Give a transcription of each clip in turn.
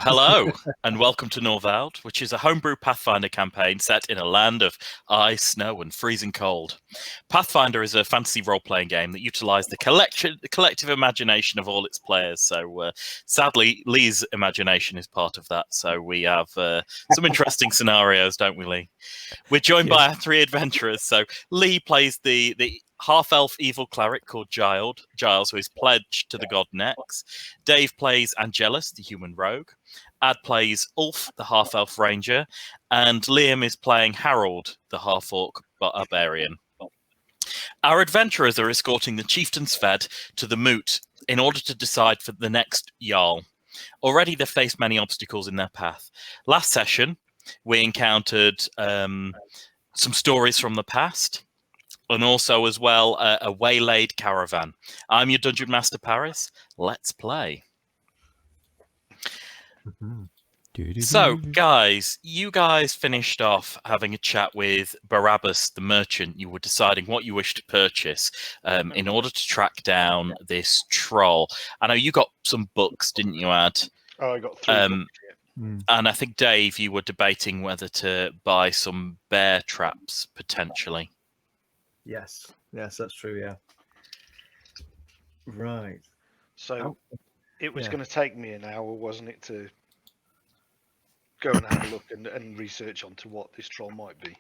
Hello, and welcome to Norvald, which is a homebrew Pathfinder campaign set in a land of ice, snow, and freezing cold. Pathfinder is a fantasy role-playing game that utilises the collective imagination of all its players. So, sadly, Lee's imagination is part of that. So we have some interesting scenarios, don't we, Lee? We're joined by our three adventurers. So Lee plays the half-elf evil cleric called Giles, who is pledged to the god Nex. Dave plays Angelus, the human rogue. Ad plays Ulf, the half-elf ranger. And Liam is playing Harold, the half-orc barbarian. Our adventurers are escorting the chieftain Sved to the Moot in order to decide for the next Jarl. Already they've faced many obstacles in their path. Last session, we encountered some stories from the past, and also as well a waylaid caravan. I'm your Dungeon Master Paris. Let's play. So, guys, you guys finished off having a chat with Barabbas, the merchant. You were deciding what you wish to purchase in order to track down this troll. I know you got some books, didn't you, Ad? Oh, I got 3 books, yeah. And I think, Dave, you were debating whether to buy some bear traps, potentially. Yes, that's true, yeah. Right. So it was going to take me an hour, wasn't it, to go and have a look and research onto what this troll might be?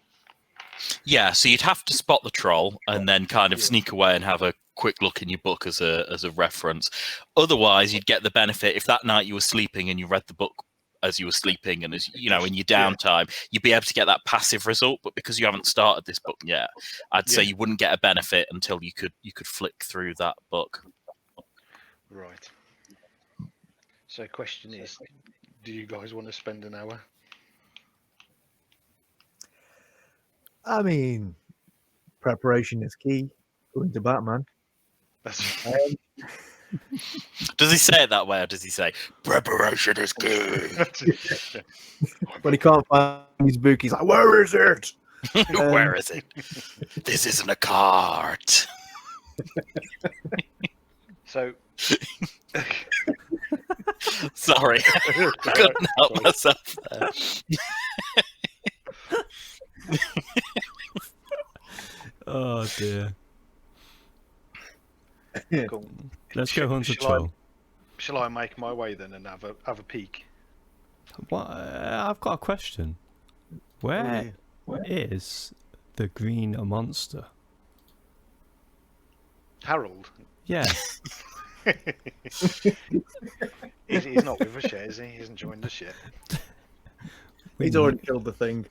Yeah, so you'd have to spot the troll and then kind of sneak away and have a quick look in your book as a reference. Otherwise, you'd get the benefit if that night you were sleeping and you read the book as you were sleeping, and as you know, in your downtime, you'd be able to get that passive result. But because you haven't started this book yet, I'd say you wouldn't get a benefit until you could flick through that book. Right. So, question is, do you guys want to spend an hour? I mean, preparation is key, according to Batman. That's Does he say it that way, or does he say preparation is key? But he can't find his book. He's like, "Where is it? Where is it? This isn't a cart." So, sorry, I couldn't help myself there. Oh dear. cool. Let's go hunt a troll. Shall I make my way then and have a peek? What? I've got a question. Where is the green monster? Harold? Yeah. he's not with us yet, is he? He hasn't joined us yet. He's already killed the thing."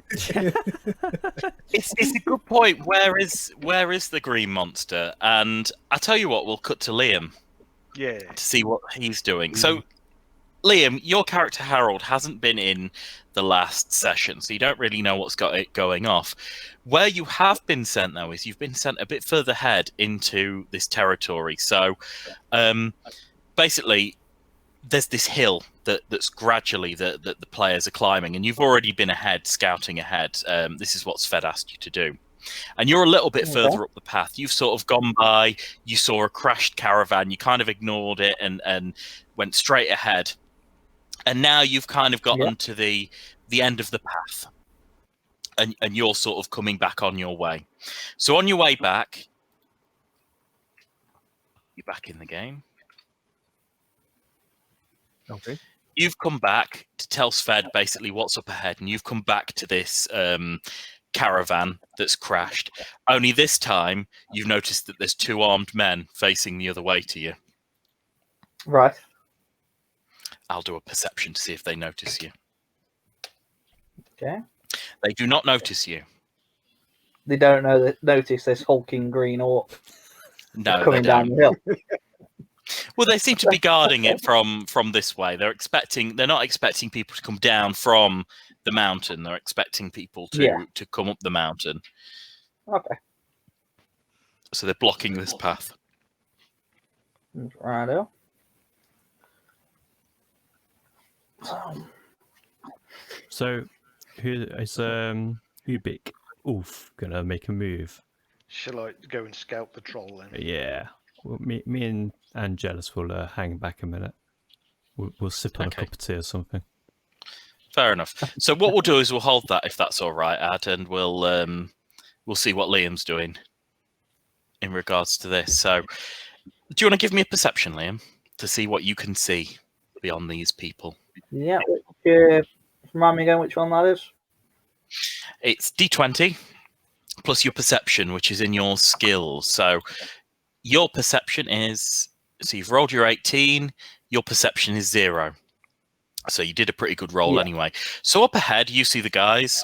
It's a good point. Where is the green monster? And I tell you what, we'll cut to Liam. Yeah. To see what he's doing. So, Liam, your character Harold hasn't been in the last session, so you don't really know what's got it going off. Where you have been sent, though, is you've been sent a bit further ahead into this territory. So, basically, there's this hill that's gradually that the players are climbing, and you've already been ahead, scouting ahead. This is what Sved asked you to do. And you're a little bit further up the path. You've sort of gone by, you saw a crashed caravan, you kind of ignored it and went straight ahead. And now you've kind of gotten to the end of the path. And you're sort of coming back on your way. So on your way back, you're back in the game. Okay. You've come back to tell Sved basically what's up ahead, and you've come back to this caravan that's crashed. Only this time, you've noticed that there's 2 armed men facing the other way to you. Right. I'll do a perception to see if they notice you. Okay. They do not notice you. They don't notice this hulking green orc they coming down the hill. Well, they seem to be guarding it from this way. They're not expecting people to come down from the mountain. They're expecting people to come up the mountain. Okay. So they're blocking this path. Righto. So, who is Ubik Ulf gonna make a move? Shall I go and scout the troll then? Yeah. Well, me and Angelus will hang back a minute. We'll sip on Okay. a cup of tea or something. Fair enough. So what we'll do is we'll hold that, if that's all right, Ad, and we'll see what Liam's doing in regards to this. So, do you want to give me a perception, Liam, to see what you can see beyond these people? Yeah. Remind me again which one that is. It's D20 plus your perception, which is in your skills. So your perception is, so you've rolled your 18, your perception is 0. So you did a pretty good roll anyway. So up ahead, you see the guys,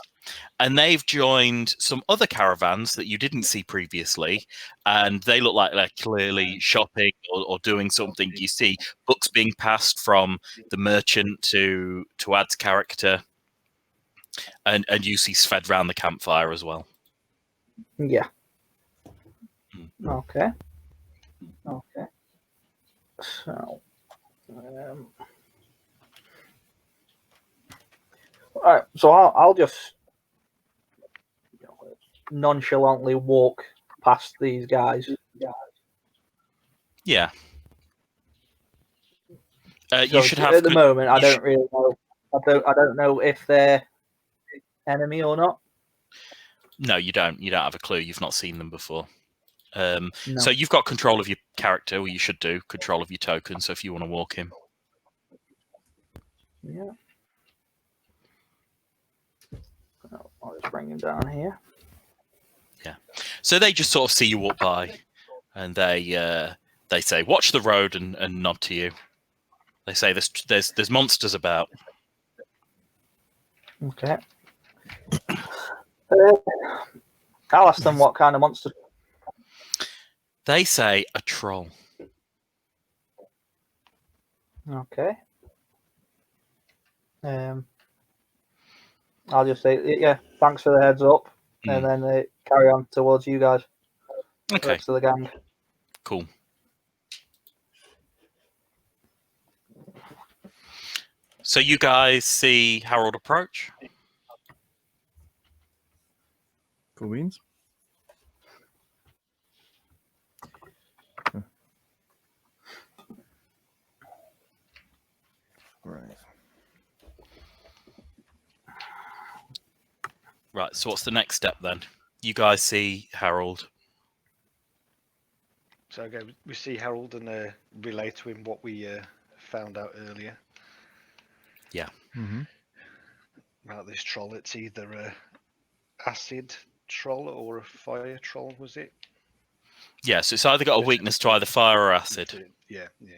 and they've joined some other caravans that you didn't see previously, and they look like they're clearly shopping or doing something. You see books being passed from the merchant to Ad's character, and you see Sved round the campfire as well. Yeah. Okay. Okay. So. All right. So I'll just nonchalantly walk past these guys. Yeah. So You should have at the moment. I don't really know. I don't know if they're enemy or not. No, you don't. You don't have a clue. You've not seen them before. No. So you've got control of your character, or you should do control of your token. So if you want to walk him, Yeah. I'll just bring him down here. so they just sort of see you walk by, and they say, "Watch the road," and nod to you. They say, "There's monsters about." Okay. I'll ask them what kind of monster. They say a troll. Okay. I'll just say, yeah, thanks for the heads up, and then they carry on towards you guys. The Okay, rest of the gang. cool. So you guys see Harold approach. Cool beans. Right. Right. So what's the next step then? You guys see Harold. So okay, we see Harold and relay to him what we found out earlier Mm-hmm. about this troll. It's either a acid troll or a fire troll, was it? Yeah. So it's either got a weakness to either fire or acid. Yeah, yeah.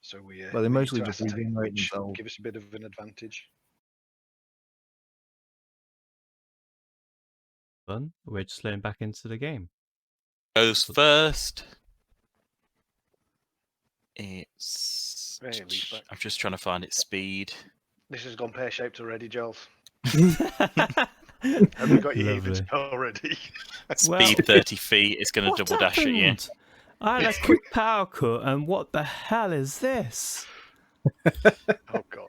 So we. Well, they we need mostly to just ascertain regenerate which will themselves. give us a bit of an advantage. Fun. We're just letting back into the game. Goes first. It's. Right, leads back. I'm just trying to find its speed. This has gone pear-shaped already, Giles. Have we got your Lovely. evens already? Speed 30 feet. It's going to What double dash at you. happened? I had a quick power cut, and what the hell is this? Oh God.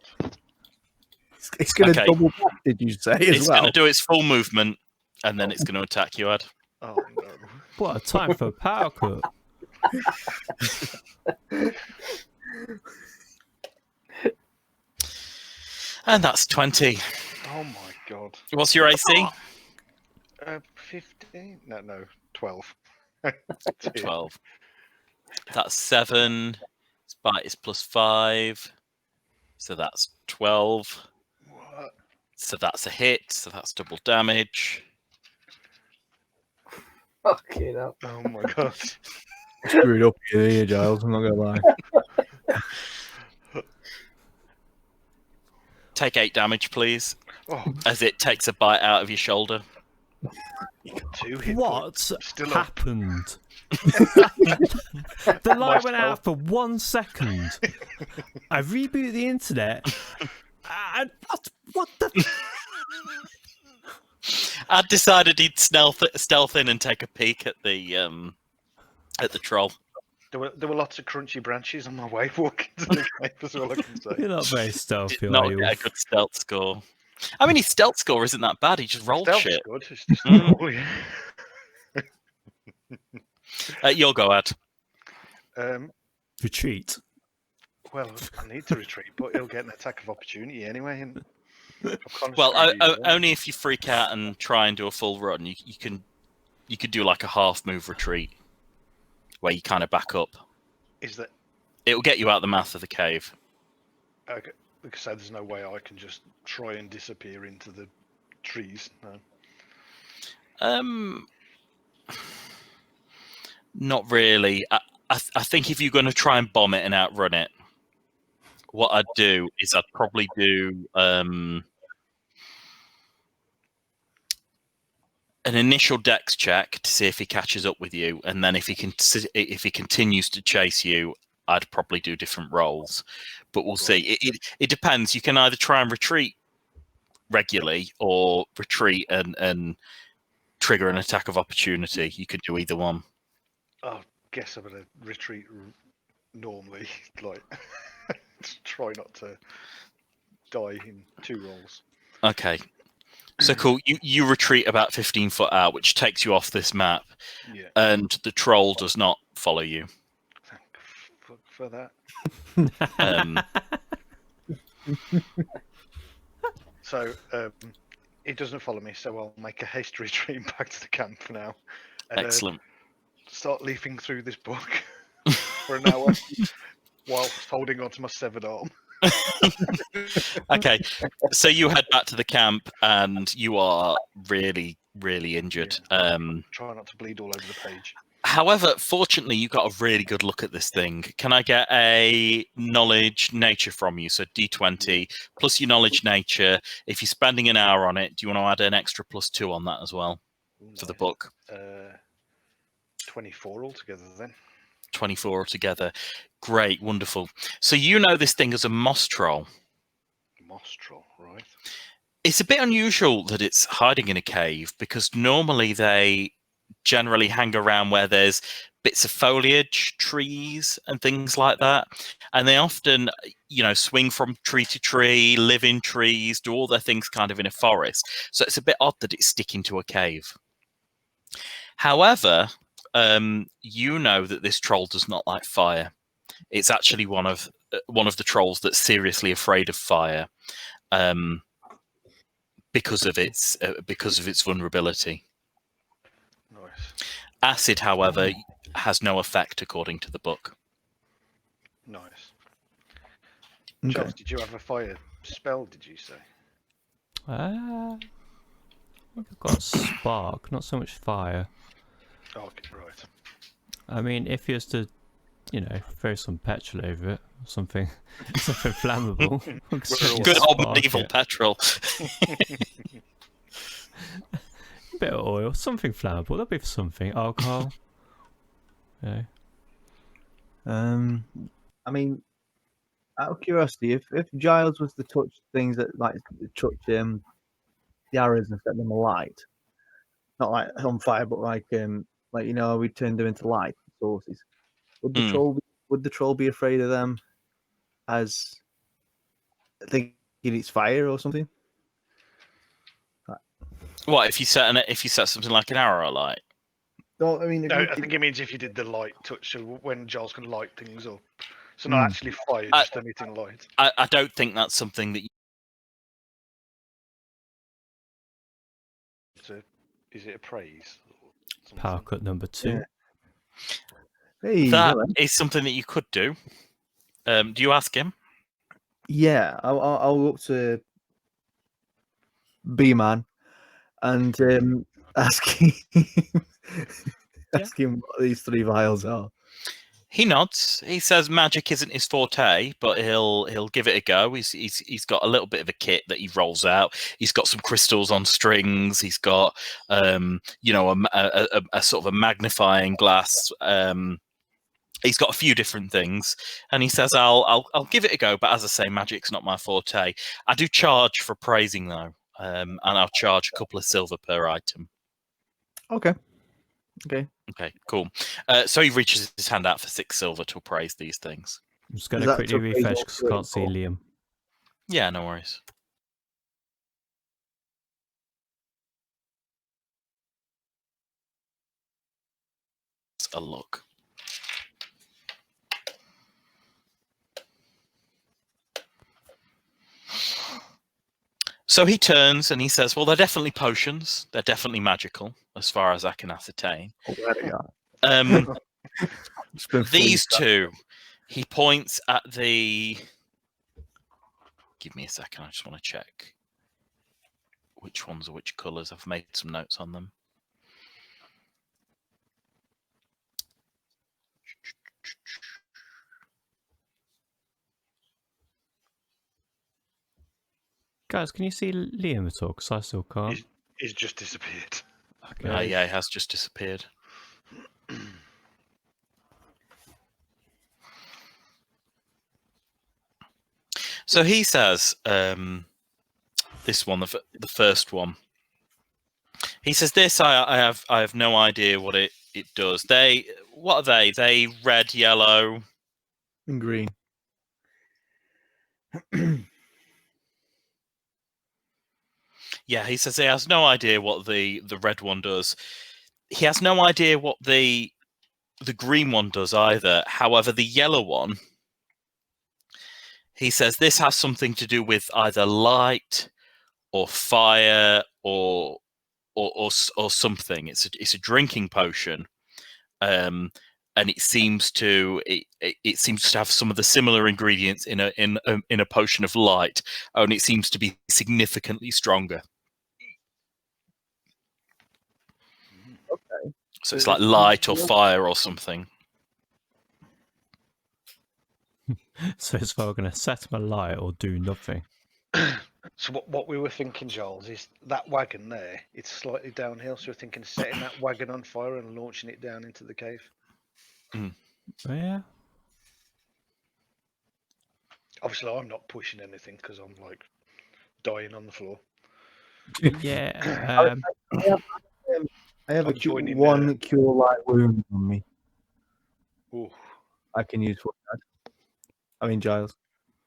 It's going to Okay. double back, did you say, as It's well? going to do its full movement, and then it's going to attack you, Ad. Oh no. What a time for a power cut. And that's 20. Oh my God. What's your AC? 15? No, 12. 12. That's 7. Its bite is +5. So that's 12. What? So that's a hit. So that's double damage. Okay, no. Oh my God. Screwed up here, Giles. I'm not going to lie. Take 8 damage, please, Oh, as it takes a bite out of your shoulder. 2 hit What points. Still up. happened? The light went spell. out for 1 second. I rebooted the internet. What the? I decided he'd stealth in and take a peek at the troll. There were lots of crunchy branches on my way walking to the cave, that's all I can say. You're not very stealthy, Did are not you? get a good stealth score. I mean, his stealth score isn't that bad. He just rolled Stealth's shit. good. It's just You'll go, Ad. um, Retreat. Well, I need to retreat, but he'll get an attack of opportunity anyway. And I've kind of Well, screwed you, only if you freak out and try and do a full run, you could do like a half move retreat where you kind of back up. Is that It will get you out the mouth of the cave. okay? Because there's no way I can just try and disappear into the trees. No. Not really. I think if you're going to try and bomb it and outrun it, what I'd do is I'd probably do an initial dex check to see if he catches up with you, and then if he continues to chase you, I'd probably do different rolls. But we'll see. It depends. You can either try and retreat regularly or retreat and trigger an attack of opportunity. You could do either one. I guess I'm gonna retreat normally, like try not to die in 2 rolls. Okay. So cool. You retreat about 15 foot out, which takes you off this map, Yeah. and the troll does not follow you. Thank fuck for that. So it doesn't follow me, so I'll make a hasty retreat back to the camp now. And, Excellent. Start leafing through this book for an hour whilst holding onto my severed arm. Okay, so you head back to the camp, and you are really, really injured. Try not to bleed all over the page. However, fortunately, you got a really good look at this thing. Can I get a knowledge nature from you? So D20 plus your knowledge nature. If you're spending an hour on it, do you want to add an extra +2 on that as well for the book? 24 altogether then. 24 altogether. Great, wonderful. So you know this thing as a moss troll. Moss troll, right? It's a bit unusual that it's hiding in a cave, because normally they generally hang around where there's bits of foliage, trees and things like that, and they often swing from tree to tree, live in trees, do all their things kind of in a forest. So it's a bit odd that it's sticking to a cave. However, you know that this troll does not like fire. It's actually one of the trolls that's seriously afraid of fire, because of its vulnerability. Nice. Acid, however, has no effect according to the book. Nice. Okay. Charles, did you have a fire spell, did you say? I think I've got spark, not so much fire. Oh, okay, right. I mean, if you was to, throw some petrol over it, or something flammable. Good old medieval petrol. Bit of oil, something flammable. That'd be for something. Alcohol. Yeah. I mean, out of curiosity, if Giles was to touch things that touch the arrows and set them alight, not like on fire, but like we turned them into light sources, would the troll be afraid of them as thinking it's fire or something? What if you set something like an arrow alight? No, I mean, No, I think it means if you did the light touch, so when Giles can light things up. So not actually fire, just emitting light. I don't think that's something that. Is it a praise? Power cut number 2. Yeah. Hey, that is something that you could do. Do you ask him? Yeah, I'll go up to B-Man and ask him what these 3 vials are. He nods. He says magic isn't his forte, but he'll give it a go. He's got a little bit of a kit that he rolls out. He's got some crystals on strings. He's got a sort of a magnifying glass. He's got a few different things, and he says, "I'll give it a go." But as I say, magic's not my forte. I do charge for praising though, and I'll charge a couple of silver per item. Okay, cool. So he reaches his hand out for 6 silver to appraise these things. I'm just going to quickly refresh because I can't see Liam. Yeah, no worries. Let's a look. So he turns and he says, well, they're definitely potions. They're definitely magical, as far as I can ascertain. Oh, there they are. It's been These fleeced. two, he points at the... Give me a second, I just want to check which ones are which colours. I've made some notes on them. Guys, can you see Liam at all? Because I still can't. He's just disappeared. Okay. Yeah, he has just disappeared. So he says, this one, the first one. He says, "This I have no idea what it does. What are they? They red, yellow, And green. Yeah, he says he has no idea what the red one does. He has no idea what the green one does either. However, the yellow one, he says this has something to do with either light or fire or something. It's a drinking potion, and it seems to have some of the similar ingredients in a potion of light, and it seems to be significantly stronger. Okay. So it's like light or fire or something. So it's either going to set them alight or do nothing. So what we were thinking, Charles, is that wagon there, it's slightly downhill, so we're thinking setting that wagon on fire and launching it down into the cave. Oh, yeah. Obviously, I'm not pushing anything because I'm like dying on the floor. Yeah. I have I'm joining one cure light wound on me. Ooh, I can use for that. I mean, Giles.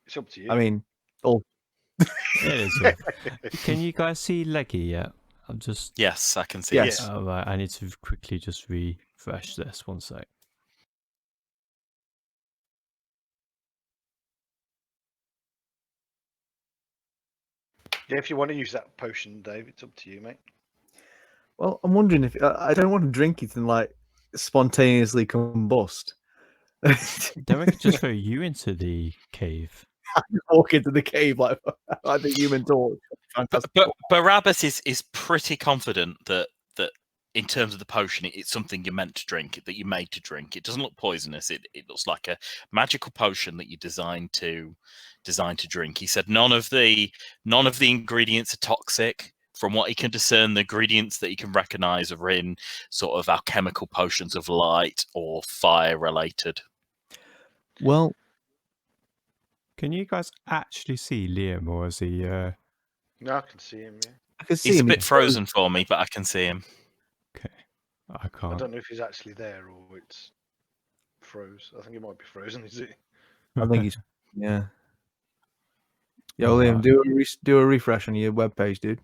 it's up to you. I mean, oh, It is. Can you guys see Leggy yet? I'm just. Yes, I can see Yes. it. Oh, right. I need to quickly just refresh this. One sec. Yeah, if you want to use that potion, Dave, it's up to you, mate. well, I'm wondering if I don't want to drink it and like spontaneously combust. Then we could just throw you into the cave. Walk into the cave like the Human Torch. Fantastic. But Barabbas is pretty confident that in terms of the potion, it's something you're meant to drink, that you're made to drink. It doesn't look poisonous. It looks like a magical potion that you're designed to drink. He said none of the ingredients are toxic. From what he can discern, the ingredients that he can recognize are in sort of alchemical potions of light or fire related. Well, Can you guys actually see Liam, or is he? No, I can see him. Yeah, I can see He's a him. bit frozen for me, but I can see him. Okay, I I can't. don't know if he's actually there or it's froze. I think it might be frozen. Is it? I think he's. Yeah. Yo, Liam, do a refresh on your webpage, dude.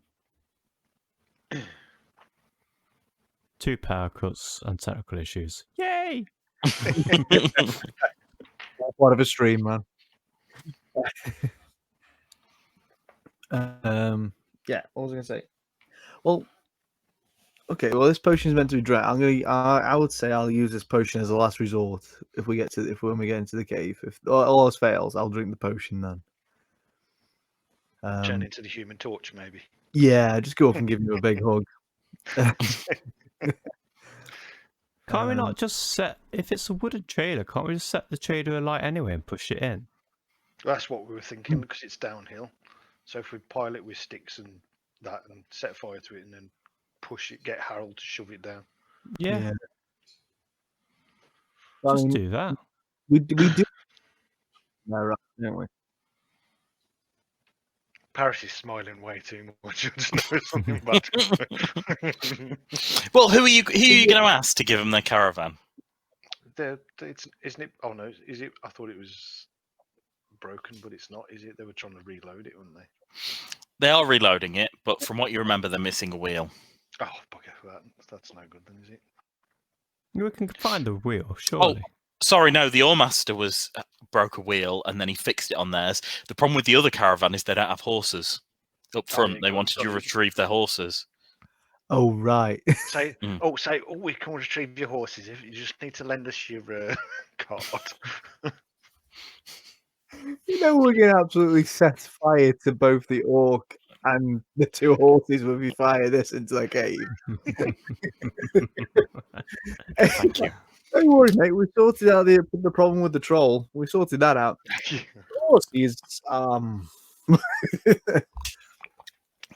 2 power cuts and technical issues. Yay! Part of a stream, man. Yeah, what was I gonna say? Well, okay. Well, this potion is meant to be dry. I would say I'll use this potion as a last resort when we get into the cave. If all else fails, I'll drink the potion then. Turn into the Human Torch, maybe. Yeah, just go up and give you a big hug. Can't we not just set? If it's a wooden trailer, can't we just set the trailer alight anyway and push it in? That's what we were thinking because it's downhill. So if we pile it with sticks and that, and set fire to it, and then push it, get Harold to shove it down. Yeah, I just mean, do that. we do. No, right, don't we? Paris is smiling way too much. I just know something bad. Well, who are you going to ask to give them their caravan? Isn't it? Oh no, is it? I thought it was broken, but it's not. Is it? They were trying to reload it, weren't they? They are reloading it, but from what you remember, they're missing a wheel. Oh, bugger! That's no good then, is it? We can find the wheel, surely. Sorry, no, the Allmaster broke a wheel and then he fixed it on theirs. The problem with the other caravan is they don't have horses. Up front, they wanted to retrieve their horses. Oh, right. Say, we can retrieve your horses. If you just need to lend us your card. We're going to absolutely set fire to both the orc and the 2 horses when we fire this into the cave. Thank you. Don't worry, mate. We sorted out the problem with the troll. We sorted that out. Horses,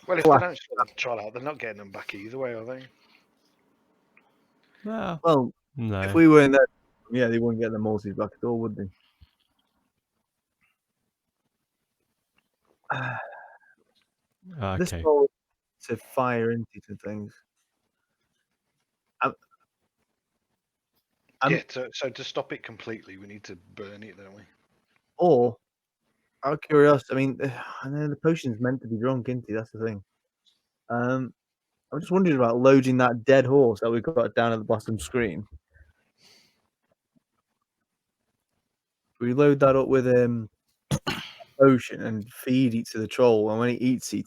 Well, if they don't sort the troll out, they're not getting them back either way, are they? well, No. if we weren't there, yeah, they wouldn't get the horses back at all, would they? This Okay. troll to fire into things. Yeah, so to stop it completely, we need to burn it, don't we? Or, out of curiosity, I mean, I know the potion's meant to be drunk, isn't it? That's the thing. I'm just wondering about loading that dead horse that we've got down at the bottom screen. We load that up with potion and feed it to the troll, and when it eats it,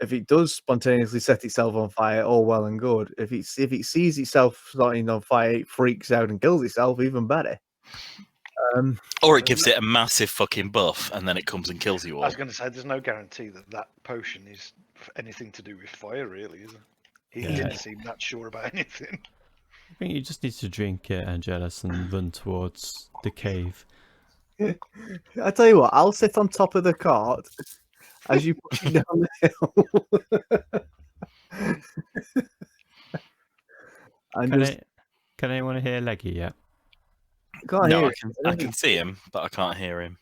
if it does spontaneously set itself on fire, all well and good. If it sees itself starting on fire, it freaks out and kills itself, even better. Or it gives it a massive fucking buff, and then it comes and kills you all. I was going to say, there's no guarantee that potion is anything to do with fire, really, is it? He didn't seem that sure about anything. I think you just need to drink it, Angelus, and run towards the cave. I tell you what, I'll sit on top of the cart as you push it down the hill. Can anyone hear Leggy yet? Can't No, hear I can see him, but I can't hear him.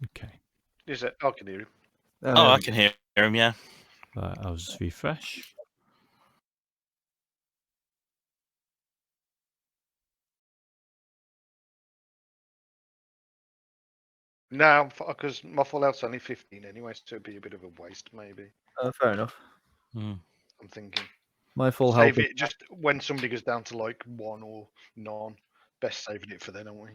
Okay. Is it? I can hear him. I can hear him, yeah. Right, I'll just refresh. No, because my full health's only 15 anyway, so it'd be a bit of a waste, maybe. fair enough. I'm thinking. My full health. Save it just when somebody goes down to like 1 or none. Best saving it for then, aren't we?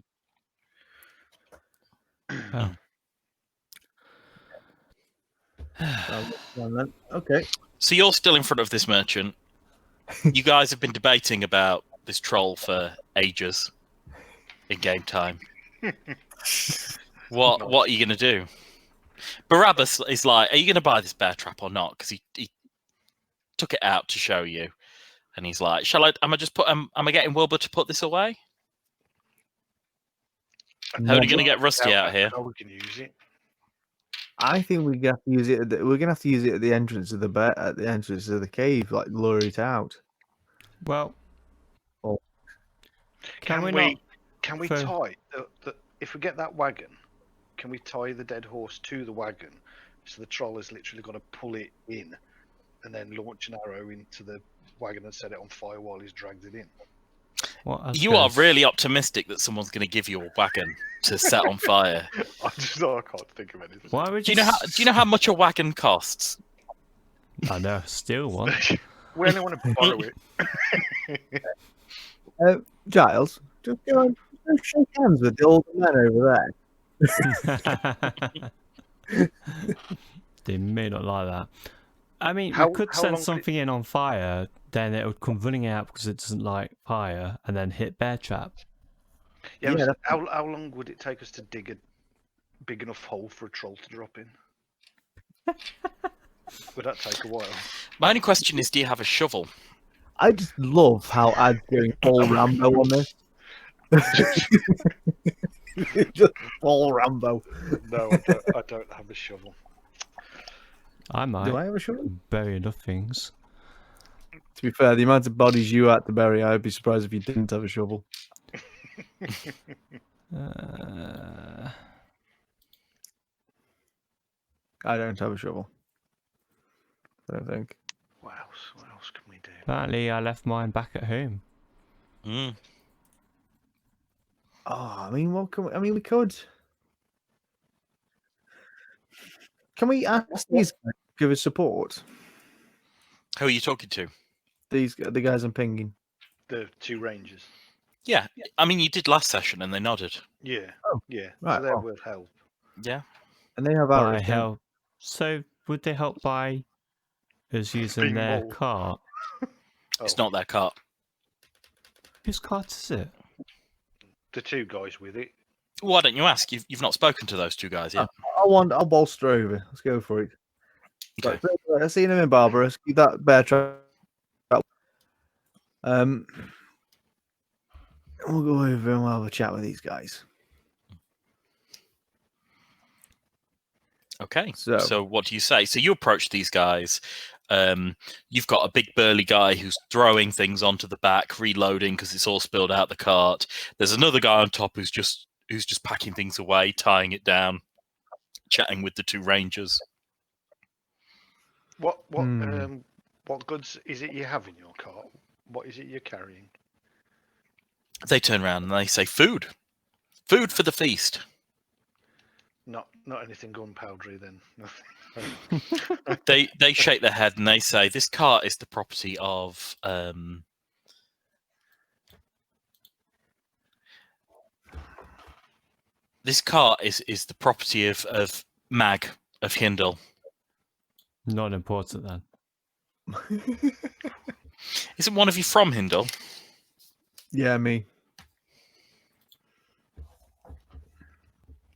Okay. So you're still in front of this merchant. You guys have been debating about this troll for ages in game time. What are you going to do? Barabbas is like, are you going to buy this bear trap or not? Because he took it out to show you. And he's like, am I getting Wilbur to put this away? How are you going to get Rusty out here? How we can use it. I think we have to use it. We're gonna have to use it at the entrance of the cave, like lure it out. Well, can we tie if we get that wagon? Can we tie the dead horse to the wagon so the troll has literally got to pull it in and then launch an arrow into the wagon and set it on fire while he's dragged it in? You are really optimistic that someone's going to give you a wagon to set on fire. I can't think of anything. Why would do you know how much a wagon costs? I know, steal one. We only want to borrow it. Giles, just go shake hands with the old man over there. They may not like that. I mean, we could set something in on fire, then it would come running out because it doesn't like fire, and then hit bear trap. Yeah, how long would it take us to dig a big enough hole for a troll to drop in? Would that take a while? My only question is, do you have a shovel? I just love how I'm doing full Rambo on this. Just full Rambo. No, I don't have a shovel. I might. Do I have a shovel? Bury enough things. To be fair, the amount of bodies you had to bury, I'd be surprised if you didn't have a shovel. I don't have a shovel. I don't think. What else can we do? Apparently, I left mine back at home. Mm. Oh, I mean, what can we? I mean, we could. Can we ask these guys to give us support? Who are you talking to? The guys I'm pinging. The 2 rangers. Yeah, I mean, you did last session and they nodded. Yeah. Oh, yeah. right, So they will help. Yeah. And they have By arrows. help. So would they help by us using Being their more- cart? It's not their cart. Whose cart is it? The two guys with it. Why don't you ask? You've not spoken to those two guys yet. I'll bolster over. Let's go for it. Okay. Right, I've seen him in Barbarous. Keep that bear trap. We'll go over and we'll have a chat with these guys. Okay. So- So what do you say? So you approach these guys. You've got a big burly guy who's throwing things onto the back, reloading because it's all spilled out the cart. There's another guy on top who's just packing things away, tying it down, chatting with the two rangers. What goods is it you have in your cart? What is it you're carrying? They turn around and they say, "Food, food for the feast." Not anything gunpowdery then. They shake their head and they say, "This cart is the property of this cart is the property of Mag of Hindle." Not important then. Isn't one of you from Hindle? Yeah, me.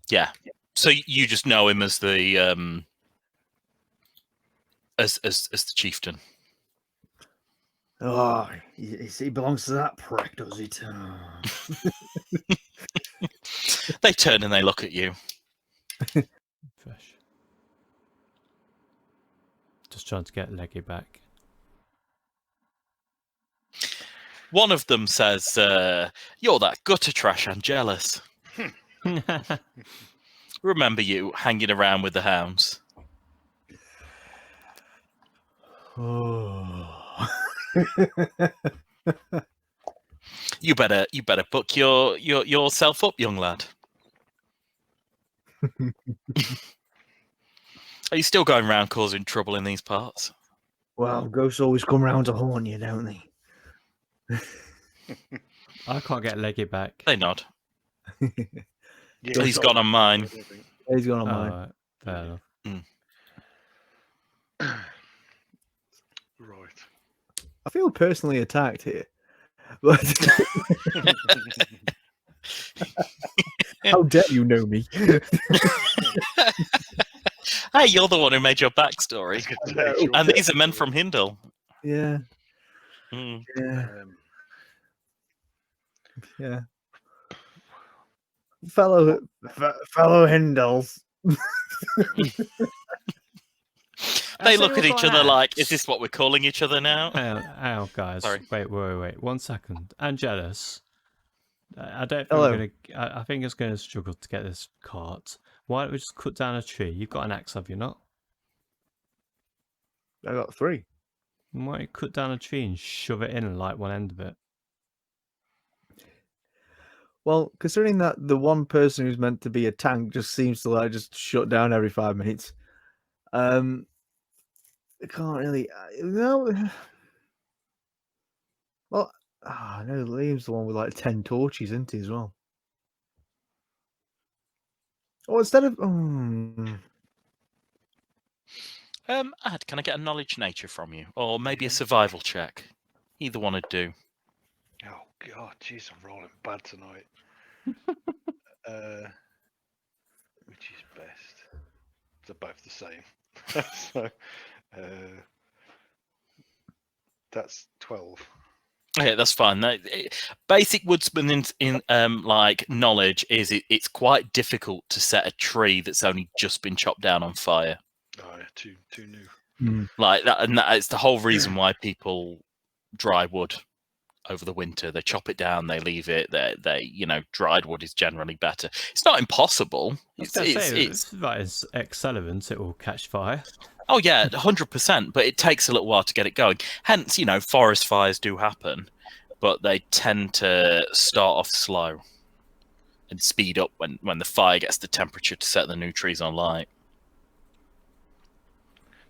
Yeah. So you just know him as the as the chieftain. Oh, he belongs to that prick, does he? They turn and they look at you. Fresh. Just trying to get Leggy back. One of them says, "You're that gutter trash and jealous. Remember you hanging around with the hounds." Oh. You better book yourself up, young lad. Are you still going around causing trouble in these parts? Well, ghosts always come round to haunt you, don't they? I can't get Leggy back. They nod. Yeah, He's gone on mine. He's gone on mine. Alright, fair enough. Right. I feel personally attacked here. But how dare you know me? Hey, you're the one who made your backstory. And these are men from Hindle. Yeah. Mm. Yeah. Yeah. Fellow Hindles. They look at each other like, "Is this what we're calling each other now?" Hang on, guys. Sorry. Wait. 1 second. Angelus, I don't think Hello. we're gonna. I think it's going to struggle to get this cart. Why don't we just cut down a tree? You've got an axe, have you not? I got 3. Why don't you cut down a tree and shove it in and light one end of it? Well, considering that the one person who's meant to be a tank just seems to just shut down every 5 minutes, I can't really. No. Well, no, Liam's the one with 10 torches, isn't he, as well? Or instead of. Ad, can I get a knowledge nature from you? Or maybe a survival check? Either one would do. Oh god, jeez, I'm rolling bad tonight. Which is best? They're both the same. So, that's 12. Okay, that's fine. Basic woodsman in knowledge is it's quite difficult to set a tree that's only just been chopped down on fire. Oh yeah, too new. Like that, and it's the whole reason why people dry wood over the winter. They chop it down, they leave it. Dried wood is generally better. It's not impossible. If that is excellent, it will catch fire. Oh yeah, 100%. But it takes a little while to get it going. Hence, forest fires do happen, but they tend to start off slow and speed up when the fire gets the temperature to set the new trees on light.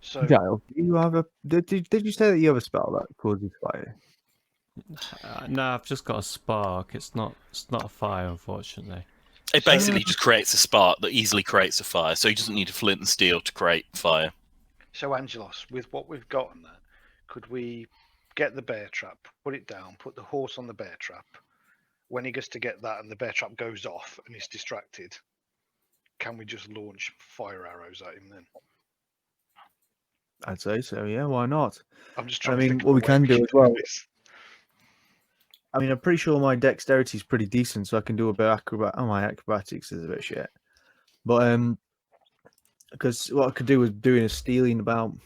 So, Giles, do you have a? Did you say that you have a spell that causes fire? No, I've just got a spark. It's not a fire, unfortunately. It basically just creates a spark that easily creates a fire, so he doesn't need a flint and steel to create fire. So, Angelos, with what we've got on that, could we get the bear trap, put it down, put the horse on the bear trap? When he gets to get that and the bear trap goes off and he's distracted, can we just launch fire arrows at him then? I'd say so, yeah, why not? I'm just trying to think what we can do as well. This. I mean, I'm pretty sure my dexterity is pretty decent, so I can do a bit of my acrobatics is a bit shit. But because what I could do is stealing about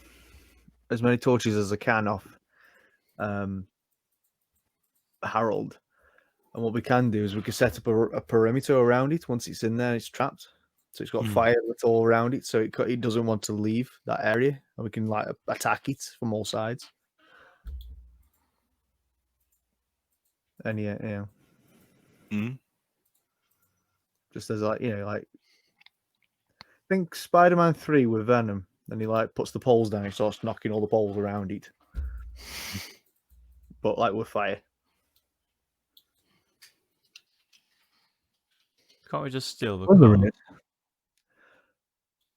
as many torches as I can off Harold. And what we can do is we can set up a perimeter around it once it's in there. It's trapped, so it's got fire that's all around it, so it doesn't want to leave that area, and we can like attack it from all sides. And yeah. Just as like think Spider-Man 3 with Venom, and he like puts the poles down, he starts knocking all the poles around it, but like with fire. Can't we just steal the cart?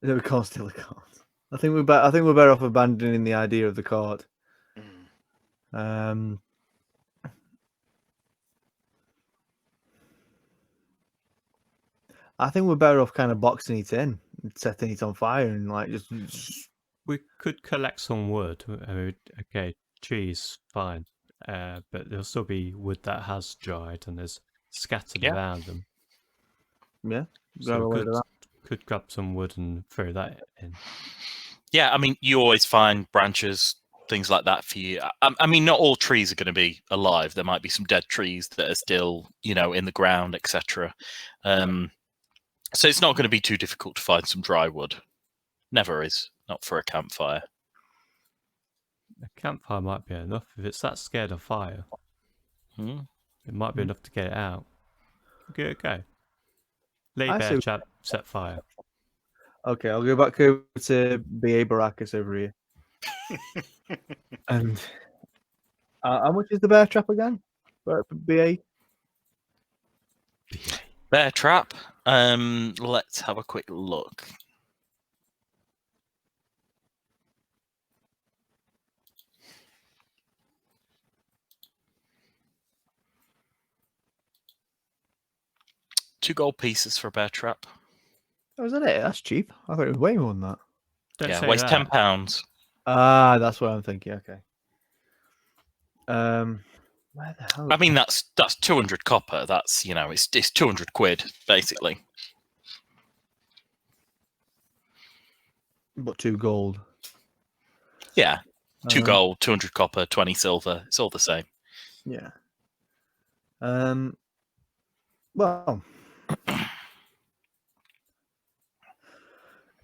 No, we can't steal the cart. I think we're better off abandoning the idea of the cart. I think we're better off kind of boxing it in, and setting it on fire, and like just. We could collect some wood. Okay, trees, fine, but there'll still be wood that has dried and is scattered around them. Yeah, so we could grab some wood and throw that in. Yeah, I mean, you always find branches, things like that for you. I mean, not all trees are going to be alive. There might be some dead trees that are still, in the ground, etc. So it's not going to be too difficult to find some dry wood. Never is. Not for a campfire. A campfire might be enough. If it's that scared of fire, it might be enough to get it out. Give it a go. Lay bear trap, set fire. Okay, I'll go back over to BA Baracus over here. And how much is the bear trap again? BA? Bear trap. Let's have a quick look. $2 gold pieces for a bear trap. Oh, is that it? That's cheap. I thought it was way more than that. Yeah, weighs £10. Ah, that's what I'm thinking. Okay. Where the hell? I mean, that's 200 copper. That's it's 200 quid basically. But 2 gold. Yeah, 2 gold, 200 copper, 20 silver. It's all the same. Yeah. Well.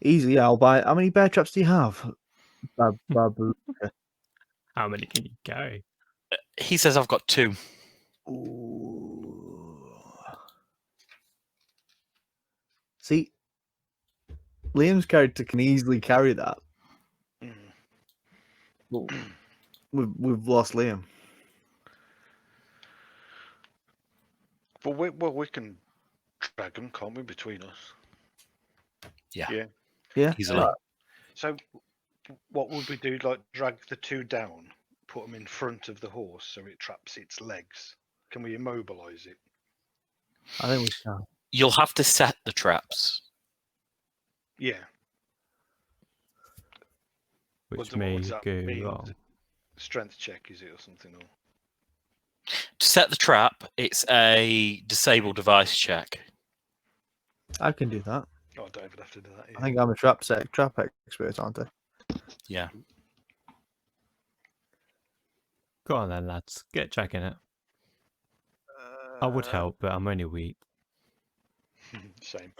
Easy, yeah, I'll buy. How many bear traps do you have? How many can you carry? He says I've got 2. Ooh. See, Liam's character can easily carry that. We've lost Liam. But we can drag them, can't we, between us? Yeah. Easily. So, what would we do? Like, drag the 2 down, put them in front of the horse so it traps its legs. Can we immobilize it? I think we can. You'll have to set the traps. Yeah. Which may go wrong. Strength check, is it, or something? Or... To set the trap, it's a disable device check. I can do that. Oh, David would have to do that. Yeah. I think I'm a trap expert, aren't I? Yeah. Go on then, lads. Get checking it. I would help, but I'm only weak. Same.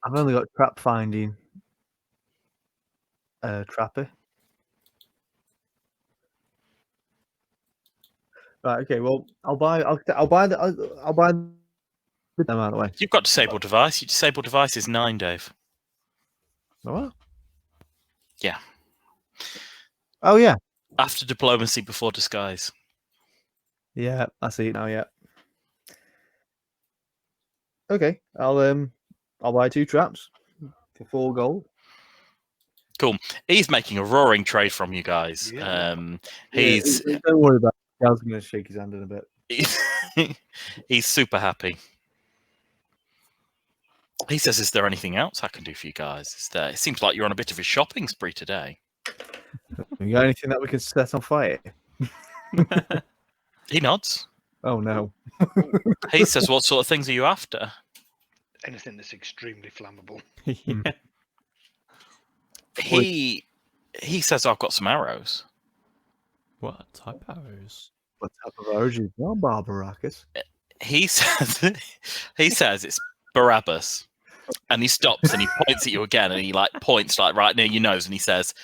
I've only got trap finding. Trapper. Right. Okay. Well, I'll buy the amount of way. You've got disable device. Your disable device is 9, Dave. What? Yeah. Oh yeah. After diplomacy, before disguise. Yeah, I see it now. Yeah. Okay, I'll buy 2 traps for 4 gold. Cool. He's making a roaring trade from you guys. Yeah. He's Don't worry about it. I was going to shake his hand in a bit. he's super happy. He says, "Is there anything else I can do for you guys? It seems like you're on a bit of a shopping spree today." You got anything that we can set on fire? He nods. Oh no. He says, "What sort of things are you after?" Anything that's extremely flammable. Yeah. He says, "I've got some arrows." What type of arrows? What type of origin? Oh, Barbaracus. He says it's Barabbas, and he stops and he points at you again, and he points right near your nose, and he says,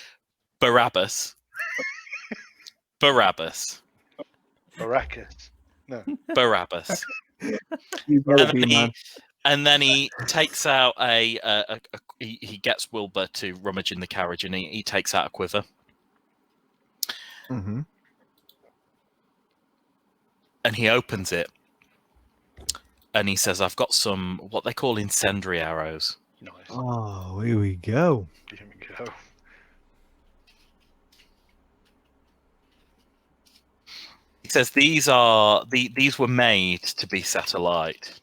"Barabbas, Barabbas, Baracus. No. Barabbas." And then he takes out he gets Wilbur to rummage in the carriage, and he takes out a quiver. Mm-hmm. And he opens it, and he says, "I've got some what they call incendiary arrows." Nice. Oh, here we go. Here we go. He says these were made to be set alight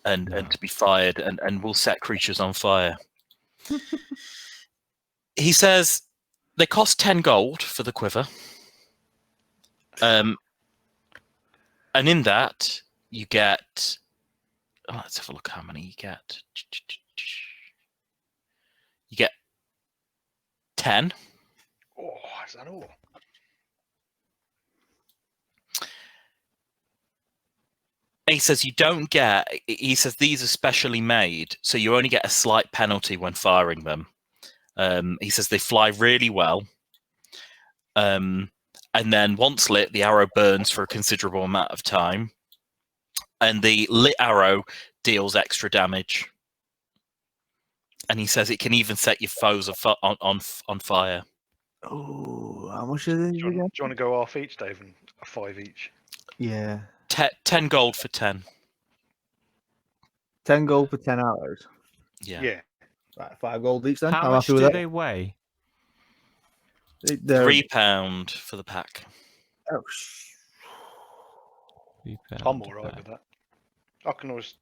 and to be fired and will set creatures on fire. He says they cost 10 gold for the quiver. And in that you get let's have a look how many you get. You get 10. Oh, is that all? He says you don't get. He says these are specially made, so you only get a slight penalty when firing them. He says they fly really well, and then once lit, the arrow burns for a considerable amount of time, and the lit arrow deals extra damage. And he says it can even set your foes on fire. Oh, how much are these Do you again? want to go half each, Dave, and 5 each? Yeah. 10 gold for 10. 10 gold for 10 arrows. Yeah. Right, 5 gold each then. How I'm much happy with do that. they weigh? They're... £3 for the pack. Oh, I'm all right with that. I can always.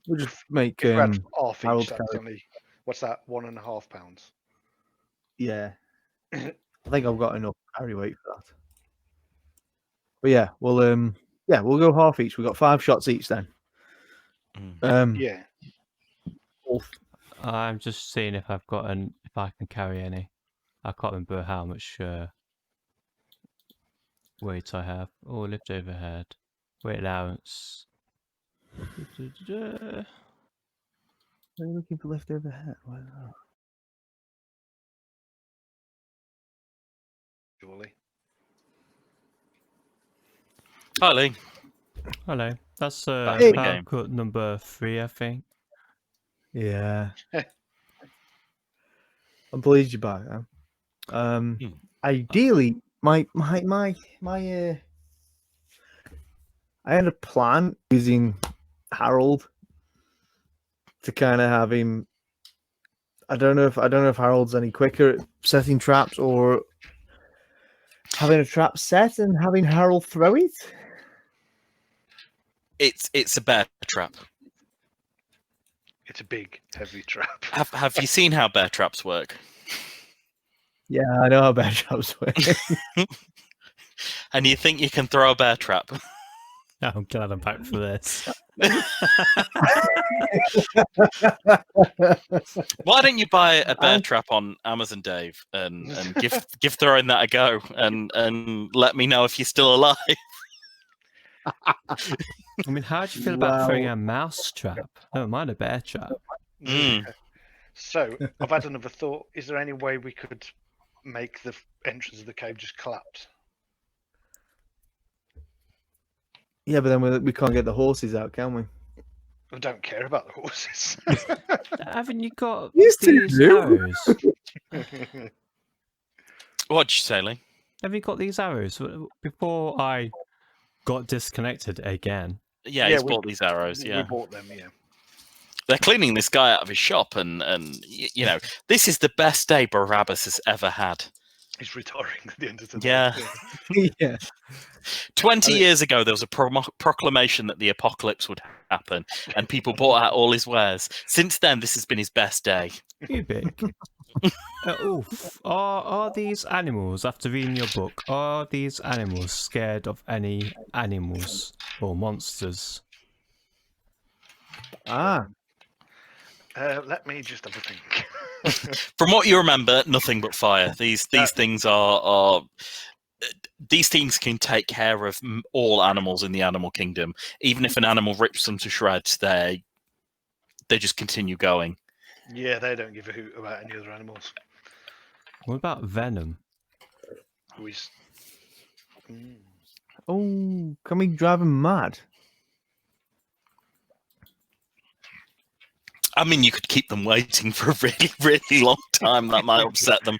We'll just make If we had half Harold each, that's only. What's that? £1.5. Yeah. I think I've got enough carry weight for that. But yeah, we'll go half each. We've got 5 shots each then. Yeah. I'm just seeing if I've got if I can carry any. I can't remember how much weight I have. Oh, lift overhead. Weight allowance. Are you looking for lift overhead? Why not? Surely. Hi, Lee. Hello. That's Back in the power game. cut number 3, I think. Yeah. I'm pleased you back. Ideally, I had a plan using Harold to kind of have him. I don't know if Harold's any quicker at setting traps or having a trap set and having Harold throw it. It's a bear trap. It's a big, heavy trap. Have you seen how bear traps work? Yeah, I know how bear traps work. And you think you can throw a bear trap? Oh, I'm glad I'm back for this. Why don't you buy a bear trap on Amazon, Dave, and give throwing that a go, and let me know if you're still alive. I mean, how do you feel about throwing a mouse trap? I don't mind a bear trap. So, I've had another thought. Is there any way we could make the entrance of the cave just collapse? Yeah, but then we can't get the horses out, can we? I don't care about the horses. Haven't you got Yes, you these do. arrows? What'd you say, Lee? Have you got these arrows? Before I got disconnected again. Yeah, he's bought these arrows. We Yeah, bought them. Yeah. they're cleaning this guy out of his shop, and this is the best day Barabbas has ever had. He's retiring at the end of the day. Yeah. Yeah. 20 years ago, there was a proclamation that the apocalypse would happen, and people bought out all his wares. Since then, this has been his best day. You big. Are these animals, after reading your book, are these animals scared of any animals or monsters? Let me just have a think. From what you remember, nothing but fire. These things are these things can take care of all animals in the animal kingdom. Even if an animal rips them to shreds, they just continue going. Yeah, they don't give a hoot about any other animals. What about venom? Oh, can we drive them mad? I mean, you could keep them waiting for a really, really long time. That might upset them.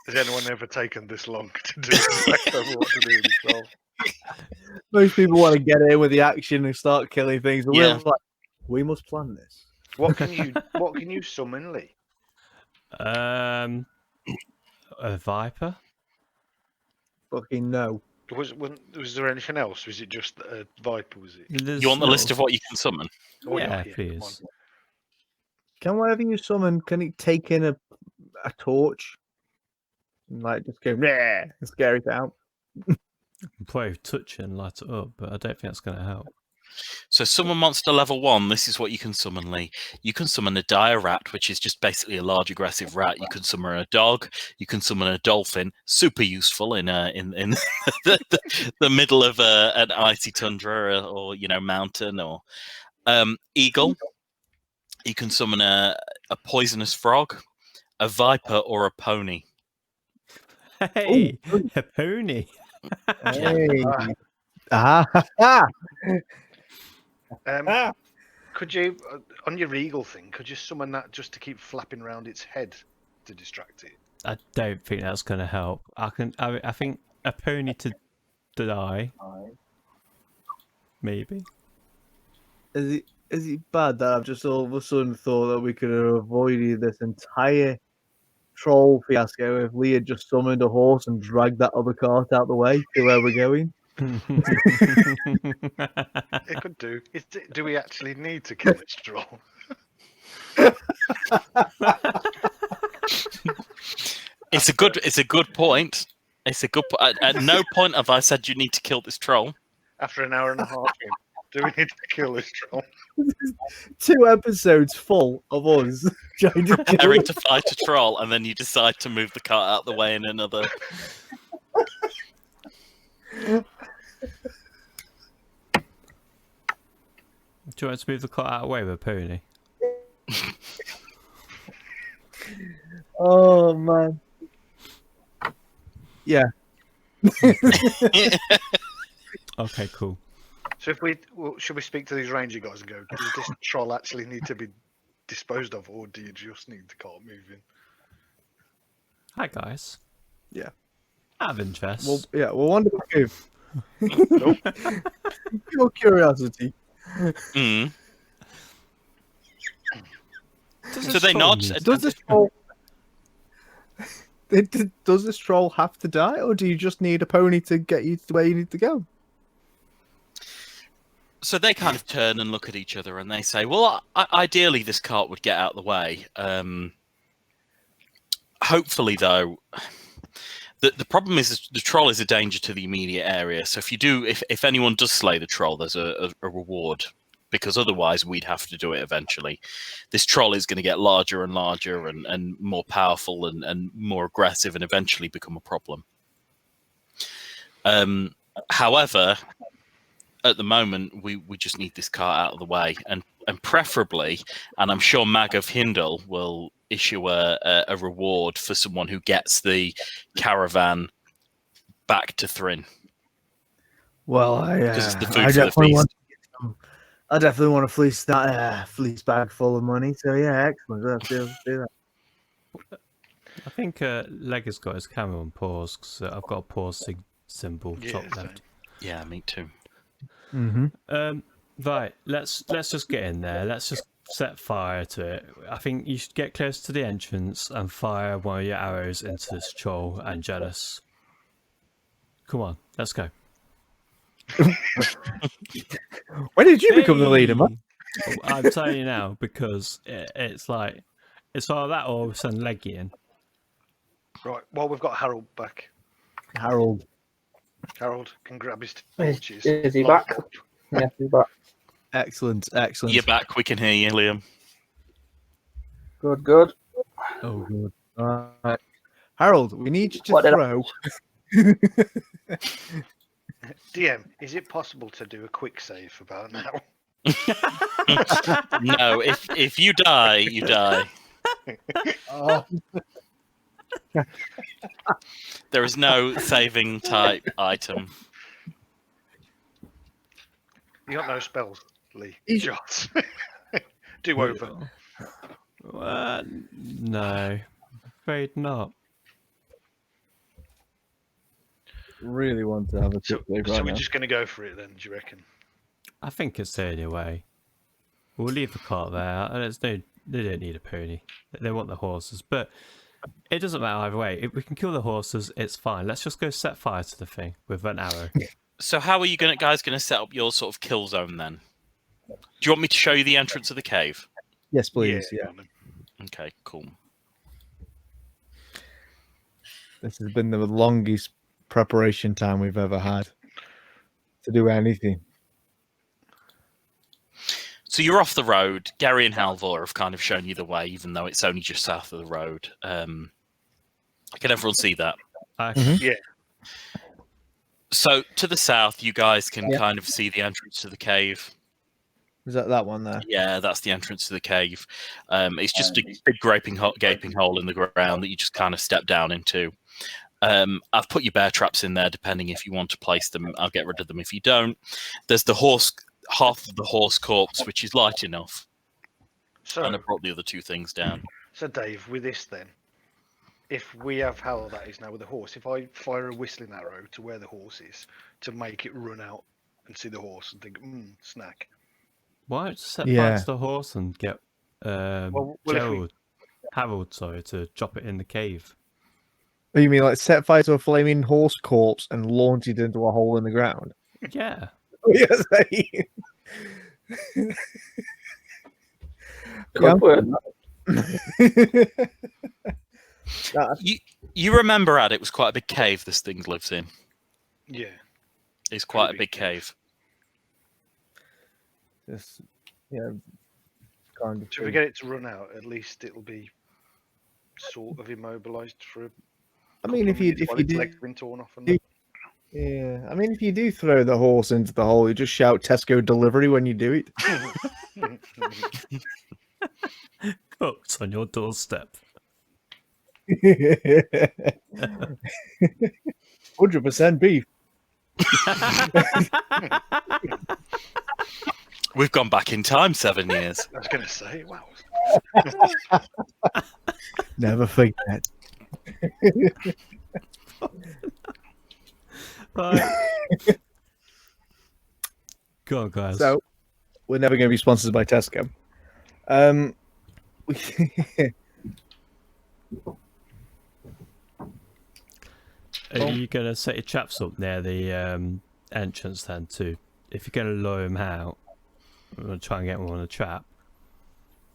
Has anyone ever taken this long to do what to do in this role? Most people want to get in with the action and start killing things. But Yeah. we're like, we must plan this. What can you summon, Lee? A viper? Fucking no. Was there anything else? Was it just a viper? Was it? You want the list of what you can summon? Oh, Yeah, come please. on. Can whatever you summon, can it take in a torch? And like just go, yeah, and scare it out. Probably touch it and light it up, but I don't think that's going to help. So summon monster level 1, this is what you can summon, Lee. You can summon a dire rat, which is just basically a large aggressive rat. You can summon a dog. You can summon a dolphin. Super useful in the middle of an icy tundra or mountain. Or eagle. You can summon a poisonous frog, a viper, or a pony. Hey, a pony. Hey. Could you, on your eagle thing, could you summon that just to keep flapping around its head to distract it? I don't think that's going to help. I think a pony to die. Maybe. Is it bad that I've just all of a sudden thought that we could have avoided this entire troll fiasco if Lee had just summoned a horse and dragged that other cart out the way to where we're going? It could do. Do we actually need to kill this troll? It's a good point. At no point have I said you need to kill this troll. After an hour and a half in, do we need to kill this troll? 2 episodes full of us trying to Preparing to fight a troll, and then you decide to move the cart out the way in another. Do you want to move the cart out of the way with a pony? Oh man. Yeah. Okay, cool. So should we speak to these ranger guys and go, does this troll actually need to be disposed of, or do you just need the cart moving? Hi guys. Yeah. Out of interest. Well, yeah. Well, wonder if Nope. pure curiosity. Mm. Does So they nod. Does this troll? Does this troll have to die, or do you just need a pony to get you to where you need to go? So they kind of turn and look at each other and they say, well, ideally this cart would get out of the way. Hopefully, though, the problem is the troll is a danger to the immediate area. So if anyone does slay the troll, there's a reward, because otherwise we'd have to do it eventually. This troll is going to get larger and larger and more powerful and more aggressive and eventually become a problem. However, at the moment, we just need this cart out of the way, and preferably, and I'm sure Mag of Hindle will issue a reward for someone who gets the caravan back to Thrin. Well, because it's the food for the feast. I definitely want to fleece that fleece bag full of money. So yeah, excellent. Let's do that. I think Leg has got his camera on pause because I've got a pause symbol top left. Yeah, me too. Right, let's just get in there. Let's just set fire to it. I think you should get close to the entrance and fire one of your arrows into this troll and jealous. Come on, let's go. When did you become the leader, man? I'm telling you now because it's like it's all that or send Leggy in. Right. Well, we've got Harold back. Harold can grab his torches. Is he back? Yeah, he's back. Excellent. You're back. We can hear you, Liam. Good. Oh, good. Right. Harold, we need you to throw. DM, is it possible to do a quick save about now? No, if you die, you die. Oh. There is no saving type item. You got no spells, Lee. Shots. Do over. No, afraid not. Really want to have a quick save So we're just going to go for it then, do you reckon? I think it's the only way. We'll leave the cart there. They don't need a pony. They want the horses, but it doesn't matter either way. If we can kill the horses, it's fine. Let's just go set fire to the thing with an arrow. So how are you guys going to set up your sort of kill zone then? Do you want me to show you the entrance of the cave? Yes, please. Yeah. Okay, cool. This has been the longest preparation time we've ever had to do anything. So you're off the road. Gary and Halvor have kind of shown you the way, even though it's only just south of the road. Can everyone see that? Yeah. So to the south, you guys can kind of see the entrance to the cave. Is that one there? Yeah, that's the entrance to the cave. It's just a big gaping hole in the ground that you just kind of step down into. I've put your bear traps in there, depending if you want to place them. I'll get rid of them if you don't. There's the half of the horse corpse, which is light enough. And I brought the other two things down. So Dave, with this then, if we have how that is now with the horse, if I fire a whistling arrow to where the horse is to make it run out and see the horse and think, snack. Why don't you set fire to the horse and get Harold to drop it in the cave? Oh, you mean like set fire to a flaming horse corpse and launch it into a hole in the ground? Yeah. Yes. You remember, Ad, it was quite a big cave this thing lives in. Yeah. It's quite a big cave. Just, kind of. So if we get it to run out, at least it'll be sort of immobilized for I mean, if you do, legs been torn off and yeah. I mean, if you do throw the horse into the hole, you just shout Tesco delivery when you do it. Cooked on your doorstep. 100% beef. We've gone back in time 7 years. I was going to say, wow. Never forget. Go on, guys. So, we're never going to be sponsored by Tesco. Are you going to set your traps up near the entrance then too? If you're going to lure him out, we're going to try and get him on a trap.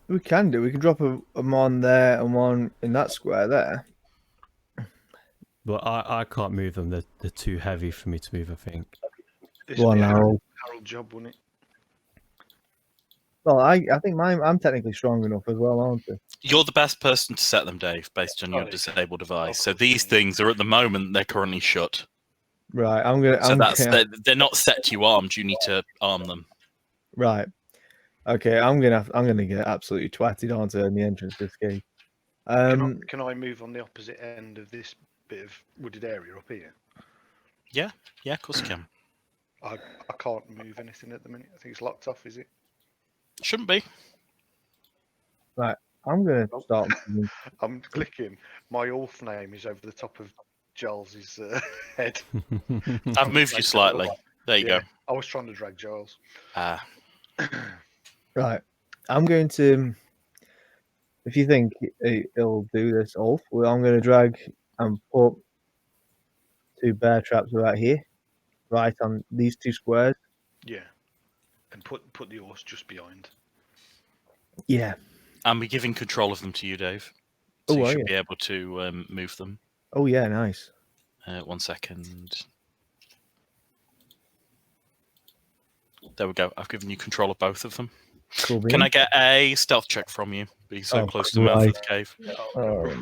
We can do. We can drop them on there and one in that square there. But I can't move them. They're too heavy for me to move, I think. One Harold job, wouldn't it? Well, I think I'm technically strong enough as well, aren't I? You're the best person to set them, Dave, based on your disabled device. So these things are at the moment they're currently shut. Right, they're not set to you armed. You need to arm them. Right. Okay, I'm gonna get absolutely twatted onto in the entrance to this cave. Can I move on the opposite end of this bit of wooded area up here? Yeah, of course you can. I can't move anything at the minute. I think it's locked off, is it? Shouldn't be. Right. I'm going to start. I'm clicking. My Ulf name is over the top of Giles's head. I've moved you slightly. There you go. I was trying to drag Giles. Right. I'm going to. If you think he'll do this, Ulf, well, I'm going to drag and put 2 bear traps right here, right on these 2 squares. Yeah. And put the horse just behind. Yeah. And we're giving control of them to you, Dave. So you should be able to move them. Oh, yeah, nice. 1 second. There we go. I've given you control of both of them. Cool. Can I get a stealth check from you? Be so close to the mouth of the cave. Oh,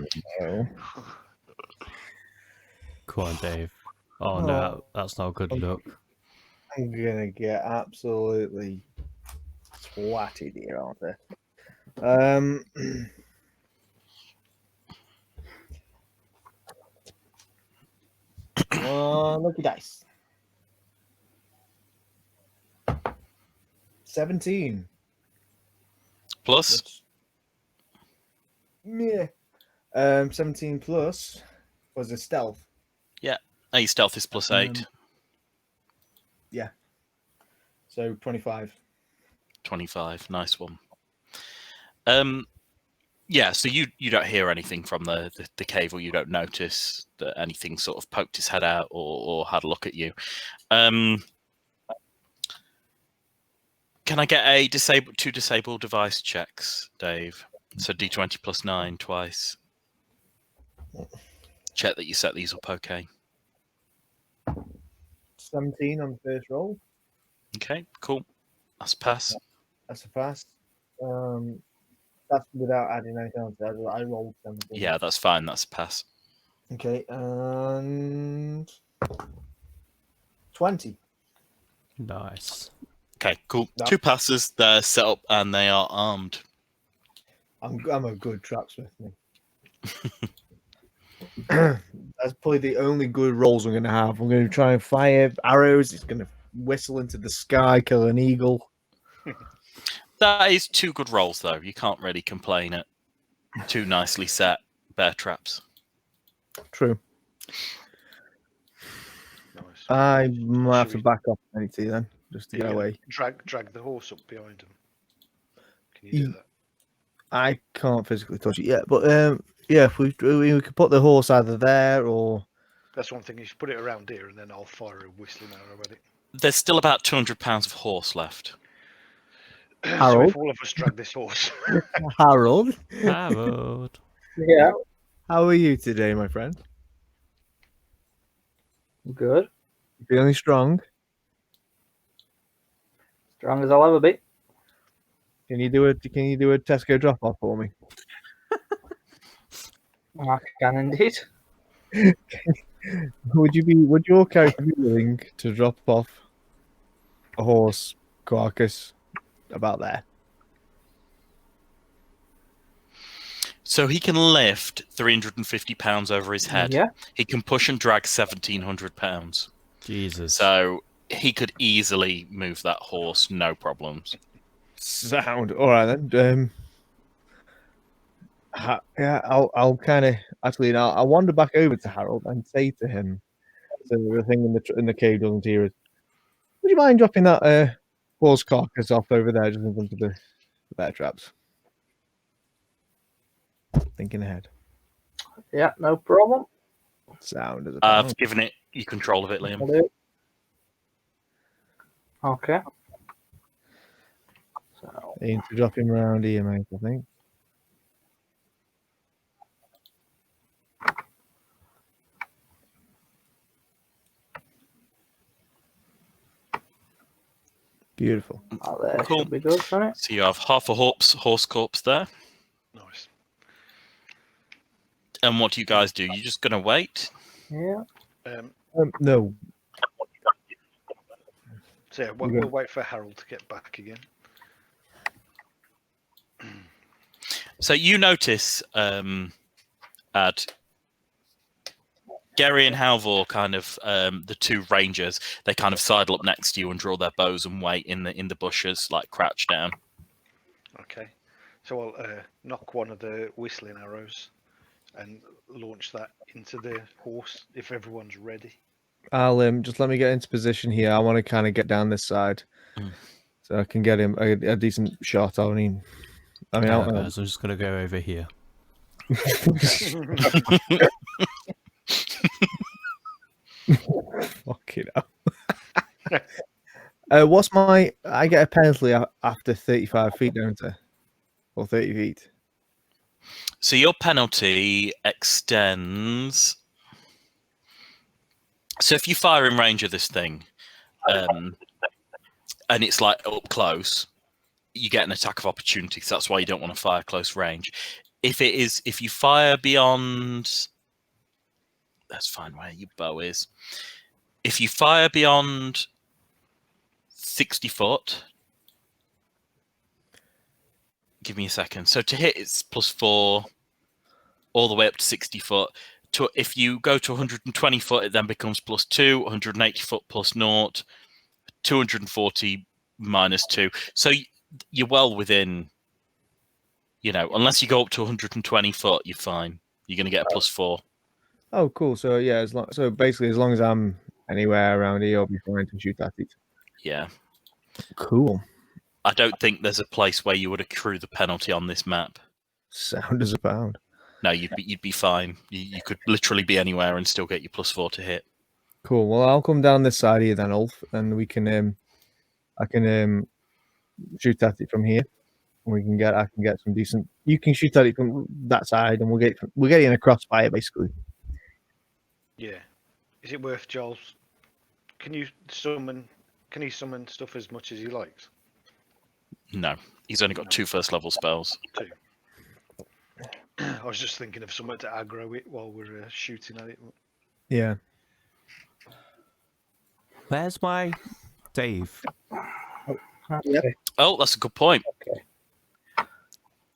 no. Come on, Dave. Oh, no, that's not a good look. I'm going to get absolutely twatted here, aren't I? Lucky dice. 17. Plus? Yeah. 17 plus was a stealth. Yeah. Your stealth is +8. Yeah. So 25. 25. Nice one. Yeah, so you don't hear anything from the cave, or you don't notice that anything sort of poked his head out or had a look at you. Can I get a 2 disable device checks, Dave? So D20 +9 twice. Check that you set these up okay. 17 on the first roll. Okay, cool. That's a pass. That's a pass. That's without adding anything else. I rolled 17. Yeah, that's fine. That's a pass. Okay, and 20. Nice. Okay, cool. 2 passes. They're set up and they are armed. I'm a good trapsmith. That's probably the only good rolls I'm going to have. I'm going to try and fire arrows. It's going to whistle into the sky, kill an eagle. That is 2 good rolls, though. You can't really complain at 2 nicely set bear traps. True. Nice. I might have to back off anything then, just to get away. Drag the horse up behind him. Can you do that? I can't physically touch it yet, but yeah, if we could put the horse either there or. That's one thing. You should put it around here, and then I'll fire a whistling arrow at it. There's still about 200 pounds of horse left. Harold? So if all of us drag this horse. Harold? Harold. Yeah. How are you today, my friend? Good. You feeling strong? Strong as I'll ever be. Can you do a Tesco drop off for me? I can indeed. Would your character be willing to drop off a horse carcass about there? So he can lift 350 pounds over his head. Yeah. He can push and drag 1,700 pounds. Jesus. So he could easily move that horse, no problems. Sound. All right then. Yeah, I'll kind of actually now I'll wander back over to Harold and say to him, so the thing in the cave doesn't hear it. Would you mind dropping that horse carcass off over there just in front of the bear traps? Thinking ahead. Yeah, no problem. Sound as a I've given it you control of it, Liam. Okay. So aim to drop him around here, mate, I think. Beautiful. there Cool. should be good, shouldn't it? So you have half a horse corpse there. Nice. And what do you guys do? You're just going to wait? Yeah. No. So yeah, we'll wait for Harold to get back again. So you notice, Ad, Gary and Halvor, kind of the 2 rangers, they kind of sidle up next to you and draw their bows and wait in the bushes, like crouch down. Okay. So I'll knock one of the whistling arrows and launch that into the horse if everyone's ready. I'll just let me get into position here. I want to kind of get down this side so I can get him a decent shot. I'm just gonna go over here. Fucking hell. What's my? I get a penalty after 35 feet, don't I? Or 30 feet. So your penalty extends. So if you fire in range of this thing, and it's like up close, you get an attack of opportunity. So that's why you don't want to fire close range. If you fire beyond, that's fine where your bow is. If you fire beyond 60 foot, give me a second. So to hit, it's +4 all the way up to 60 foot. If you go to 120 foot, it then becomes +2, 180 foot +0, 240 -2. So you're well within, unless you go up to 120 foot, you're fine. You're going to get a +4. Oh, cool. So yeah, basically, as long as I'm anywhere around here, I'll be fine to shoot at it. Yeah. Cool. I don't think there's a place where you would accrue the penalty on this map. Sound as a pound. No, you'd be fine. You could literally be anywhere and still get your +4 to hit. Cool. Well, I'll come down this side here then, Ulf, and we can I can shoot at it from here. I can get some decent. You can shoot at it from that side, and we'll get it in a crossfire basically. Yeah. Is it worth Joel's? Can he summon stuff as much as he likes? No, he's only got 2 first-level spells. 2. I was just thinking of somewhere to aggro it while we're shooting at it. Yeah. Where's my Dave? Oh, that's a good point. Okay.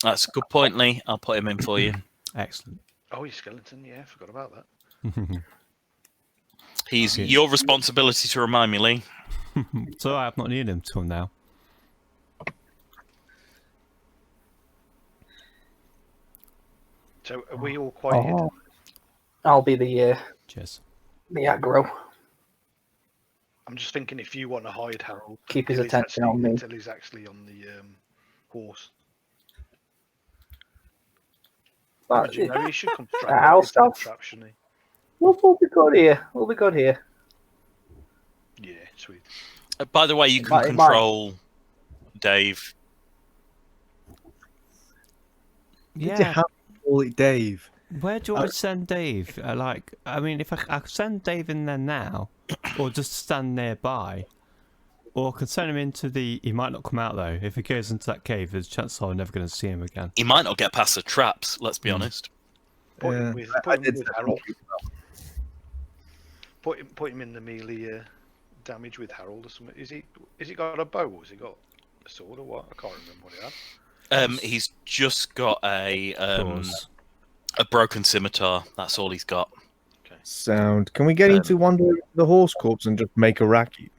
That's a good point, Lee. I'll put him in for you. Excellent. Oh, your skeleton. Yeah, I forgot about that. He's your responsibility to remind me, Lee. So I've not needed him till now. So are we all quite hidden? I'll be the Cheers. aggro. I'm just thinking if you want to hide Harold, Keep his until attention on me. until he's actually on the horse. But, You know, he should come I'll stop. trap, shouldn't he? We'll be good here. We'll be good here. Yeah, sweet. By the way, you can control Dave. Did you have to call it Dave? Where do you want to send Dave? If I could send Dave in there now, or just stand nearby, or I could send him into the. He might not come out though. If he goes into that cave, there's a chance I'm never going to see him again. He might not get past the traps. Let's be honest. Put him with Harold. Put him in the melee damage with Harold or something. Is he got a bow or has he got a sword or what? I can't remember what he had. He's just got a broken scimitar. That's all he's got. Okay. Sound. Can we get him to wander the horse corpse and just make a racket?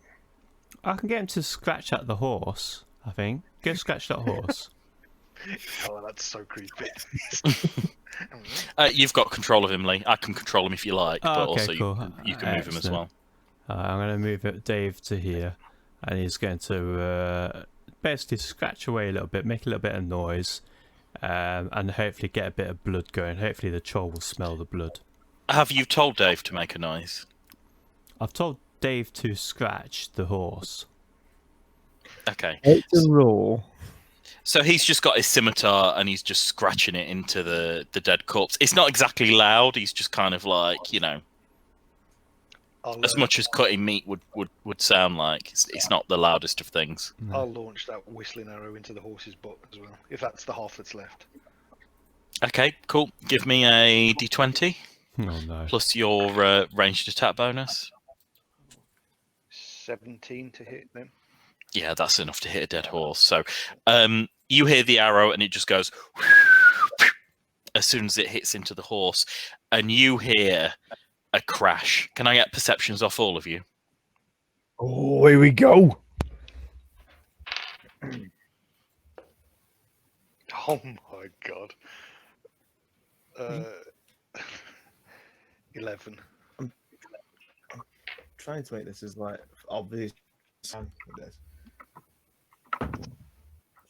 I can get him to scratch at the horse. I think. Go scratch that horse. Oh, that's so creepy. You've got control of him, Lee. I can control him if you like, but okay, also cool. you can move him as well. I'm going to move Dave to here, and he's going to basically scratch away a little bit, make a little bit of noise, and hopefully get a bit of blood going. Hopefully the troll will smell the blood. Have you told Dave to make a noise? I've told Dave to scratch the horse. Okay. It's a roll. So he's just got his scimitar and he's just scratching it into the dead corpse. It's not exactly loud. He's just kind of like, as much as cutting meat would sound like. It's not the loudest of things. I'll launch that whistling arrow into the horse's butt as well, if that's the half that's left. Okay, cool. Give me a d20. Oh no. Plus your ranged attack bonus. 17 to hit them. Yeah, that's enough to hit a dead horse. So you hear the arrow and it just goes as soon as it hits into the horse, and you hear a crash. Can I get perceptions off all of you? Oh, here we go. Oh, Oh my god. 11. I'm trying to make this as like obvious.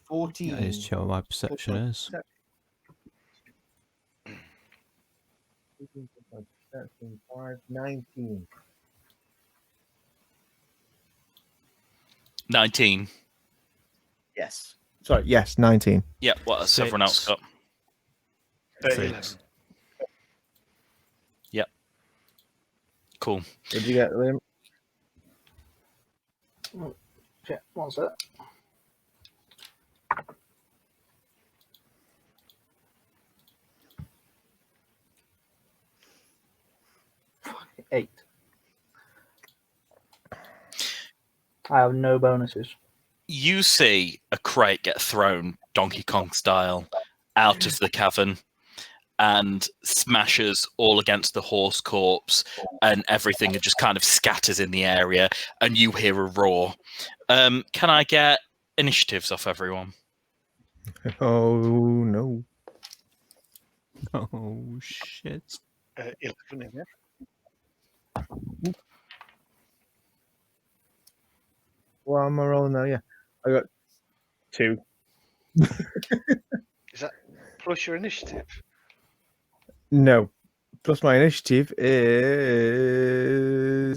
14. That is what my perception is. 19. 19. Yes. Sorry, yes, 19. Yeah, what has everyone else got? 6. Yep. Cool. What did you get, Liam? Yeah, one sec. Eight. I have no bonuses. You see a crate get thrown Donkey Kong style out of the cavern and smashes all against the horse corpse, and everything just kind of scatters in the area, and you hear a roar. Can I get initiatives off everyone? Oh, no. Oh, shit. 11 in there. Well, I'm rolling now, yeah. I got 2. Is that plus your initiative? No. Plus my initiative is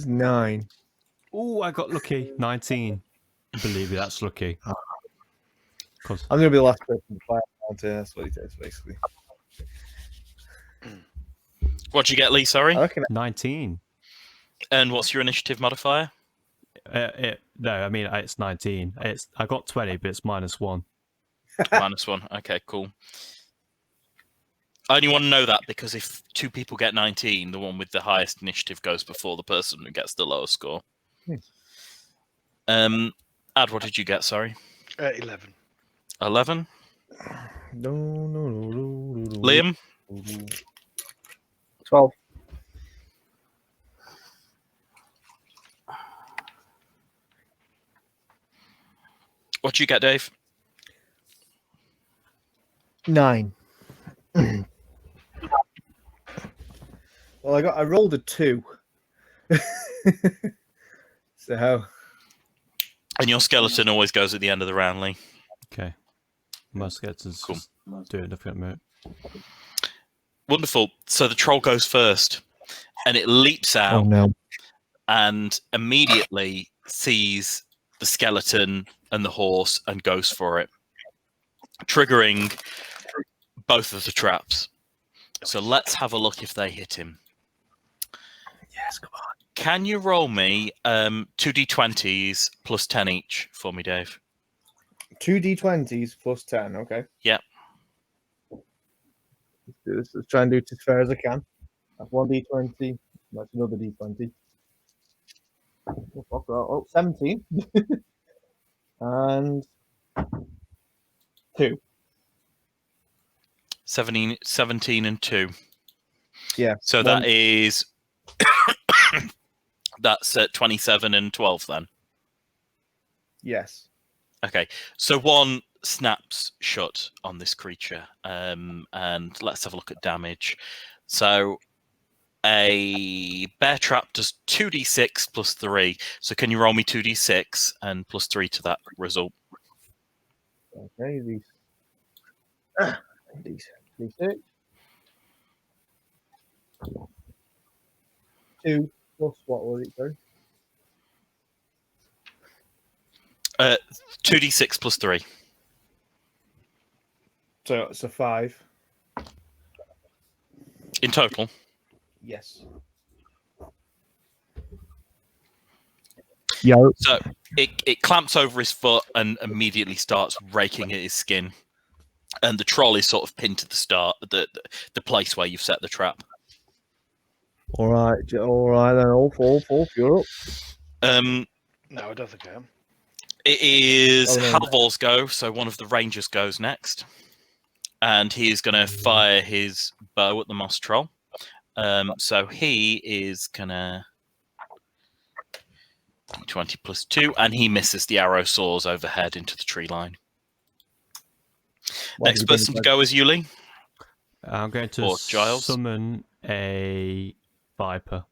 9. Oh, I got lucky. 19. Believe me, that's lucky. I'm going to be the last person to fire around here. That's what he does, basically. What'd you get, Lee? Sorry? 19. And what's your initiative modifier? No, I mean, it's 19. I got 20, but it's -1. -1. Okay, cool. I only want to know that because if 2 people get 19, the one with the highest initiative goes before the person who gets the lowest score. Ad, what did you get? Sorry. 11. 11. No. Liam. 12. What did you get, Dave? 9. Well, I rolled a 2. So. And your skeleton always goes at the end of the round, Lee. Okay. My skeleton's Cool. just doing nothing at the moment. Wonderful. So the troll goes first, and it leaps out and immediately sees the skeleton and the horse and goes for it, triggering both of the traps. So let's have a look if they hit him. Yes, come on. Can you roll me 2d20s plus 10 each for me, Dave? 2d20s plus 10, okay. Yeah. Let's do this. Let's try and do it as fair as I can. That's 1d20. That's another d20. Oh, 17. And 2. 17 and 2. Yeah. So that is... That's 27 and 12 then? Yes. Okay, so 1 snaps shut on this creature, and let's have a look at damage. So a bear trap does 2d6 plus 3. So can you roll me 2d6 and plus 3 to that result? Okay, these 6. 2 plus what was it, sorry? 2d6 plus 3. So it's a 5. In total? Yes. Yeah. So it clamps over his foot and immediately starts raking at his skin. And the troll is sort of pinned to the place where you've set the trap. All right then. All four, you're up. No, I don't think I am. It is Halvor's go, so one of the rangers goes next. And he is going to fire his bow at the moss troll. So he is going to... 20 plus 2, and he misses. The arrow soars overhead into the tree line. Next person to go is Yuli. I'm going to Or Giles. summon a viper.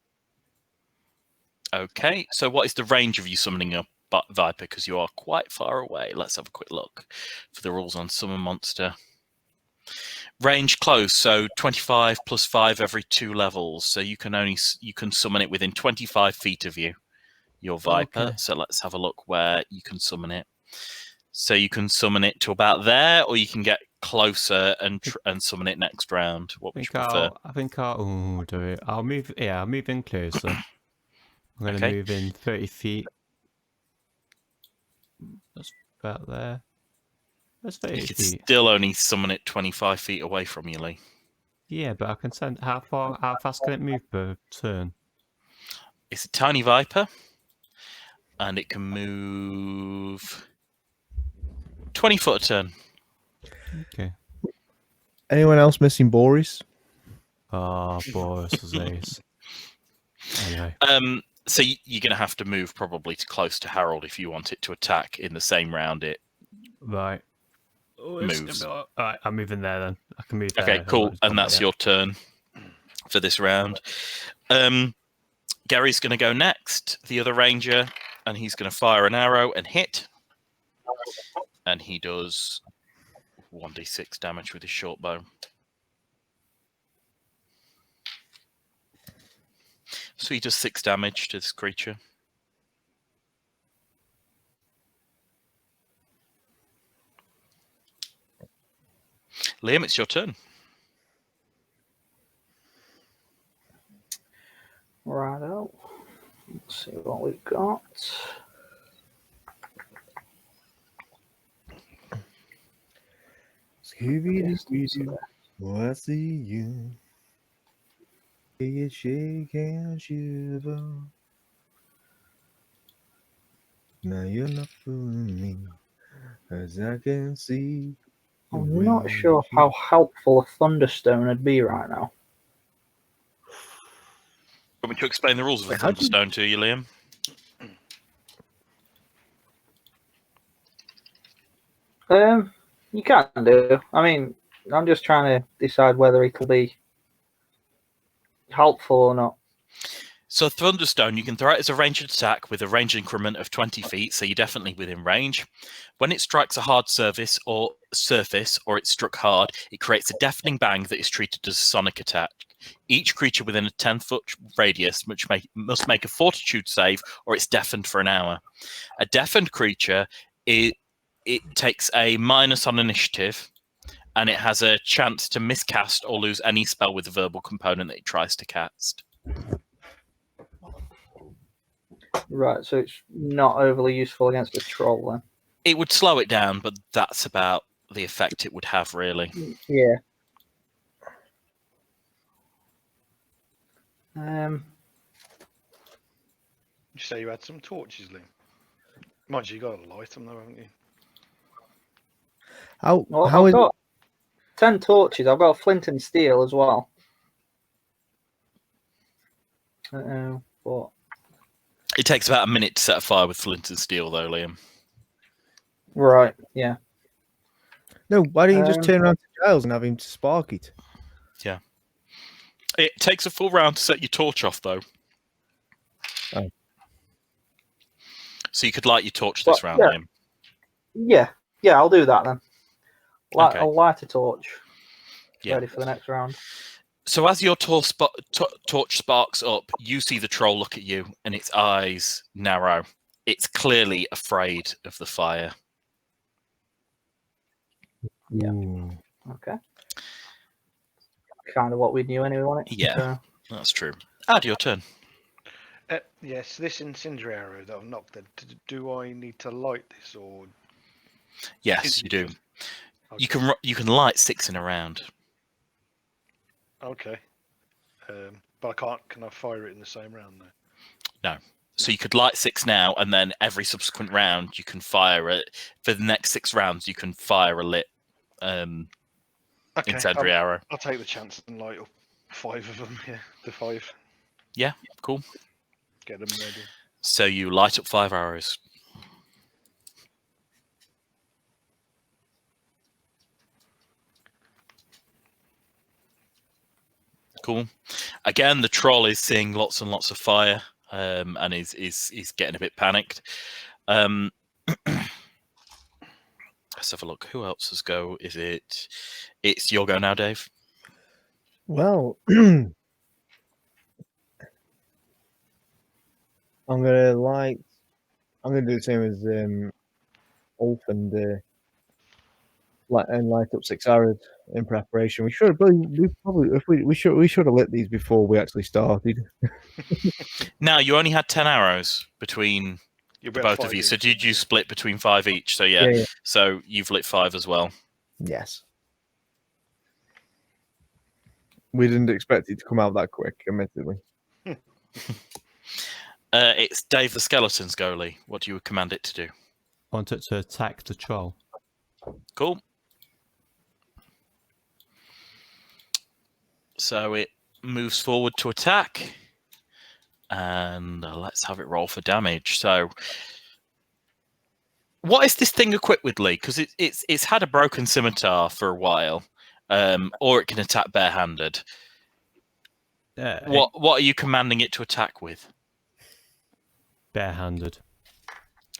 Okay, so what is the range of you summoning a viper? Because you are quite far away. Let's have a quick look for the rules on summon monster. Range close, so 25 plus 5 every 2 levels. So you can summon it within 25 feet of you, your viper. Okay. So let's have a look where you can summon it. So you can summon it to about there, or you can get closer and summon it next round. What would you prefer? I think I'll do it. I'll move. Yeah, I'll move in closer. I'm going to move in 30 feet. That's about there. That's 30 You could feet. still only summon it 25 feet away from you, Lee. Yeah, but I can send. How fast can it move per turn? It's a tiny viper, and it can move 20 foot a turn. Okay. Anyone else missing Boris? Oh, Boris is ace. Anyway. So you're going to have to move probably close to Harold if you want it to attack in the same round it Right. moves. All right, I'm moving there then. I can move there. Okay, cool. And that's your turn for this round. Gary's going to go next, the other ranger, and he's going to fire an arrow and hit. And he does 1d6 damage with his short bow. So he does 6 damage to this creature. Liam, it's your turn. Righto. Let's see what we've got. Scooby-Doo, oh, I see you. You shake and shiver. Now you're not fooling me, as I can see. I'm not sure how helpful a Thunderstone would be right now. Want me to explain the rules of the Thunderstone to you, Liam? You can do. I mean, I'm just trying to decide whether it could be helpful or not. So Thunderstone, you can throw it as a ranged attack with a range increment of 20 feet, so you're definitely within range. When it strikes a hard surface or it's struck hard, it creates a deafening bang that is treated as a sonic attack. Each creature within a 10-foot radius must make a fortitude save, or it's deafened for an hour. A deafened creature, it takes a minus on initiative, and it has a chance to miscast or lose any spell with a verbal component that it tries to cast. Right, so it's not overly useful against a troll then. It would slow it down, but that's about the effect it would have, really. Yeah. You say you had some torches, Liam? Mind you got to light them though, haven't you? I've got 10 torches. I've got a flint and steel as well. But it takes about a minute to set a fire with flint and steel, though, Liam. Right, yeah. No, why don't you just turn around to Giles and have him spark it? Yeah. It takes a full round to set your torch off, though. Oh. So you could light your torch this round, yeah. Liam. Yeah, I'll do that then. Okay. I'll light a torch. Yeah. Ready for the next round. So as your torch sparks up, you see the troll look at you, and its eyes narrow. It's clearly afraid of the fire. Yeah. Okay. Kind of what we knew anyway, wasn't it? Yeah, that's true. Add your turn. Yes, this incendiary arrow that I've knocked dead, do I need to light this or? Yes, you do. Okay. You can light 6 in a round. Okay. But I can't. Can I fire it in the same round though? No. So you could light 6 now, and then every subsequent round you can fire it. For the next 6 rounds, you can fire a lit incendiary arrow. I'll take the chance and light up 5 of them. Yeah, the 5. Yeah, cool. Get them ready. So you light up 5 arrows. Cool. Again, the troll is seeing lots and lots of fire, and is getting a bit panicked. Let's have a look. Who else has go? It's your go now, Dave? Well, I'm gonna do the same as Ulf and light up 6 arrows in preparation. We should have lit these before we actually started. Now, you only had 10 arrows between both of you. So did you split between 5 each? So yeah. So you've lit 5 as well. Yes. We didn't expect it to come out that quick, admittedly. It's Dave the Skeleton's goalie. What do you command it to do? I want it to attack the troll. Cool. So it moves forward to attack. And let's have it roll for damage. So what is this thing equipped with, Lee? Because it's had a broken scimitar for a while. Or it can attack barehanded. What are you commanding it to attack with? Barehanded.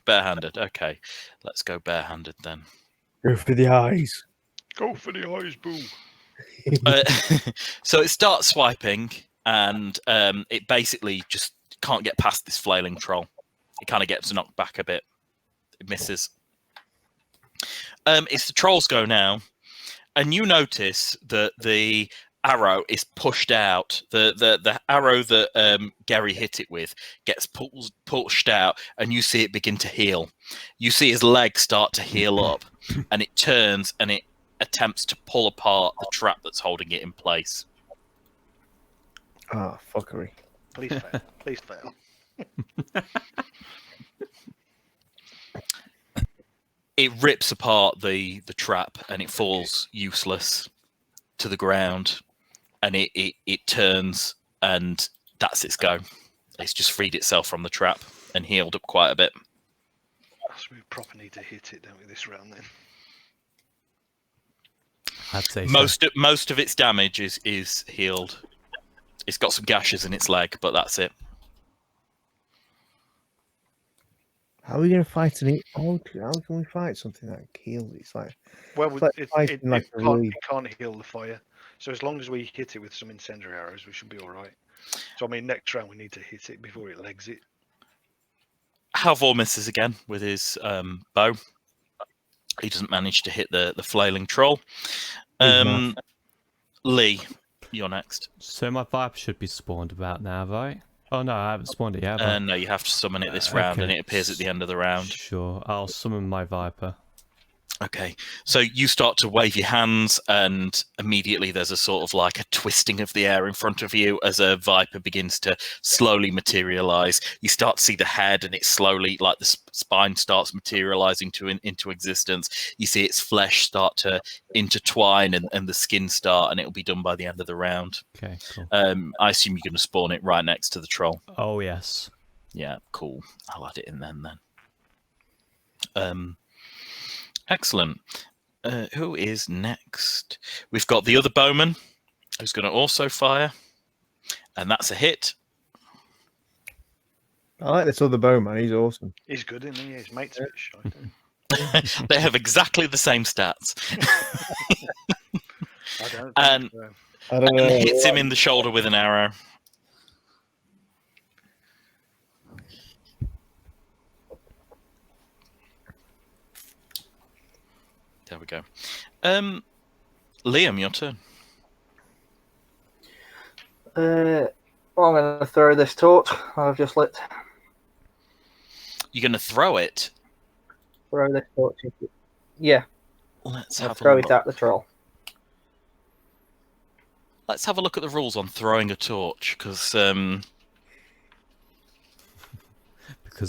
Barehanded. Okay, let's go barehanded then. Go for the eyes. Go for the eyes, boo. So it starts swiping, and it basically just can't get past this flailing troll. It kind of gets knocked back a bit. It misses. It's the troll's go now, and you notice that the arrow is pushed out. The arrow that Gary hit it with gets pushed out, and you see it begin to heal. You see his leg start to heal up, and it turns and it attempts to pull apart the trap that's holding it in place. Ah, fuckery. Please fail. Please fail. It rips apart the trap, and it falls useless to the ground. And it turns, and that's its go. It's just freed itself from the trap and healed up quite a bit. So we proper need to hit it, don't we, this round then? I'd say most of its damage is healed. It's got some gashes in its leg, but that's it. How are we going to fight how can we fight something that kills? It's like, it can't heal the fire. So as long as we hit it with some incendiary arrows, we should be all right. So I mean, next round we need to hit it before it legs it. Halvor misses again with his bow. He doesn't manage to hit the flailing troll. Lee, you're next. So my Viper should be spawned about now, right? Oh no, I haven't spawned it yet. No, you have to summon it this round, and it appears at the end of the round. Sure, I'll summon my Viper. Okay, so you start to wave your hands, and immediately there's a sort of like a twisting of the air in front of you as a viper begins to slowly materialize. You start to see the head, and it slowly, like the spine starts materializing into existence. You see its flesh start to intertwine, and the skin start, and it'll be done by the end of the round. Okay, cool. I assume you're going to spawn it right next to the troll. Oh, yes. Yeah, cool. I'll add it in then. Excellent. Who is next? We've got the other bowman who's going to also fire, and that's a hit. I like this other bowman. He's awesome. He's good, isn't he? His mate's a bit shy. They have exactly the same stats. I don't and hits him in the shoulder with an arrow. There we go. Liam, your turn. I'm going to throw this torch I've just lit. You're going to throw it? Throw this torch. Yeah. Let's have throw it at the troll. Let's have a look at the rules on throwing a torch, because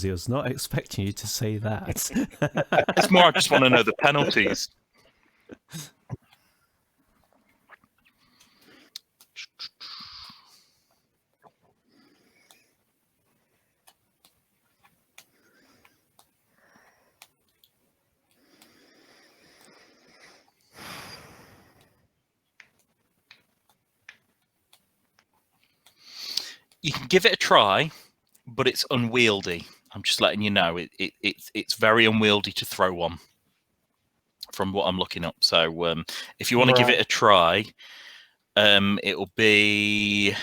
he was not expecting you to say that. It's more I just want to know the penalties. You can give it a try, but it's unwieldy. I'm just letting you know it's very unwieldy to throw one from what I'm looking up. So if you want to give it a try, it'll be...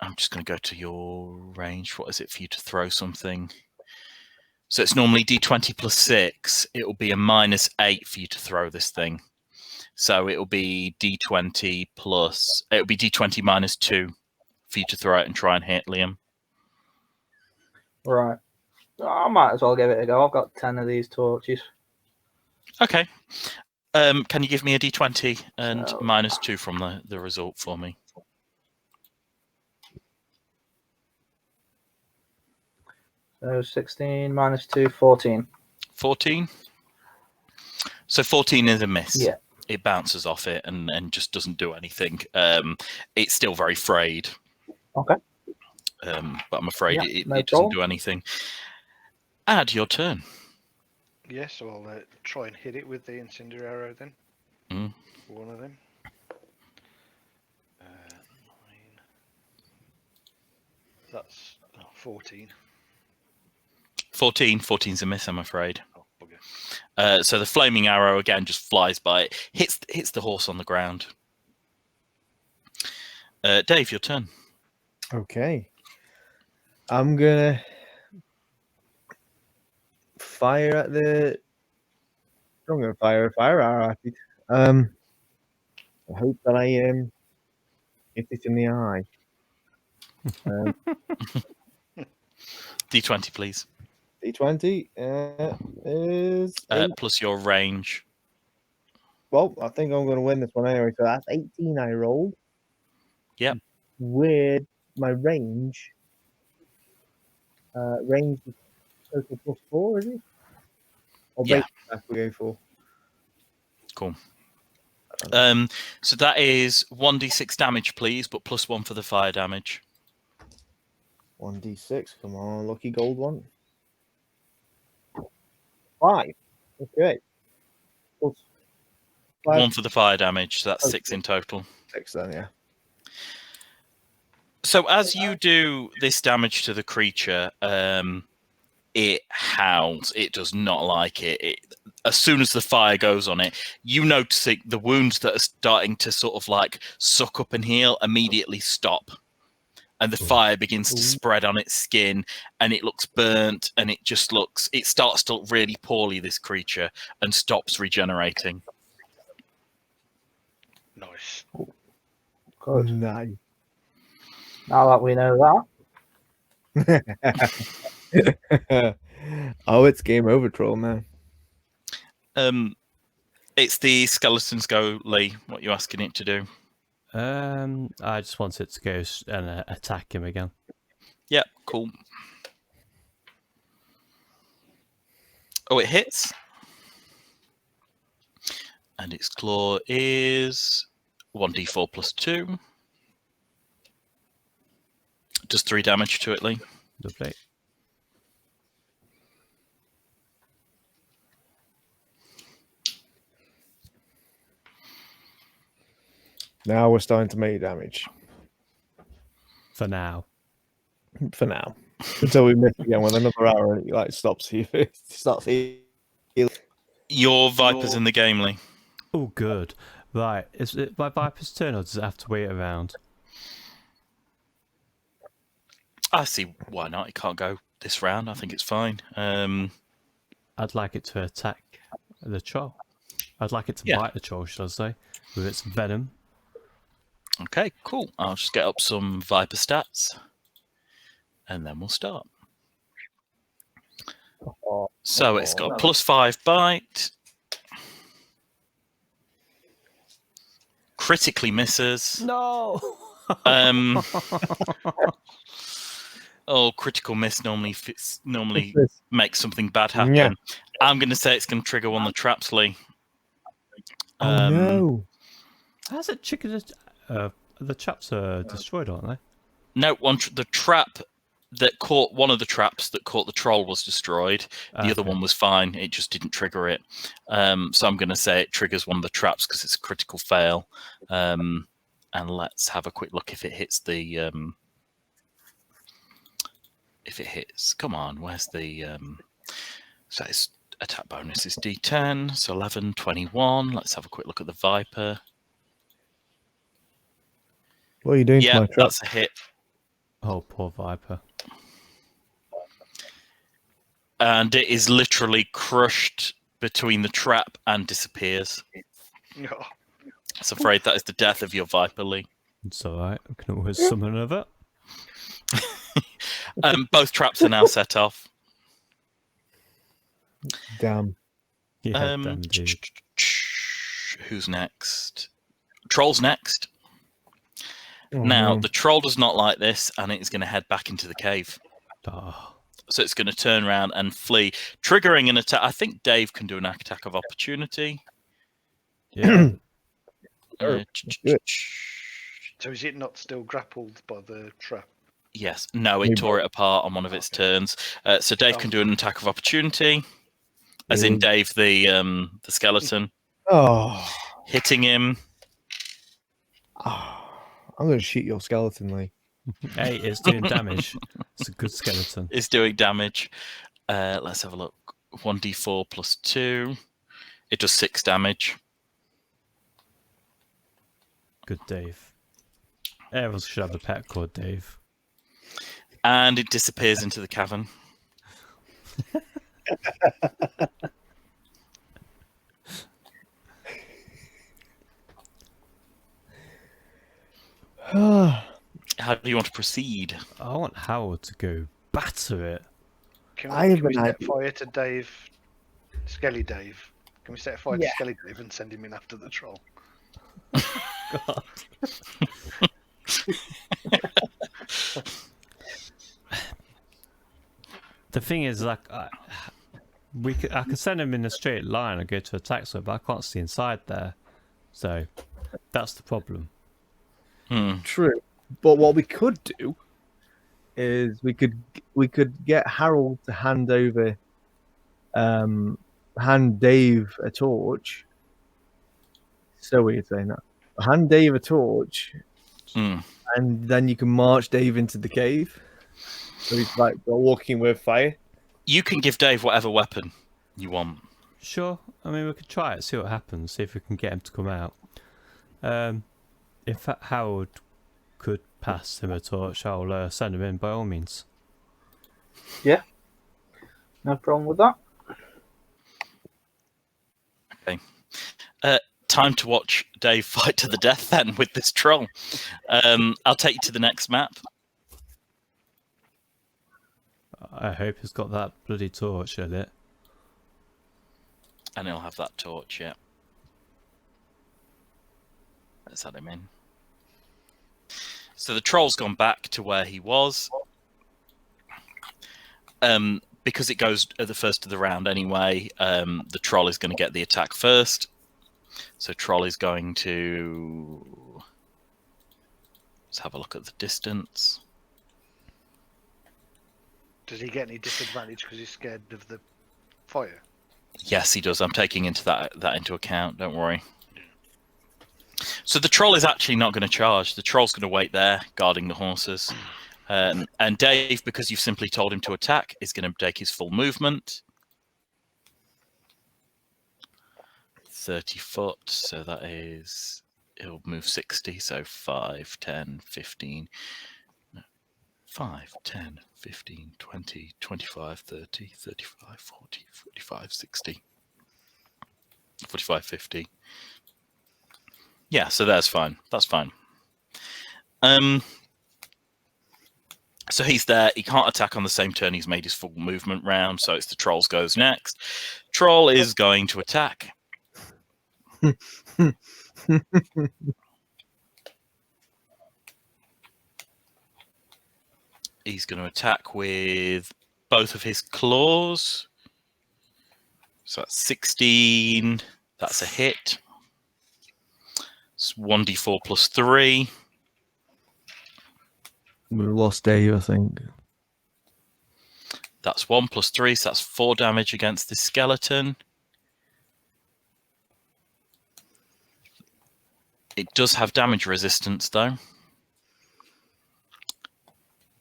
I'm just going to go to your range. What is it for you to throw something? So it's normally D20 plus 6. It'll be a -8 for you to throw this thing. So it'll be D20 plus... It'll be D20 -2 for you to throw it and try and hit, Liam. Right. I might as well give it a go. I've got 10 of these torches. Okay. Can you give me a D20 and -2 from the result for me? So 16 -2, 14. 14? So 14 is a miss. Yeah. It bounces off it and just doesn't do anything. It's still very frayed. Okay. But I'm afraid it no doesn't do anything. Add your turn. Yes, so I'll try and hit it with the incendiary arrow then. One of them. 9. That's 14. 14's a miss, I'm afraid. Oh, bugger. So the flaming arrow again just flies by it, hits the horse on the ground. Dave, your turn. Okay. I'm gonna fire at the. I'm gonna fire a fire arrow at it. I hope that I hit it in the eye. D20, please. D20 is plus your range. Well, I think I'm going to win this one anyway. So that's 18 I rolled. Yep. With my range. Range is total +4, is it? Or yeah. We go for. Cool. So that is 1d6 damage, please, but +1 for the fire damage. 1d6. Come on, lucky gold one. 5. Okay. +5. 1 for the fire damage, so that's 6 in total. 6 then, yeah. So as you do this damage to the creature, it howls. It does not like it. As soon as the fire goes on it, you notice the wounds that are starting to sort of like suck up and heal immediately stop. And the fire begins to spread on its skin, and it looks burnt, and it starts to look really poorly, this creature, and stops regenerating. Nice. Good. Nice. Now that we know that. Oh, it's game over, troll now. It's the skeletons go, Lee. What are you asking it to do? I just want it to go and attack him again. Yep, cool. Oh, it hits. And its claw is 1d4 plus 2. Does 3 damage to it, Lee. Lovely. Now we're starting to make damage. For now. For now. Until we miss again with another hour and it like stops here. Starts healing. Your Viper's in the game, Lee. Oh, good. Right. Is it my Viper's turn, or does it have to wait around? I see why not. It can't go this round. I think it's fine. I'd like it to attack the troll. I'd like it to bite the troll, should I say, with its venom. Okay, cool. I'll just get up some Viper stats, and then we'll start. So it's got +5 bite. Critically misses. No! Oh, critical miss normally makes something bad happen. Yeah. I'm going to say it's going to trigger one of the traps, Lee. Oh, no. How's it triggered? The traps are destroyed, aren't they? No, the trap that caught one of the traps that caught the troll was destroyed. The other one was fine. It just didn't trigger it. So I'm going to say it triggers one of the traps because it's a critical fail. And let's have a quick look if it hits the... if it hits... Come on, where's the... So its attack bonus is D10, so 11, 21. Let's have a quick look at the Viper. What are you doing to my Yeah, trap? that's a hit. Oh, poor Viper. And it is literally crushed between the trap and disappears. Oh, I'm afraid that is the death of your Viper, Lee. It's alright. We can always summon another. Both traps are now set off. Damn. Yeah, damn dude. Who's next? Troll's next. Oh, Now, no. the troll does not like this, and it is going to head back into the cave. Oh, So it's going to turn around and flee, triggering an attack. I think Dave can do an attack of opportunity. yeah. Uh, so is it not still grappled by the trap? Yes. No, it tore it apart on one of its turns. So Dave can do an attack of opportunity, as in Dave the skeleton, hitting him. I'm going to shoot your skeleton, Lee. Hey, it's doing damage. It's a good skeleton. It's doing damage. Let's have a look. 1d4 plus 2. It does 6 damage. Good Dave. Everyone should have a pet called Dave. And it disappears into the cavern. How do you want to proceed? I want Howard to go batter it. Can I have we an set idea. fire to Dave, Skelly Dave? Can we set fire to Skelly Dave and send him in after the troll? God. The thing is, like, I can send him in a straight line and go to attack, so but I can't see inside there. So that's the problem. True. But what we could do is we could get Harold to hand Dave a torch. So weird saying that. Hand Dave a torch, and then you can march Dave into the cave. So he's like walking with fire. You can give Dave whatever weapon you want. Sure. I mean, we could try it, see what happens, see if we can get him to come out. If Howard could pass him a torch, I'll send him in by all means. Yeah. No problem with that. Okay. Time to watch Dave fight to the death then with this troll. I'll take you to the next map. I hope he's got that bloody torch in it. And he'll have that torch, yeah. Let's add him in. So the troll's gone back to where he was. Because it goes at the first of the round anyway, the troll is going to get the attack first. So troll is going to... Let's have a look at the distance. Does he get any disadvantage because he's scared of the fire? Yes, he does. I'm taking that into account. Don't worry. So the troll is actually not going to charge. The troll's going to wait there, guarding the horses. And Dave, because you've simply told him to attack, is going to take his full movement. 30 foot, so that is... He'll move 60, so 5, 10, 15... 5, 10, 15, 20, 25, 30, 35, 40, 45, 60, 45, 50. Yeah, so that's fine. That's fine. So he's there. He can't attack on the same turn he's made his full movement round, so it's the troll's goes next. Troll is going to attack. He's going to attack with both of his claws. So that's 16. That's a hit. It's 1d4 plus 3. We lost Dave, I think. That's 1 plus 3, so that's 4 damage against the skeleton. It does have damage resistance, though.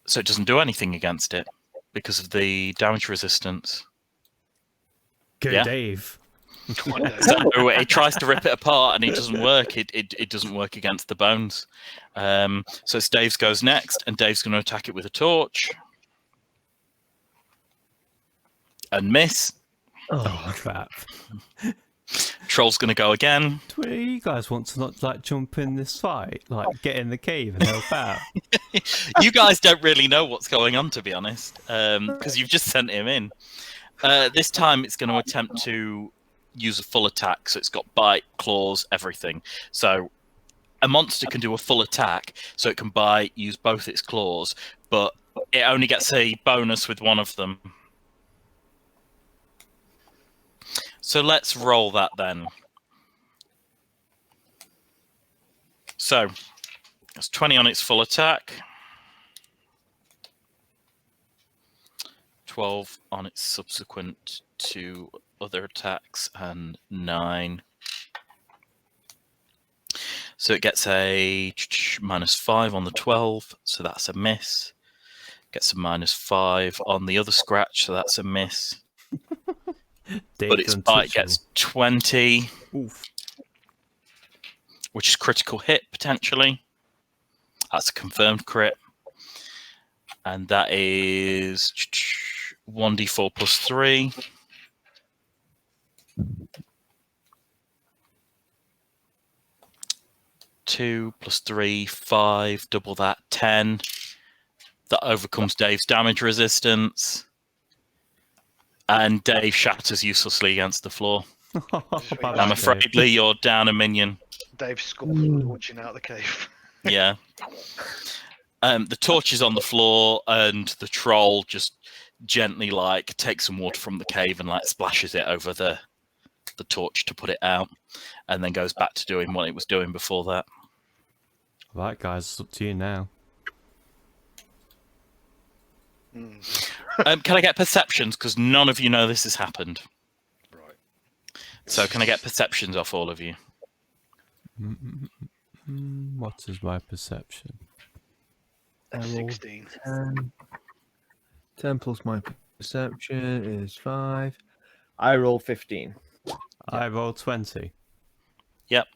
So it doesn't do anything against it because of the damage resistance. Go, Yeah. Dave. So it tries to rip it apart and it doesn't work. It doesn't work against the bones. So it's Dave's goes next, and Dave's going to attack it with a torch. And miss. Oh, crap. Troll's going to go again. Do you guys want to not like jump in this fight? Like get in the cave and help out? You guys don't really know what's going on, to be honest, because you've just sent him in. This time it's going to attempt to use a full attack, so it's got bite, claws, everything. So a monster can do a full attack, so it can bite, use both its claws, but it only gets a bonus with one of them. So let's roll that then. So it's 20 on its full attack. 12 on its subsequent 2 other attacks, and 9. So it gets a -5 on the 12, so that's a miss. Gets a -5 on the other scratch, so that's a miss. But its bite gets 20, Oof. which is critical hit, potentially. That's a confirmed crit. And that is 1d4 plus 3. Two plus 3, 5, double that, 10. That overcomes Dave's damage resistance. And Dave shatters uselessly against the floor. I'm afraid, Lee, you're down a minion. Dave scornfully launching out of the cave. Yeah. The torch is on the floor, and the troll just gently like takes some water from the cave and like splashes it over the torch to put it out, and then goes back to doing what it was doing before that. Right, guys, it's up to you now. Can I get perceptions? Because none of you know this has happened. Right. So can I get perceptions off all of you? What is my perception? 16. 10 plus my perception is 5. I roll 15. I roll 20. Yep.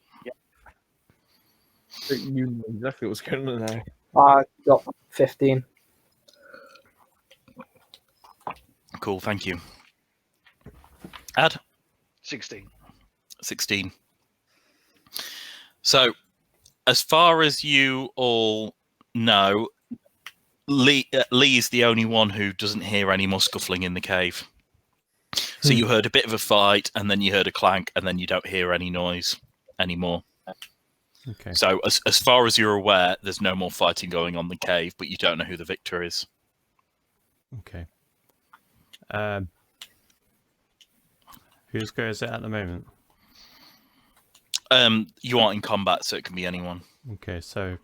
You know exactly what's going on now. I got 15. Cool, thank you. Ad? 16. 16. So, as far as you all know, Lee is the only one who doesn't hear any more scuffling in the cave. So you heard a bit of a fight, and then you heard a clank, and then you don't hear any noise anymore. Okay. So as far as you're aware, there's no more fighting going on in the cave, but you don't know who the victor is. Okay. Whose go is it at the moment? You aren't in combat, so it can be anyone. Okay, so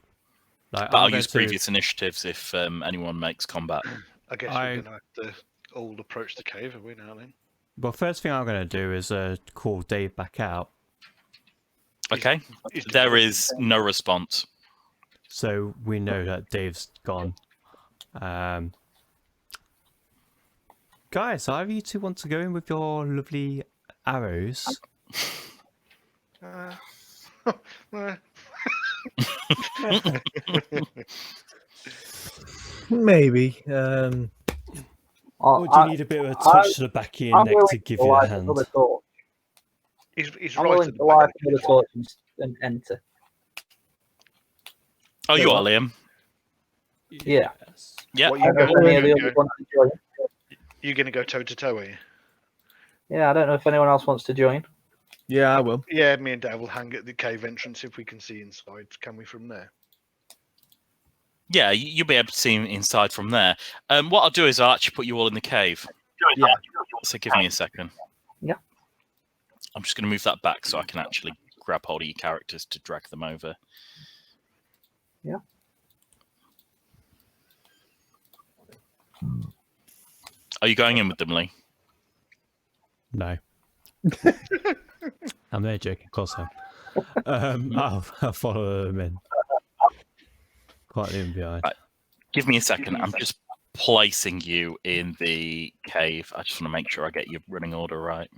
like, But I'll use previous initiatives if anyone makes combat. I guess we're going to have to all approach the cave, are we now then? Well, first thing I'm going to do is call Dave back out. Okay. There is no response. So we know that Dave's gone. Guys, either you two want to go in with your lovely arrows? Maybe. Or do you need a bit of a touch to the back of your neck to give you a hand? He's I'm right willing at the to light back. another torch and enter. Oh, you are, Liam? Yeah. Yeah. What I don't know if any of the others want to join. You're going to go toe-to-toe, are you? Yeah, I don't know if anyone else wants to join. Yeah, I will. Yeah, me and Dave will hang at the cave entrance if we can see inside. Can we from there? Yeah, you'll be able to see inside from there. What I'll do is I'll actually put you all in the cave. Yeah. So give me a second. Yeah. I'm just going to move that back so I can actually grab hold of your characters to drag them over. Yeah. Are you going in with them, Lee? No. I'm there joking, of course I am. I'll follow them in. Quietly in behind. Right. Give me a second. I'm just placing you in the cave. I just want to make sure I get your running order right.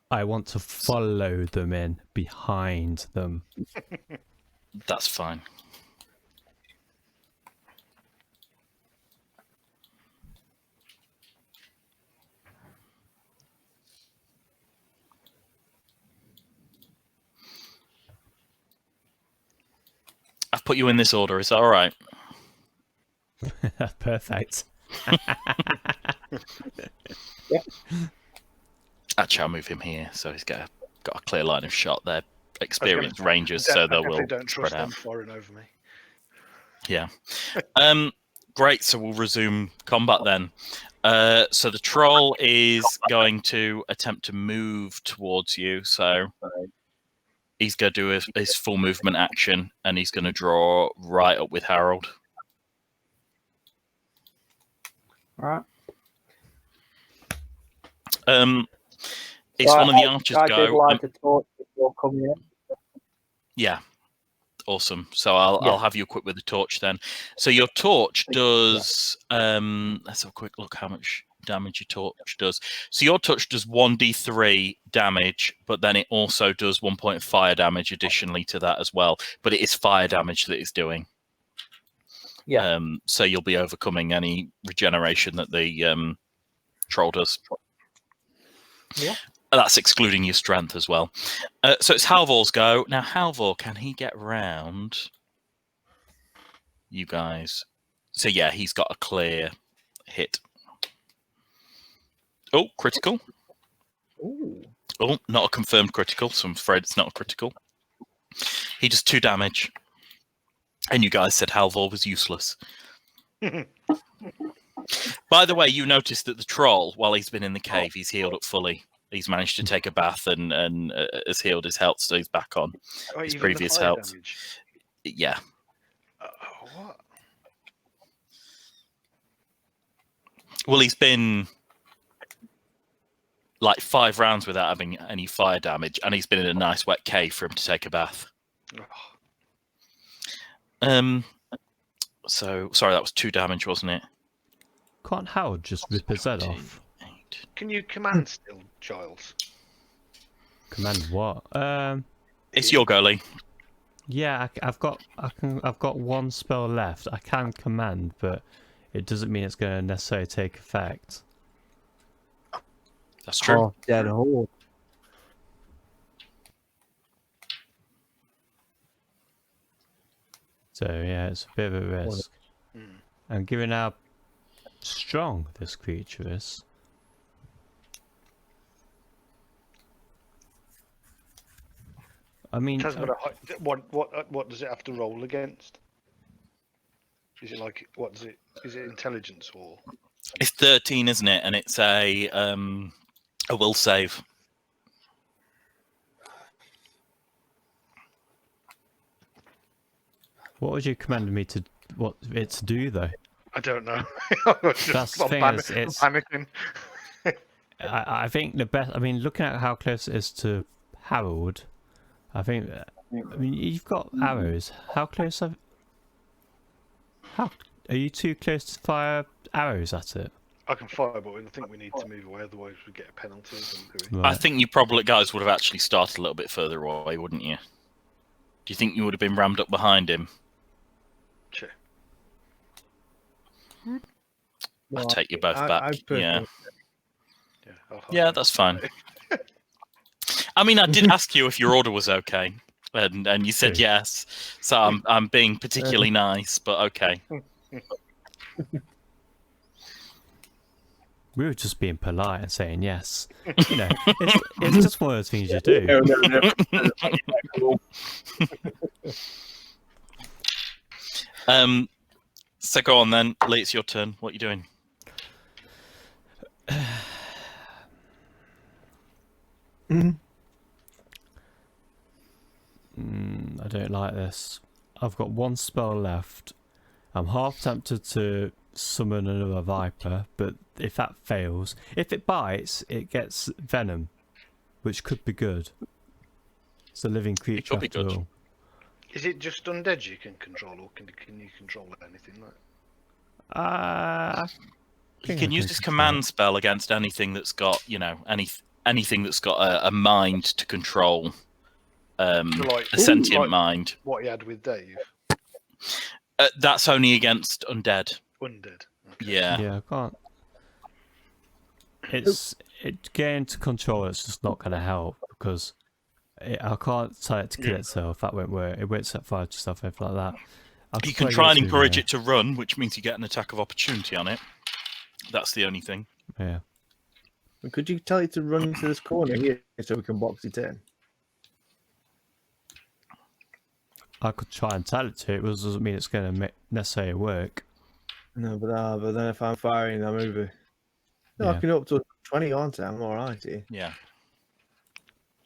I want to follow them in behind them. That's fine. I've put you in this order. Is that all right? Perfect. Yeah. Actually, I'll move him here so he's got a clear line of shot. They're experienced rangers, so they will don't spread trust them out. foreign over me. Yeah. Great. So we'll resume combat then. So the troll is going to attempt to move towards you. So he's going to do his full movement action, and he's going to draw right up with Harold. All right. It's one of the archers I go. did light a torch before coming in. Yeah. Awesome. So I'll have you equipped with the torch then. So your torch does let's have a quick look how much damage your torch does. So your torch does 1d3 damage, but then it also does 1 point fire damage additionally to that as well. But it is fire damage that it's doing. Yeah. So you'll be overcoming any regeneration that the troll does. Yeah. That's excluding your strength as well. So it's Halvor's go. Now, Halvor, can he get round you guys? So, yeah, he's got a clear hit. Oh, critical. Ooh. Oh, not a confirmed critical, so I'm afraid it's not a critical. He does 2 damage. And you guys said Halvor was useless. By the way, you noticed that the troll, while he's been in the cave, he's healed up fully. He's managed to take a bath and has healed his health, so he's back on his previous health. Damage? Yeah. What? Well, he's been like 5 rounds without having any fire damage, and he's been in a nice wet cave for him to take a bath. So sorry, that was 2 damage, wasn't it? Can't Howard just rip his head off? Can you command still, Giles? Command what? It's your goalie. Yeah, I've got 1 spell left. I can command, but it doesn't mean it's going to necessarily take effect. That's true. Oh, dead hole. So yeah, it's a bit of a risk. And given how strong this creature is, I mean, what does it have to roll against? Is it like what does it? Is it intelligence or? It's 13, isn't it? And it's a will save. what would you command me to it to do though? I don't know. That's the thing. It's panicking. I think the best. I mean, looking at how close it is to Harold, I think. I mean, you've got arrows. How close are you too close to fire arrows at it? I can fire, but I think we need to move away, otherwise we get a penalty. Right. I think you probably guys would have actually started a little bit further away, wouldn't you? Do you think you would have been rammed up behind him? Sure. I'll take you both back. Yeah. Yeah, that's fine. I mean, I did ask you if your order was okay, and you said yes. So I'm being particularly nice, but okay. We were just being polite and saying yes. You know, it's just one of those things you do. So go on then, Lee. It's your turn. What are you doing? I don't like this. I've got 1 spell left. I'm half tempted to summon another viper, but if that fails, if it bites, it gets venom. which could be good. It's a living creature could be after good. all. Is it just undead you can control, or can you control anything like? You can use this command spell against anything that's got, anything that's got a mind to control, a sentient mind. What you had with Dave. That's only against undead. Undead. Okay. Yeah. Yeah, I can't. Getting to control it's just not going to help because I can't tell it to kill itself. That won't work. It won't set fire to stuff, anything like that. You can try and encourage it to run, which means you get an attack of opportunity on it. That's the only thing. Yeah. Could you tell it to run into this corner here so we can box it in? I could try and tell it to. It doesn't mean it's going to necessarily work. No, but then if I'm firing, I'm over. No, Yeah. I can up to 20, aren't I? I'm all right here. Yeah.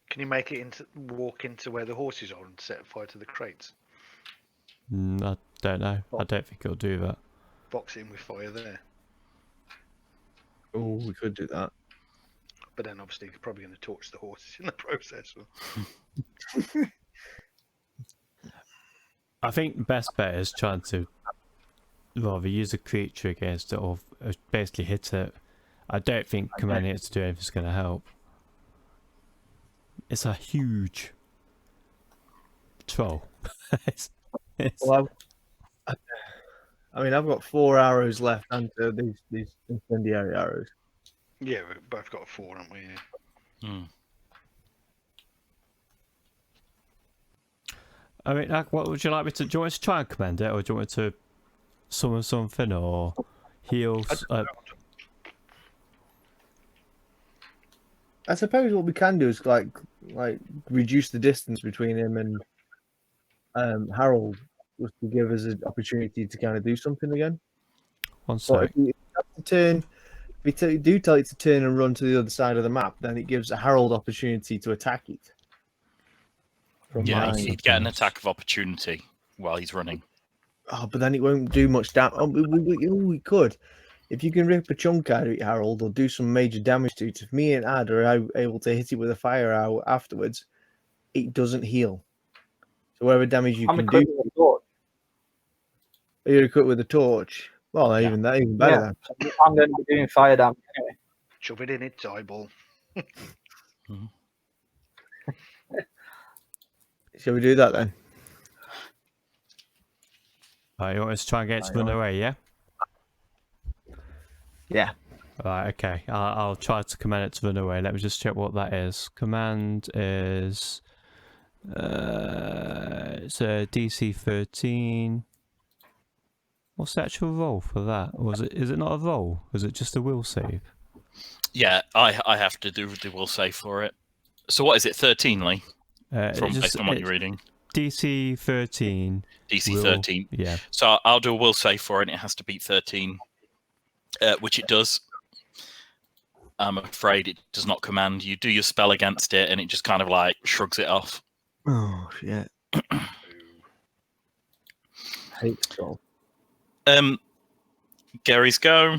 Can you make it walk into where the horses are and set fire to the crates? I don't know. I don't think it'll do that. Box it in with fire there. Oh, we could do that. But then obviously you're probably going to torch the horses in the process. I think the best bet is trying to rather use a creature against it or basically hit it. I don't think commanding it to do anything is going to help. It's a huge troll. Well, I've got 4 arrows left under these incendiary arrows. Yeah, we've both got 4, haven't we? Yeah. I mean, what would you like me to? Do you want me to try and command it, or do you want me to summon something or heal? I suppose what we can do is like reduce the distance between him and Harold, was to give us an opportunity to kind of do something again. One sec. If you have to turn, if we do tell it to turn and run to the other side of the map, then it gives Harold opportunity to attack it. Yeah, he'd get an attack of opportunity while he's running. Oh, but then it won't do much damage. Oh, we could. If you can rip a chunk out of it, Harold, or do some major damage to it, if me and Ad are able to hit it with a fire arrow afterwards, it doesn't heal. So whatever damage you can do... You're equipped with a torch. Well, even better then. I'm going to be doing fire damage anyway. Shove it in its eyeball. Shall we do that then? Right, you want us to try and get it to run away, yeah? Yeah. Right, okay. I'll try to command it to run away. Let me just check what that is. Command is... it's a DC 13. What's the actual roll for that? Or is it not a roll? Is it just a will save? Yeah, I have to do the will save for it. So what is it, 13, Lee? Based on what you're reading. DC 13. DC 13. Yeah. So I'll do a will save for it, and it has to beat 13, which it does. I'm afraid it does not command. You do your spell against it, and it just kind of like shrugs it off. Oh, shit. Hate skull. Gary's go.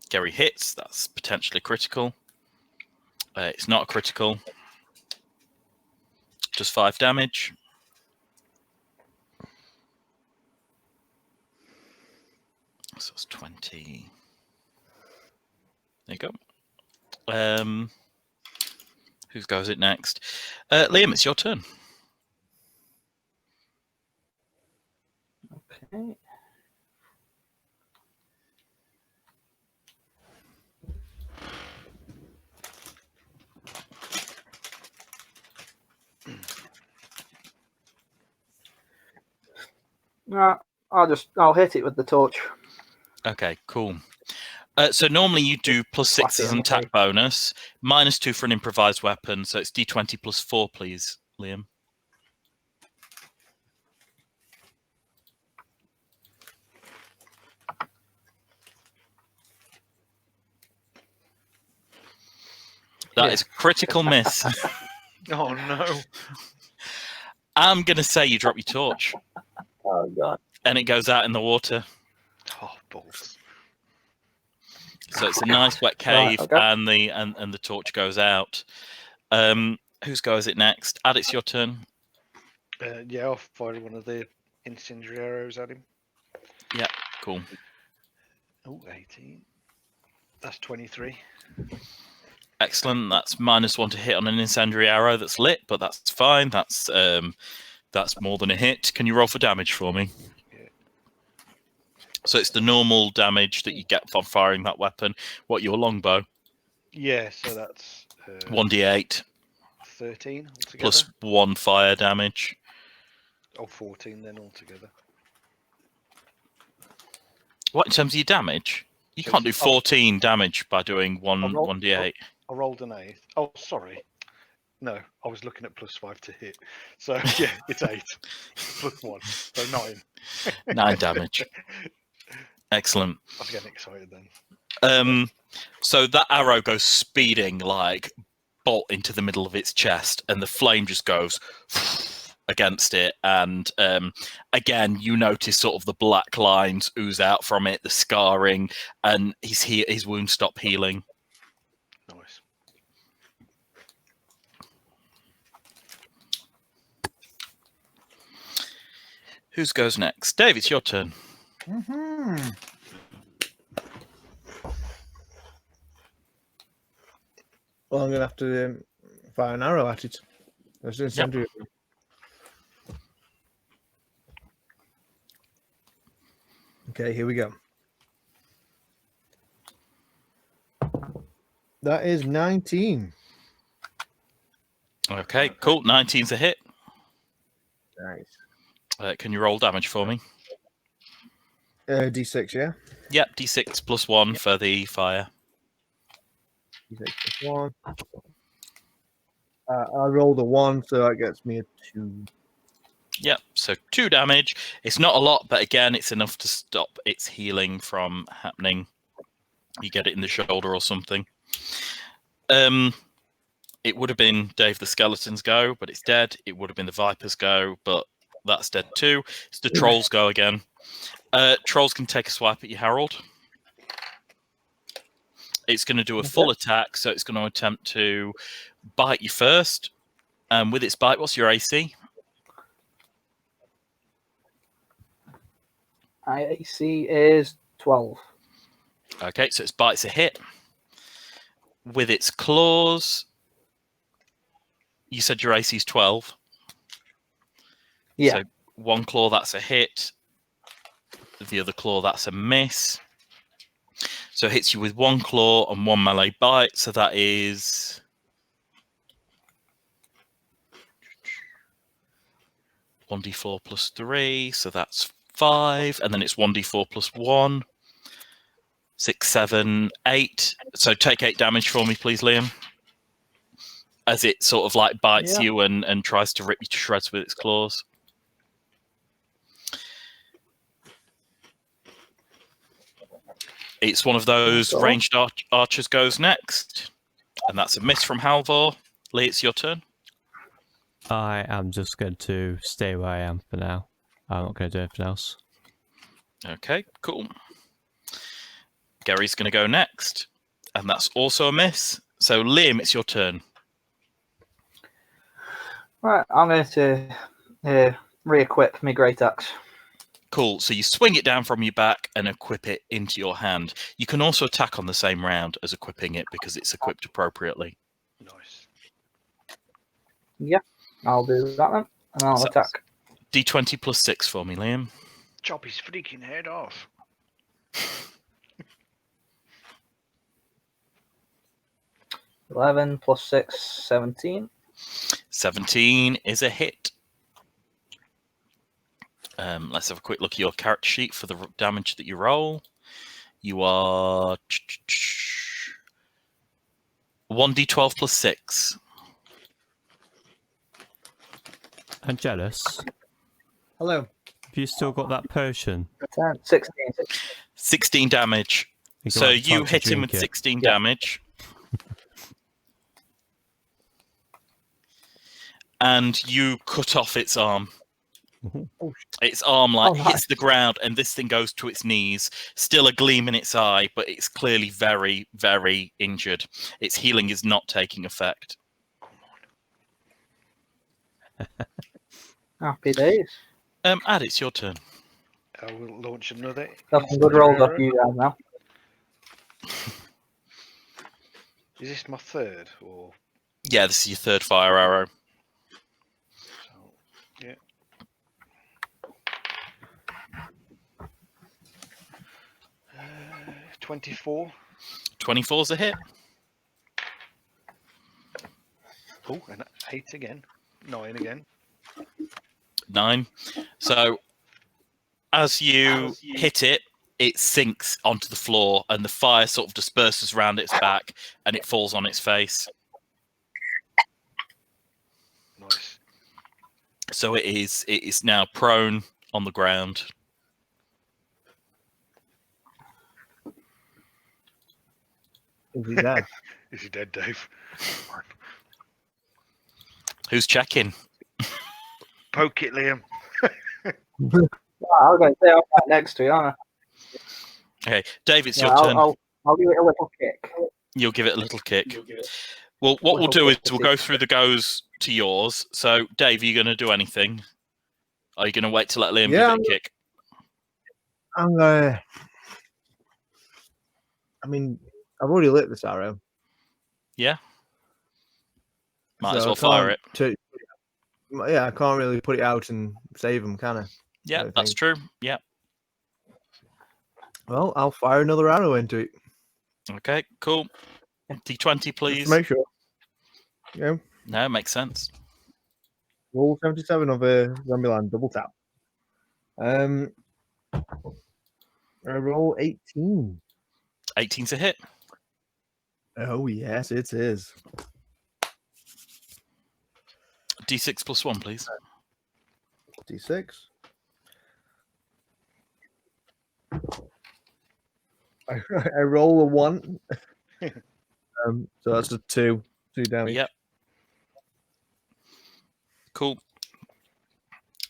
Gary hits. That's potentially critical. It's not a critical. Just 5 damage. So it's 20. There you go. Who goes it next? Liam, it's your turn. Okay. I'll hit it with the torch. Okay, cool. So normally you do +6 as an attack bonus, -2 for an improvised weapon. So it's D20 +4, please, Liam. That is a critical miss. Oh no! I'm gonna say you drop your torch. Oh god! And it goes out in the water. Oh balls! So it's a nice wet cave, Right, okay. and the torch goes out. Whose go is it next? Ad, it's your turn. Yeah, I'll fire one of the incendiary arrows at him. Yeah, cool. Oh, 18. That's 23. Excellent. That's -1 to hit on an incendiary arrow that's lit, but that's fine. That's more than a hit. Can you roll for damage for me? Yeah. So it's the normal damage that you get from firing that weapon. What, your longbow? Yeah, so that's 1d8 13 altogether. plus 1 fire damage. Oh, 14 then altogether. What, in terms of your damage? You So can't do it's- 14 damage by doing 1d8. I rolled an 8. Oh, sorry. No, I was looking at +5 to hit. So yeah, it's 8 plus 1, so 9. 9 damage. Excellent. I was getting excited then. So that arrow goes speeding like bolt into the middle of its chest, and the flame just goes against it. And again, you notice sort of the black lines ooze out from it, the scarring, and his wounds stop healing. Nice. Whose goes next? Dave, it's your turn. Mm-hmm. Well, I'm going to have to fire an arrow at it. That's incendiary. Yep. Okay, here we go. That is 19. Okay, cool. 19's a hit. Nice. Can you roll damage for me? D6, yeah? Yep, D6 plus 1 for the fire. D6 plus 1. I rolled a 1, so that gets me a 2. Yep, so 2 damage. It's not a lot, but again, it's enough to stop its healing from happening. You get it in the shoulder or something. It would have been Dave the Skeleton's go, but it's dead. It would have been the Viper's go, but that's dead too. It's the Troll's go again. Trolls can take a swipe at you, Harold. It's going to do a full attack, so it's going to attempt to bite you first. With its bite, what's your AC? My AC is 12. Okay, so its bite's a hit. With its claws, you said your AC is 12. Yeah. So one claw, that's a hit. The other claw, that's a miss. So it hits you with 1 claw and 1 melee bite. So that is 1d4 plus 3. So that's 5. And then it's 1d4 plus 1. 6, 7, 8. So take 8 damage for me, please, Liam. As it sort of like bites you and tries to rip you to shreds with its claws. It's one of those ranged archers goes next. And that's a miss from Halvor. Lee, it's your turn. I am just going to stay where I am for now. I'm not going to do anything else. Okay, cool. Gary's going to go next. And that's also a miss. So, Liam, it's your turn. Right, I'm going to re-equip my Great Axe. Cool. So you swing it down from your back and equip it into your hand. You can also attack on the same round as equipping it because it's equipped appropriately. Nice. Yeah, I'll do that then. And I'll attack. D20 plus 6 for me, Liam. Chop his freaking head off. $11 plus 6, 17. 17 is a hit. Let's have a quick look at your character sheet for the damage that you roll. You are 1d12 plus 6. I'm jealous. Hello. Have you still got that potion? 16. 16 damage. So you hit him with 16 damage. And you cut off its arm. Its arm nice. hits the ground, and this thing goes to its knees. Still a gleam in its eye, but it's clearly very, very injured. Its healing is not taking effect. Happy days. Ad, it's your turn. I will launch another. Got some good rolls off you guys now. Is this my third or? Yeah, this is your third fire arrow. So, yeah. Uh, 24. 24's a hit. Oh, and 8 again. 9 again. 9. So as you hit it, it sinks onto the floor, and the fire sort of disperses around its back, and it falls on its face. Nice. So it is now prone on the ground. Is he dead? Is he dead, Dave? Who's checking? Poke it, Liam. I was going to say I'm right next to you, aren't I? Okay, Dave, it's your turn. I'll give it a little kick. You'll give it a little kick. Well, what we'll do is we'll go through the goes to yours. So, Dave, are you going to do anything? Are you going to wait to let Liam give it a kick? I mean, I've already lit this arrow. Yeah. Might as well fire it. Yeah, I can't really put it out and save him, can I? Yeah, that's true. Yeah. Well, I'll fire another arrow into it. Okay, cool. D20, please. Just to make sure. Yeah. No, makes sense. Roll 77 of a Zombieland double tap. I roll 18. 18's a hit. Oh yes, it is. D6 plus 1, please. D6. I roll a 1. So that's a 2 damage. Yep. Cool.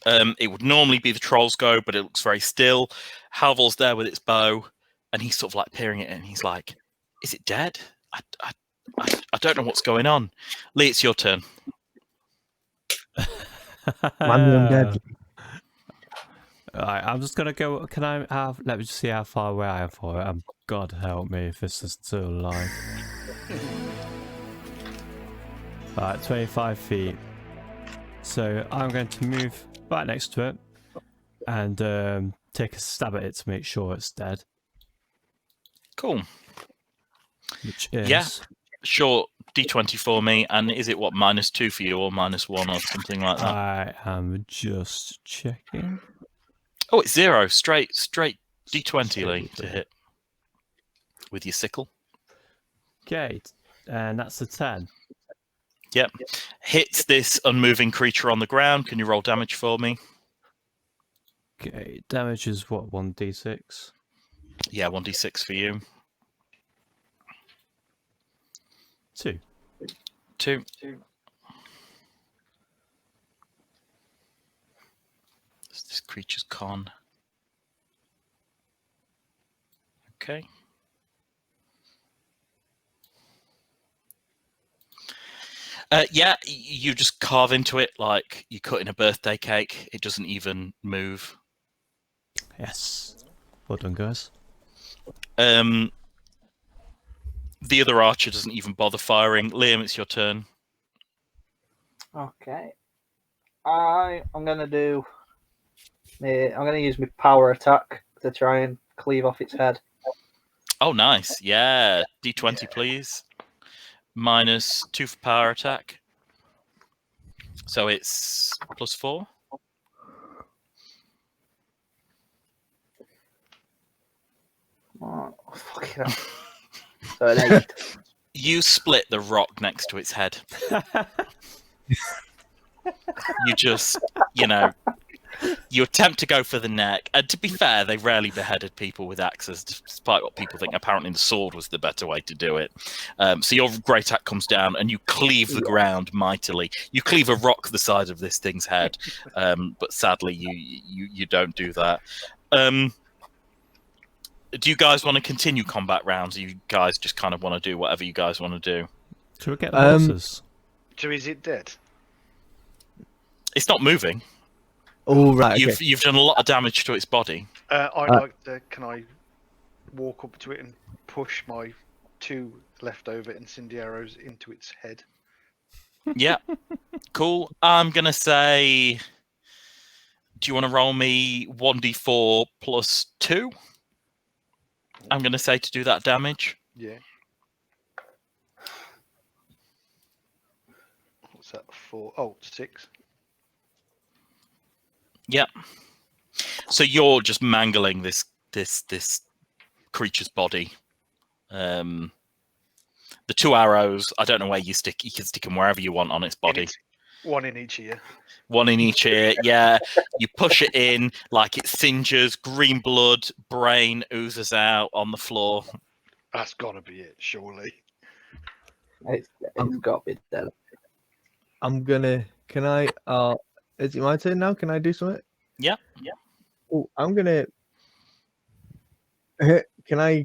It would normally be the troll's go, but it looks very still. Halvol's there with its bow, and he's sort of like peering at it, and he's like, "Is it dead? I don't know what's going on." Lee, it's your turn. Man, dead. Alright, I'm just gonna go. Can I have? Let me just see how far away I am for it. God help me if this is still alive. Alright, 25 feet. So I'm going to move right next to it and take a stab at it to make sure it's dead. Cool. Which is... Yeah, sure. D20 for me. And is it what, -2 for you or -1 or something like that? I am just checking. Oh, it's 0. Straight D20, Lee, to hit with your sickle. Okay, and that's a 10. Yep. Hits this unmoving creature on the ground. Can you roll damage for me? Okay, damage is what, 1d6? Yeah, 1d6 for you. 2. 2. This creature's con. Okay. Yeah, you just carve into it like you cut in a birthday cake. It doesn't even move. Yes. Well done, guys. The other archer doesn't even bother firing. Liam, it's your turn. Okay. I'm gonna use my power attack to try and cleave off its head. Oh, nice. Yeah. D20, please. -2 for power attack. So it's +4. Oh, fucking hell. So an 8. You split the rock next to its head. You just, You attempt to go for the neck, and to be fair, they rarely beheaded people with axes, despite what people think. Apparently, the sword was the better way to do it. So your great axe comes down, and you cleave the ground mightily. You cleave a rock the size of this thing's head, but sadly, you don't do that. Do you guys want to continue combat rounds? Or you guys just kind of want to do whatever you guys want to do? Should we get the horses? So is it dead? It's not moving. Oh right. You've done a lot of damage to its body. I'd like to. Can I walk up to it and push my 2 leftover incendiary arrows into its head? Yeah. Cool. I'm gonna say. Do you want to roll me 1d4 plus 2? I'm gonna say to do that damage. Yeah. What's that for? Oh, 6. Yep. So you're just mangling this creature's body. The 2 arrows, I don't know where you stick. You can stick them wherever you want on its body. 1 in each ear. 1 in each ear. Yeah. You push it in like it singes. Green blood, brain oozes out on the floor. That's gotta be it, surely. It's got to be dead. I'm gonna. Can I? Is it my turn now? Can I do something? Yeah. Oh, I'm gonna. Can I?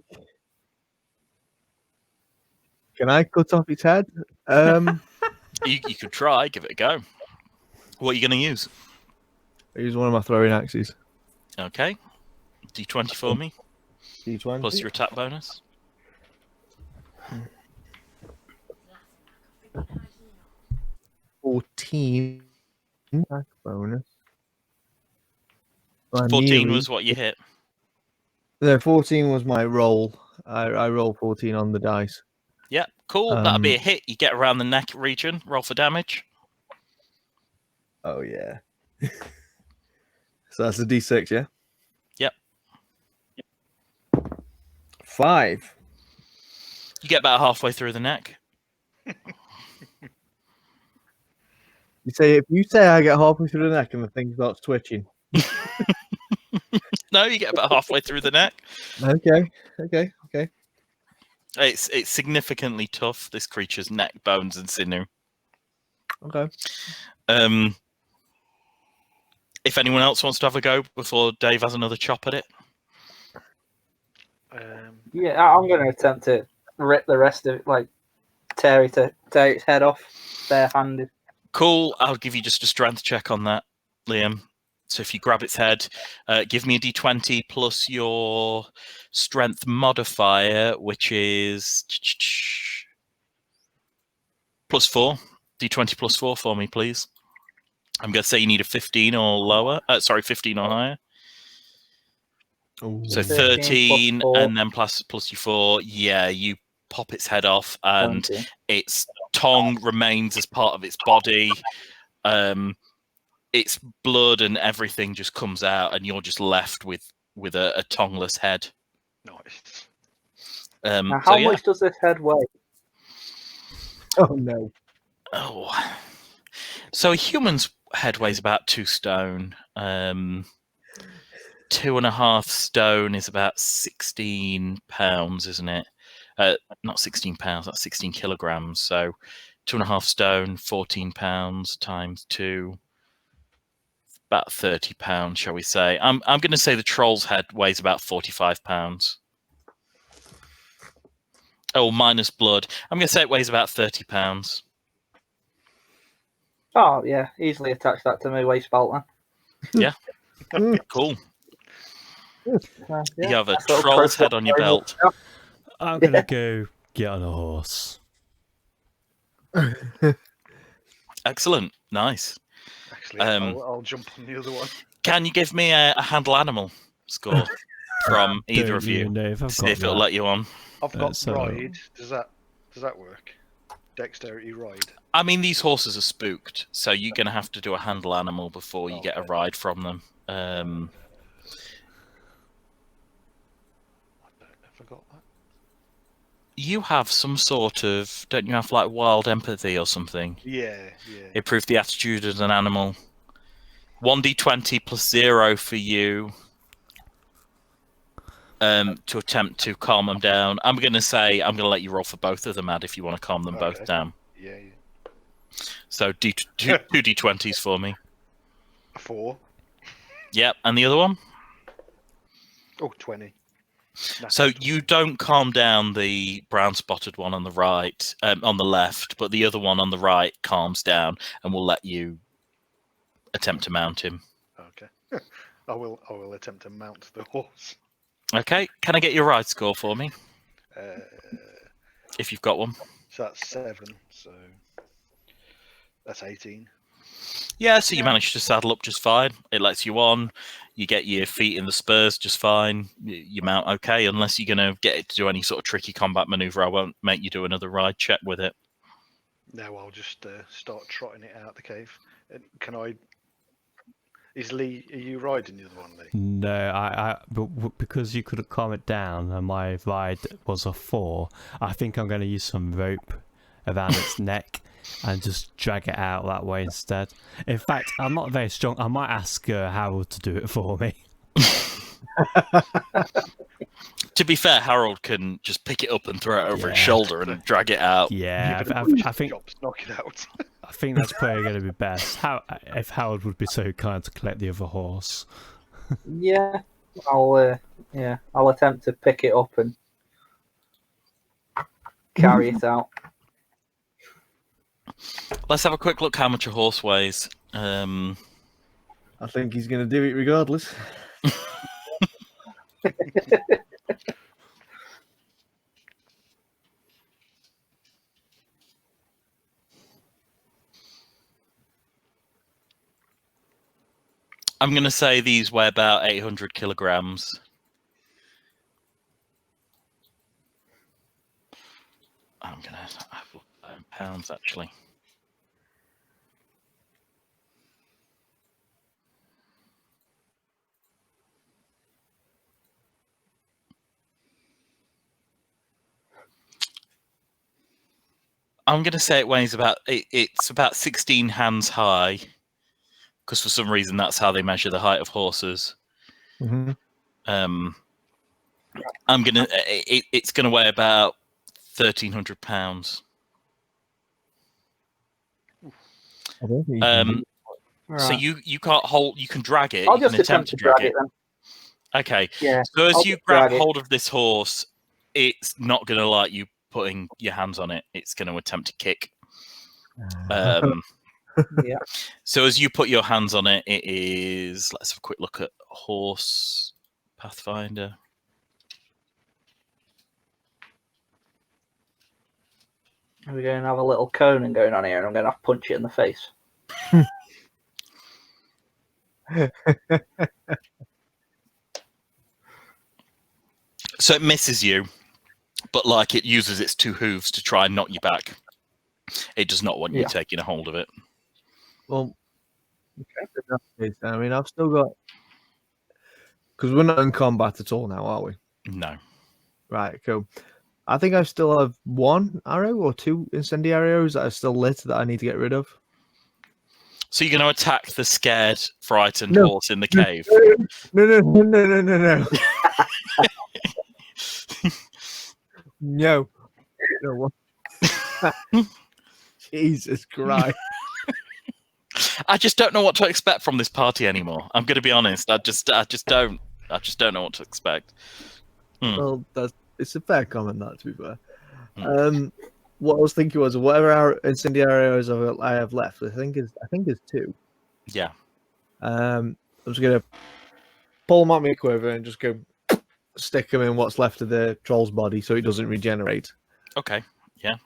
Can I cut off its head? You could try. Give it a go. What are you going to use? I use one of my throwing axes. Okay. D20 for me. D20 plus your attack bonus. $14 attack bonus. 14 was what you hit. No, 14 was my roll. I rolled 14 on the dice. Yeah, cool. That'll be a hit. You get around the neck region. Roll for damage. Oh, yeah. So that's a D6, yeah? Yep. 5. You get about halfway through the neck. If you say I get halfway through the neck and the thing starts twitching. No, you get about halfway through the neck. Okay. It's significantly tough, this creature's neck, bones, and sinew. Okay. If anyone else wants to have a go before Dave has another chop at it. Yeah, I'm going to attempt to rip the rest of it, like tear its head off barehanded. Cool. I'll give you just a strength check on that, Liam. So if you grab its head, give me a d20 plus your strength modifier, which is +4. D20 +4 for me, please. I'm going to say you need a 15 or lower. 15 or higher. Ooh. So 13 and then plus your 4. Yeah, you pop its head off and its tongue remains as part of its body. Its blood and everything just comes out, and you're just left with a tongueless head. Nice. Now, how much does this head weigh? Oh no. Oh, so a human's head weighs about 2 stone. 2.5 stone is about 16 pounds, isn't it? Not 16 pounds. That's 16 kilograms. So 2.5 stone, 14 pounds times 2. About 30 pounds, shall we say? I'm going to say the troll's head weighs about 45 pounds. Oh, minus blood. I'm going to say it weighs about 30 pounds. Oh yeah, easily attach that to my waist belt then. Yeah. Cool. You have a troll's head on your belt. I'm gonna go get on a horse. Excellent. Nice. Actually, I'll jump on the other one. Can you give me a handle animal score from either of you? See if it'll let you on. I've got ride. Does that work? Dexterity ride. I mean, these horses are spooked, so you're going to have to do a handle animal before you get a ride from them. I don't know if I got that. You have some sort of, don't you have like wild empathy or something? Yeah. Improve the attitude of an animal. 1d20 plus 0 for you to attempt to calm them down. I'm going to let you roll for both of them, Ad, if you want to calm them both down. Yeah. So two d20s for me. 4. Yep, and the other one? Oh, 20. So you don't calm down the brown spotted one on the right, on the left, but the other one on the right calms down and will let you attempt to mount him. Okay. I will attempt to mount the horse. Okay, can I get your ride score for me? If you've got one. So that's 7, so that's 18. Yeah, so you manage to saddle up just fine. It lets you on. You get your feet in the spurs just fine. You mount okay, unless you're going to get it to do any sort of tricky combat maneuver. I won't make you do another ride check with it. No, I'll just start trotting it out the cave. Can I... Is Lee... Are you riding the other one, Lee? No, but because you couldn't calm it down and my ride was a 4, I think I'm going to use some rope around its neck and just drag it out that way instead. In fact, I'm not very strong. I might ask Harold to do it for me. To be fair, Harold can just pick it up and throw it over his shoulder and drag it out. Yeah, I think knock it out. I think that's probably going to be best. If Harold would be so kind to collect the other horse. Yeah, I'll attempt to pick it up and carry it out. Let's have a quick look how much a horse weighs. I think he's going to do it regardless. I'm going to say these weigh about 800 kilograms. I'm going to have a look in pounds, actually. I'm going to say it weighs it's about 16 hands high, because for some reason that's how they measure the height of horses. Mm-hmm. It's going to weigh about 1,300 pounds. So you can't hold. You can drag it. I'll you just can attempt to drag it then. Okay. Yeah. So as I'll you just grab drag it. hold of this horse, it's not going to like you putting your hands on it. It's going to attempt to kick. Yeah. So as you put your hands on it, it is. Let's have a quick look at horse Pathfinder. We're going to have a little Conan going on here, and I'm going to punch it in the face. So it misses you, but like it uses its 2 hooves to try and knock you back. It does not want you taking a hold of it. Well, I mean, I've still got, because we're not in combat at all now, are we? No. Right, cool. I think I still have 1 arrow or 2 incendiary arrows that are still lit that I need to get rid of. So you're going to attack the scared, frightened horse in the cave? No. No. Jesus Christ. I just don't know what to expect from this party anymore. I'm going to be honest. I just don't know what to expect. Well, it's a fair comment, that, to be fair. What I was thinking was, whatever incendiary arrows I have left, I think is 2. Yeah. I'm just gonna pull them out my quiver and just go stick them in what's left of the troll's body, so it doesn't regenerate. Okay. Yeah.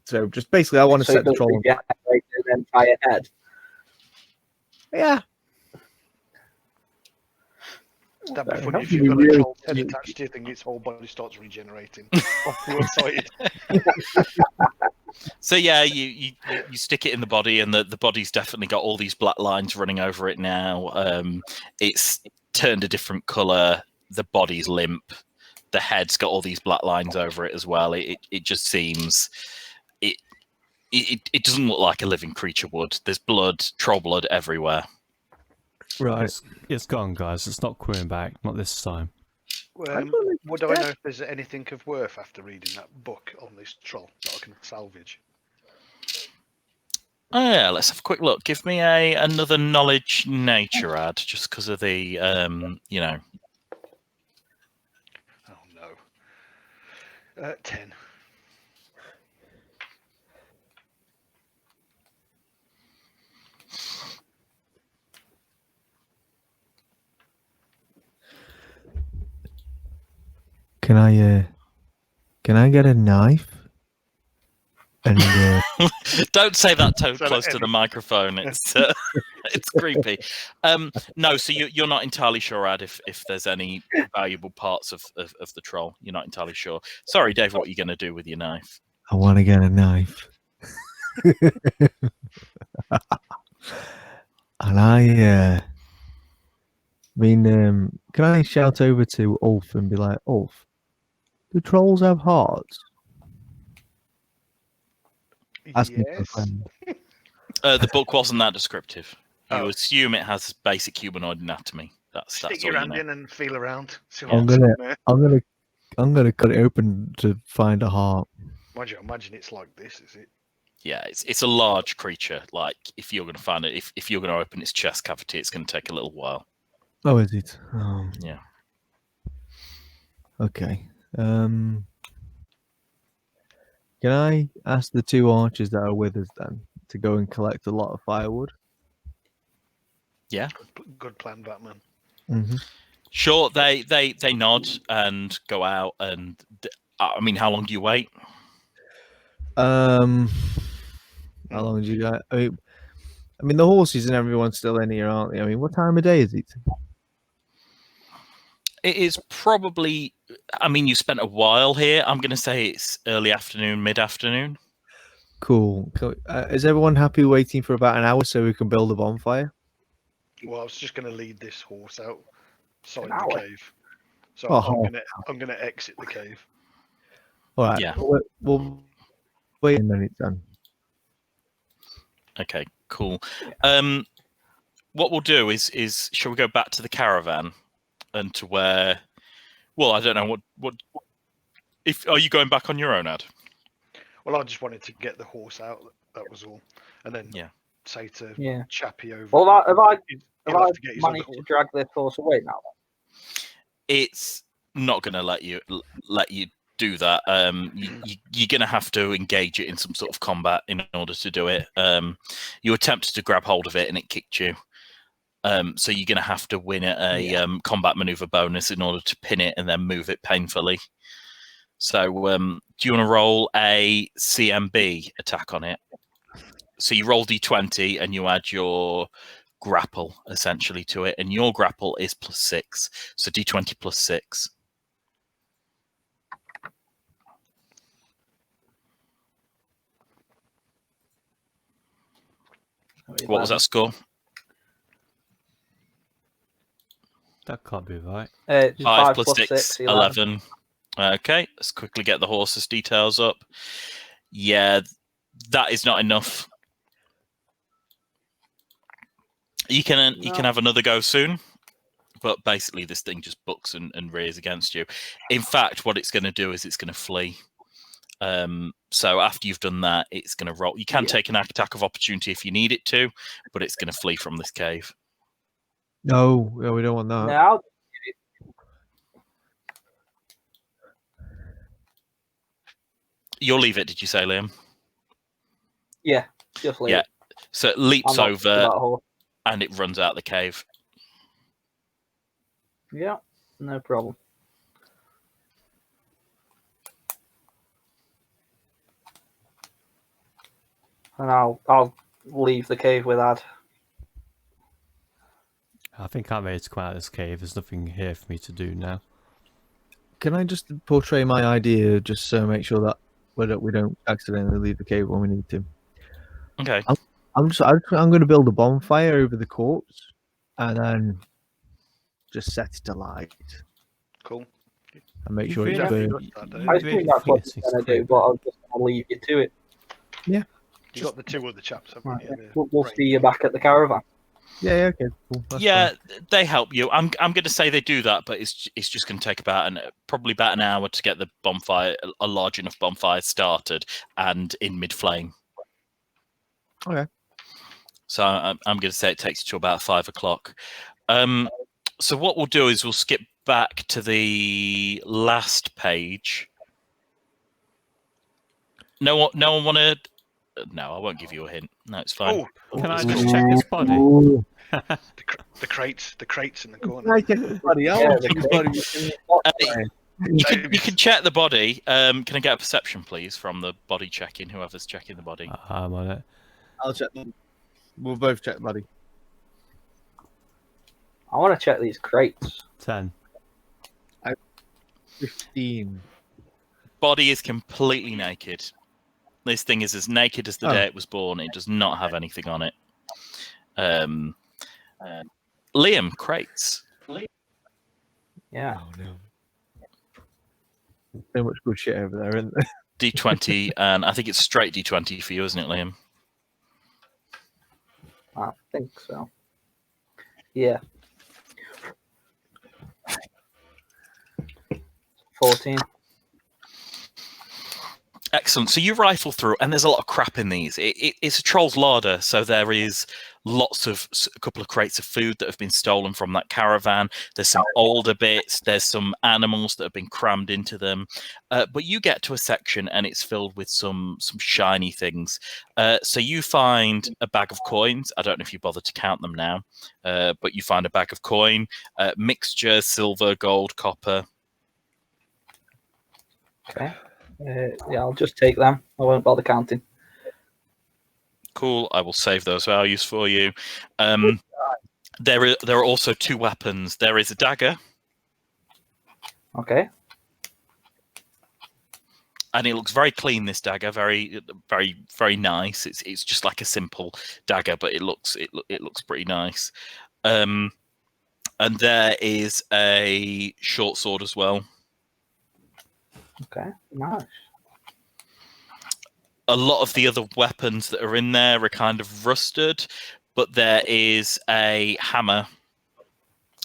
So just basically, I want to set the troll on fire. And then tie a head. Yeah. That'd be funny if you've got a troll's head attached to you, think its whole body starts regenerating. One-sided. So yeah, you stick it in the body, and the body's definitely got all these black lines running over it now. It's turned a different colour. The body's limp. The head's got all these black lines over it as well. It just seems it doesn't look like a living creature would. There's blood, troll blood everywhere. Right. It's gone, guys. It's not coming back. Not this time. Would I know if there's anything of worth after reading that book on this troll that I can salvage? Oh yeah, let's have a quick look. Give me another knowledge nature ad, just because of the you know. Oh no. 10. Can I get a knife? And Don't say that too close to the microphone. It's it's creepy. No, so you're not entirely sure, Ad, if there's any valuable parts of the troll. You're not entirely sure. Sorry, Dave. What are you going to do with your knife? I want to get a knife. And I mean, can I shout over to Ulf and be like, Ulf, do trolls have hearts? Asking for a Yes. friend. The book wasn't that descriptive. You Oh. assume it has basic humanoid anatomy. That's Stick all your you hand know. in and feel around. See I'm what's gonna- on there. I'm gonna cut it open to find a heart. Mind you, imagine it's like this, is it? Yeah, it's a large creature. Like if you're going to find it, if you're going to open its chest cavity, it's going to take a little while. Oh, is it? Yeah. Okay. Can I ask the two archers that are with us then to go and collect a lot of firewood? Yeah. Good plan, Batman. Mm-hmm. Sure. They nod and go out. And I mean, how long do you wait? How long do you got? I mean, the horses and everyone's still in here, aren't they? I mean, what time of day is it? It is probably. I mean, you spent a while here. I'm going to say it's early afternoon, mid-afternoon. Cool. Is everyone happy waiting for about an hour so we can build a bonfire? Well, I was just going to lead this horse outside An the hour? cave. So Oh. I'm gonna exit the cave. All right. Yeah. We'll wait a minute then. Okay. Cool. What we'll do is shall we go back to the caravan and to where? Well, I don't know what. If are you going back on your own, Ad? Well, I just wanted to get the horse out. That was all, and then Yeah. say to Yeah. Chappie over. Well, have I he'll have to get his other managed to horse. drag this horse away now? It's not going to let you do that. You're going to have to engage it in some sort of combat in order to do it. You attempted to grab hold of it and it kicked you. So you're going to have to win at a combat maneuver bonus in order to pin it and then move it painfully. So do you want to roll a CMB attack on it? So you roll D20 and you add your grapple essentially to it, and your grapple is +6. So D20 +6. What was that score? That can't be right. 5 + 6, 11. Okay, let's quickly get the horse's details up. Yeah, that is not enough. You can have another go soon, but basically this thing just bucks and rears against you. In fact, what it's going to do is it's going to flee. So after you've done that, it's going to roll. You can take an attack of opportunity if you need it to, but it's going to flee from this cave. No, we don't want that. Now, You'll leave it, did you say, Liam? yeah, just leave it. So it leaps I'm not over that horse. and it runs out the cave. Yeah, no problem. And I'll leave the cave with Ad. I think I'm ready to come out of this cave. There's nothing here for me to do now. Can I just portray my idea just so make sure that we don't accidentally leave the cave when we need to? Okay. I'm going to build a bonfire over the corpse and then just set it alight Cool. and make You sure it's really- burned. I think that's what you're going to do, but I'll just leave you to it. You got the two other chaps, haven't Right, you? we'll see you back at the caravan. Yeah, okay, cool. That's Yeah, fine. they help you. I'm going to say they do that, but it's just going to take probably about an hour to get the bonfire, a large enough bonfire, started and in mid flame. Okay. So I'm going to say it takes you to about 5 o'clock. So what we'll do is we'll skip back to the last page. No one wanted. No, I won't give you a hint. No, it's fine. Oh, Can I there's just check his body? the crates in the corner. I check the body. I want to check the body. You can check the body. Can I get a perception, please, from the body checking? Whoever's checking the body. I'm on it. I'll check them. We'll both check the body. I want to check these crates. 10. 15. Body is completely naked. This thing is as naked as the day it was born. It does not have anything on it. Liam, crates. Yeah. Oh no. So much good shit over there, isn't there? D20, and I think it's straight D20 for you, isn't it, Liam? I think so. Yeah. 14. Excellent. So you rifle through, and there's a lot of crap in these. It's a troll's larder, so there is a couple of crates of food that have been stolen from that caravan. There's some older bits. There's some animals that have been crammed into them. But you get to a section, and it's filled with some shiny things. So you find a bag of coins. I don't know if you bother to count them now, but you find a bag of coin, mixture, silver, gold, copper. Okay. Yeah, I'll just take them. I won't bother counting. Cool. I will save those values for you. There are also 2 weapons. There is a dagger. Okay. And it looks very clean. This dagger, very, very, very nice. It's just like a simple dagger, but it looks pretty nice. And there is a short sword as well. Okay. Nice. A lot of the other weapons that are in there are kind of rusted, but there is a hammer,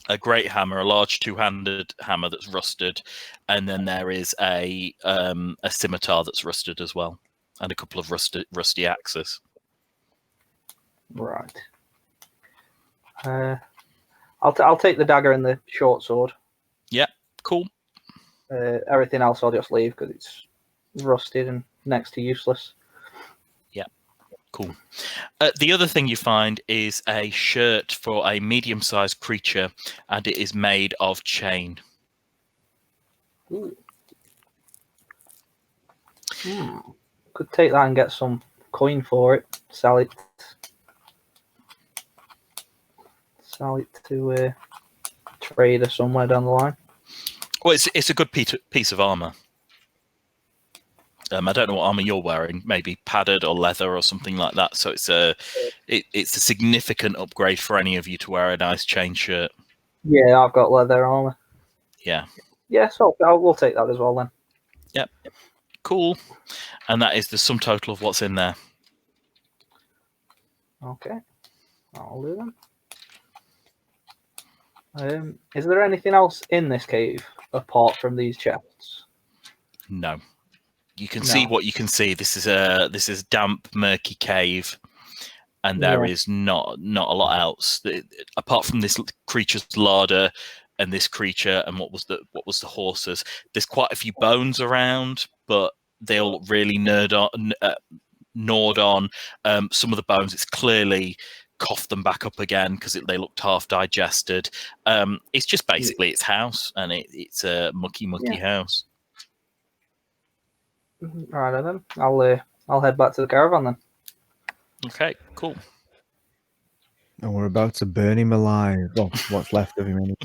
a great hammer, a large 2-handed hammer that's rusted, and then there is a scimitar that's rusted as well, and a couple of rusty axes. Right. I'll take the dagger and the short sword. Yeah, cool. Everything else I'll just leave because it's rusted and next to useless. Yeah, cool. The other thing you find is a shirt for a medium-sized creature, and it is made of chain. Ooh. Could take that and get some coin for it. Sell it to a trader somewhere down the line. Well, it's a good piece of armor. I don't know what armor you're wearing, maybe padded or leather or something like that. So it's a significant upgrade for any of you to wear a nice chain shirt. Yeah, I've got leather armor. Yeah. Yeah, so we'll take that as well then. Yep. Cool. And that is the sum total of what's in there. Okay. I'll do that. Is there anything else in this cave apart from these chests? No. You can see what you can see. This is a damp, murky cave, and there is not a lot else apart from this creature's larder and this creature and what was the horses. There's quite a few bones around, but they all look really gnawed on. Some of the bones, it's clearly coughed them back up again because they looked half digested. It's just basically its house, and it's a mucky house. All right then. I'll head back to the caravan then. Okay, cool. And we're about to burn him alive. Well, what's left of him anyway.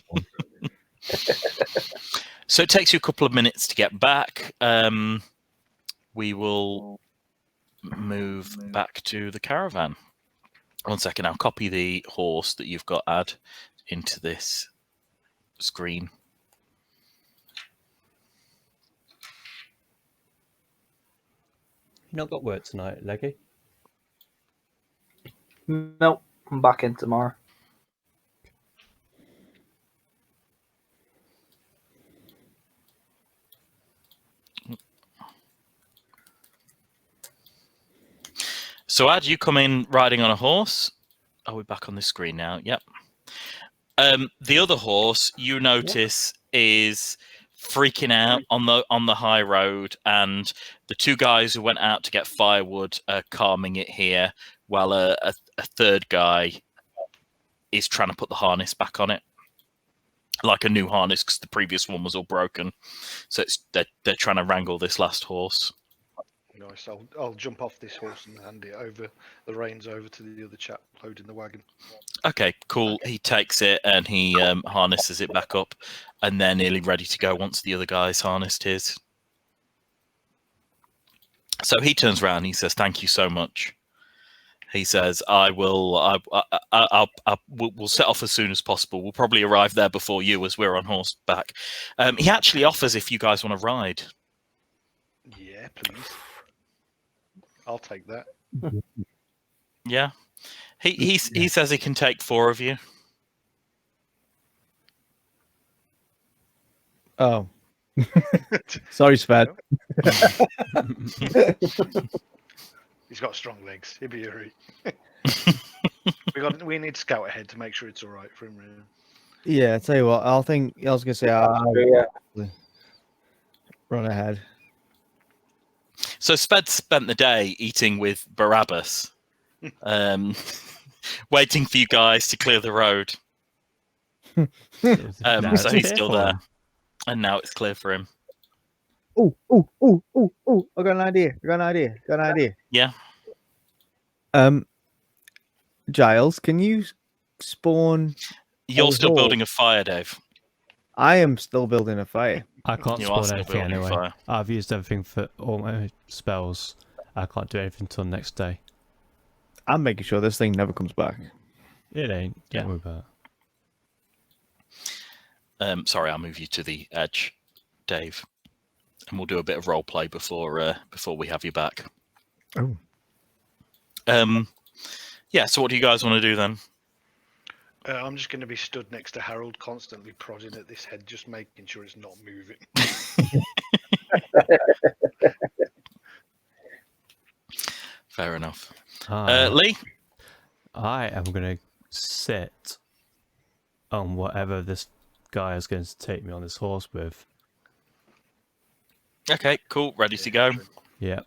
So it takes you a couple of minutes to get back. We will move back to the caravan. 1 second, I'll copy the horse that you've got add into this screen. You not got work tonight, Leggy? Nope, I'm back in tomorrow. So, Ad, you come in riding on a horse. Are we back on this screen now? Yep. The other horse you notice is freaking out on the high road, and the two guys who went out to get firewood are calming it here, while a third guy is trying to put the harness back on it, like a new harness, because the previous one was all broken. So they're trying to wrangle this last horse. Nice. I'll jump off this horse and hand it over the reins over to the other chap loading the wagon. Okay, cool. He takes it and he harnesses it back up, and they're nearly ready to go once the other guy's harnessed his. So he turns around and he says, "Thank you so much." He says, we'll set off as soon as possible. We'll probably arrive there before you, as we're on horseback." He actually offers if you guys want to ride. Yeah, please. I'll take that. Yeah. He says he can take 4 of you. Oh. Sorry, Spad. He's got strong legs. He'll be alright. we need to scout ahead to make sure it's all right for him. Really. Yeah, I tell you what, I was gonna say I'll run ahead. So Sped spent the day eating with Barabbas, waiting for you guys to clear the road. So he's still there, and now it's clear for him. Oh! I got an idea. Yeah. Giles, can you spawn? You're still building a fire, Dave. I am still building a fire. I can't You are spawn still anything building a anyway. fire. I've used everything for all my spells. I can't do anything until next day. I'm making sure this thing never comes back. It ain't. Don't Yeah. worry about it. Sorry, I'll move you to the edge, Dave, and we'll do a bit of role play before we have you back. Oh. Yeah. So what do you guys want to do then? I'm just going to be stood next to Harold, constantly prodding at this head, just making sure it's not moving. Fair enough. Lee? Lee? I am going to sit on whatever this guy is going to take me on this horse with. Okay, cool. Ready to go. Yeah.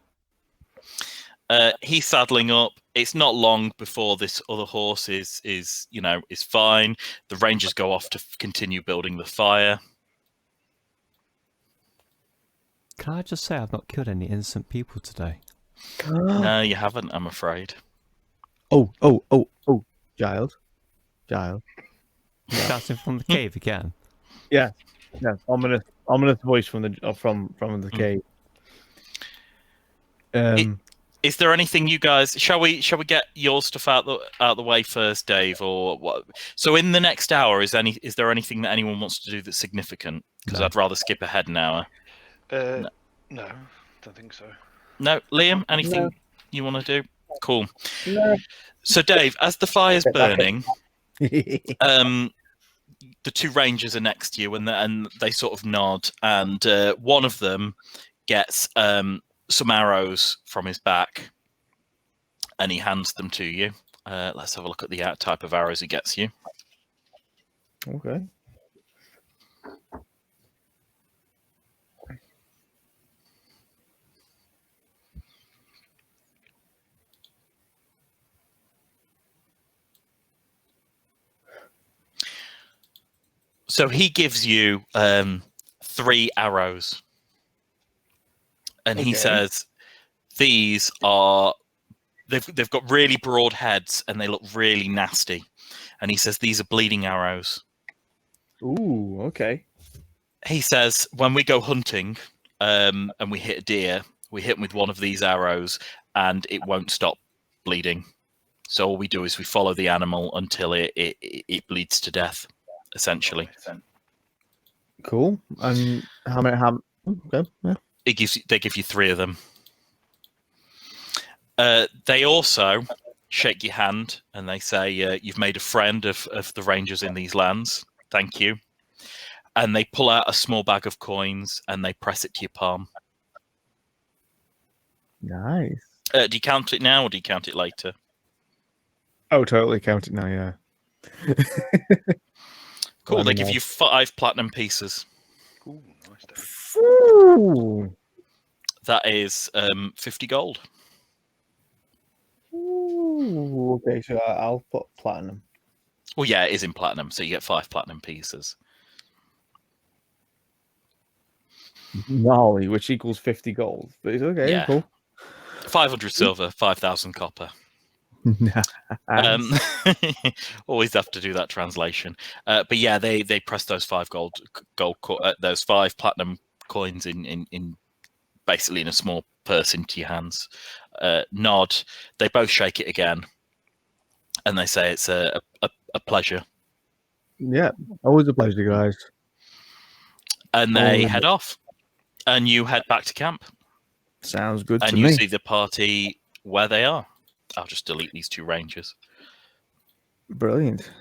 He's saddling up. It's not long before this other horse is fine. The rangers go off to continue building the fire. Can I just say I've not killed any innocent people today? No, you haven't, I'm afraid. Oh, Giles. You're shouting from the cave again. Yeah. Ominous voice from the cave. Is there anything you guys shall we get your stuff out the way first, Dave, or what? So in the next hour, is there anything that anyone wants to do that's significant? Because I'd rather skip ahead an hour. No, don't think so. No, Liam, anything you want to do? Cool. No. So Dave, as the fire's burning, the two rangers are next to you, and they sort of nod, and one of them gets some arrows from his back, and he hands them to you. Let's have a look at the type of arrows he gets you. Okay. So he gives you 3 arrows. And he says, these are, they've got really broad heads and they look really nasty. And he says, these are bleeding arrows. Ooh, okay. He says, when we go hunting and we hit a deer, we hit him with one of these arrows and it won't stop bleeding. So all we do is we follow the animal until it bleeds to death, essentially. Cool. And how many? Okay. Yeah. They give you 3 of them. They also shake your hand and they say, you've made a friend of the rangers in these lands. Thank you. And they pull out a small bag of coins and they press it to your palm. Nice. Do you count it now or do you count it later? Oh, totally count it now, yeah. Cool, they give you 5 platinum pieces. Ooh, nice, Dave. Ooh. That is 50 gold. Ooh, okay, so I'll put platinum. Well, yeah, it is in platinum, so you get 5 platinum pieces. Gnarly, which equals 50 gold. But it's okay, Yeah. cool. 500 silver, 5,000 copper. Always have to do that translation. But yeah, they press those 5 those 5 platinum coins in basically in a small purse into your hands. Nod. They both shake it again, and they say it's a pleasure. Yeah, always a pleasure, guys. And they head off, and you head back to camp. Sounds good to me. And you see the party where they are. I'll just delete these 2 rangers. Brilliant.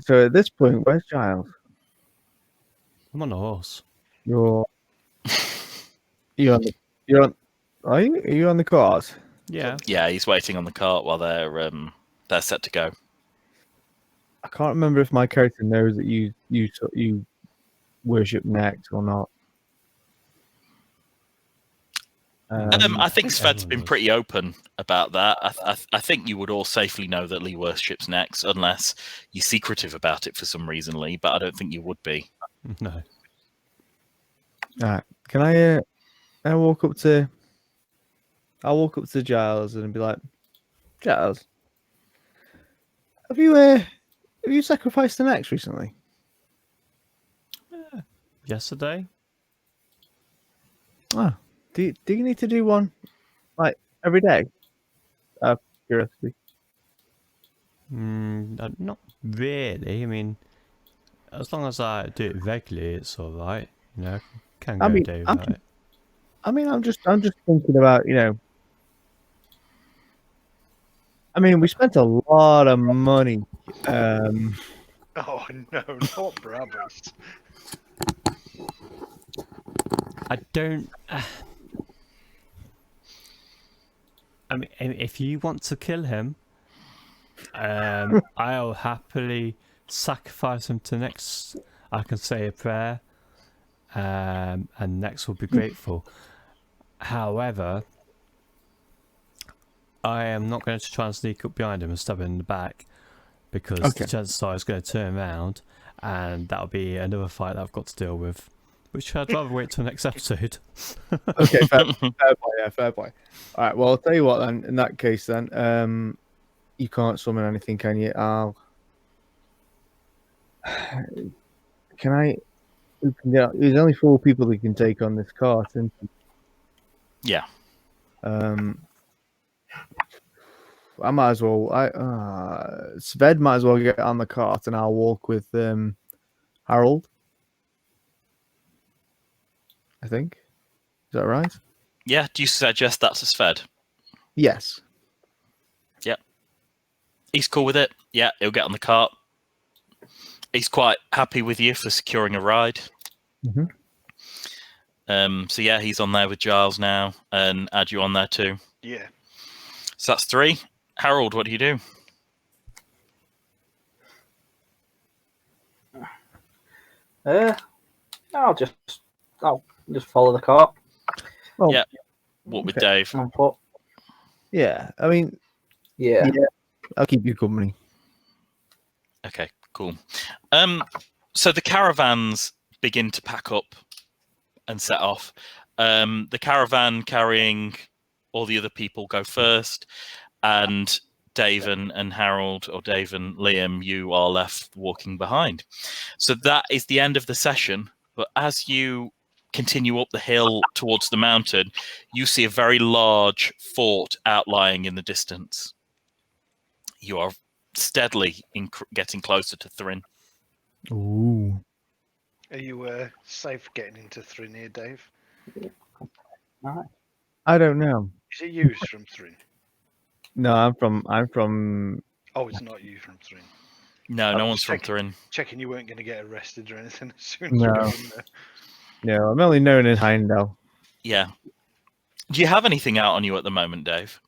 So at this point, where's Giles? I'm on a horse. You're on. Are you on the cart? Yeah. Yeah, he's waiting on the cart while they're set to go. I can't remember if my character knows that you worship Next or not. I think Sved's been pretty open about that. I think you would all safely know that Lee worships Next, unless you're secretive about it for some reason, Lee. But I don't think you would be. No. All right. Can I? I'll walk up to Giles and be like, Giles, have you sacrificed an Next recently? Yesterday. Oh, do you need to do one like every day? Curiosity. Not really. I mean, as long as I do it regularly, it's all right. You know, can go a day without it. I'm just thinking about, I mean, we spent a lot of money. Oh no, not Brabus. I don't. I mean, if you want to kill him, I'll happily sacrifice him to Next. I can say a prayer, and Next will be grateful. However, I am not going to try and sneak up behind him and stab him in the back, because the chances are he's going to turn around, and that'll be another fight that I've got to deal with, which I'd rather wait till next episode. Okay, fair play, yeah, fair play. All right, well, I'll tell you what then. In that case, then, you can't summon anything, can you? Can I? There's only 4 people that can take on this cart, isn't there? Yeah. I might as well. Sved might as well get on the cart, and I'll walk with Harold. I think. Is that right? Yeah. Do you suggest that's a Sved? Yes. Yeah. He's cool with it. Yeah, he'll get on the cart. He's quite happy with you for securing a ride. Mm-hmm. So yeah, he's on there with Giles now, and add you on there too. Yeah. So that's 3. Harold, what do you do? I'll just follow the cart. Well, yeah. What with Dave? Yeah, I mean, yeah, I'll keep you company. Okay, cool. So the caravans begin to pack up and set off. The caravan carrying all the other people go first, and Dave and Harold, or Dave and Liam, you are left walking behind. So that is the end of the session. But as you continue up the hill towards the mountain, you see a very large fort outlying in the distance. You are steadily getting closer to Thrin. Ooh. Are you safe getting into Thrin here, Dave? Right. I don't know. Is it you from Thrin? No, I'm from. Oh, it's not you from Thrin. No, no one's from Thrin. Checking you weren't going to get arrested or anything as soon as No. you go in there. No, I'm only known as Heimdall. Yeah. Do you have anything out on you at the moment, Dave?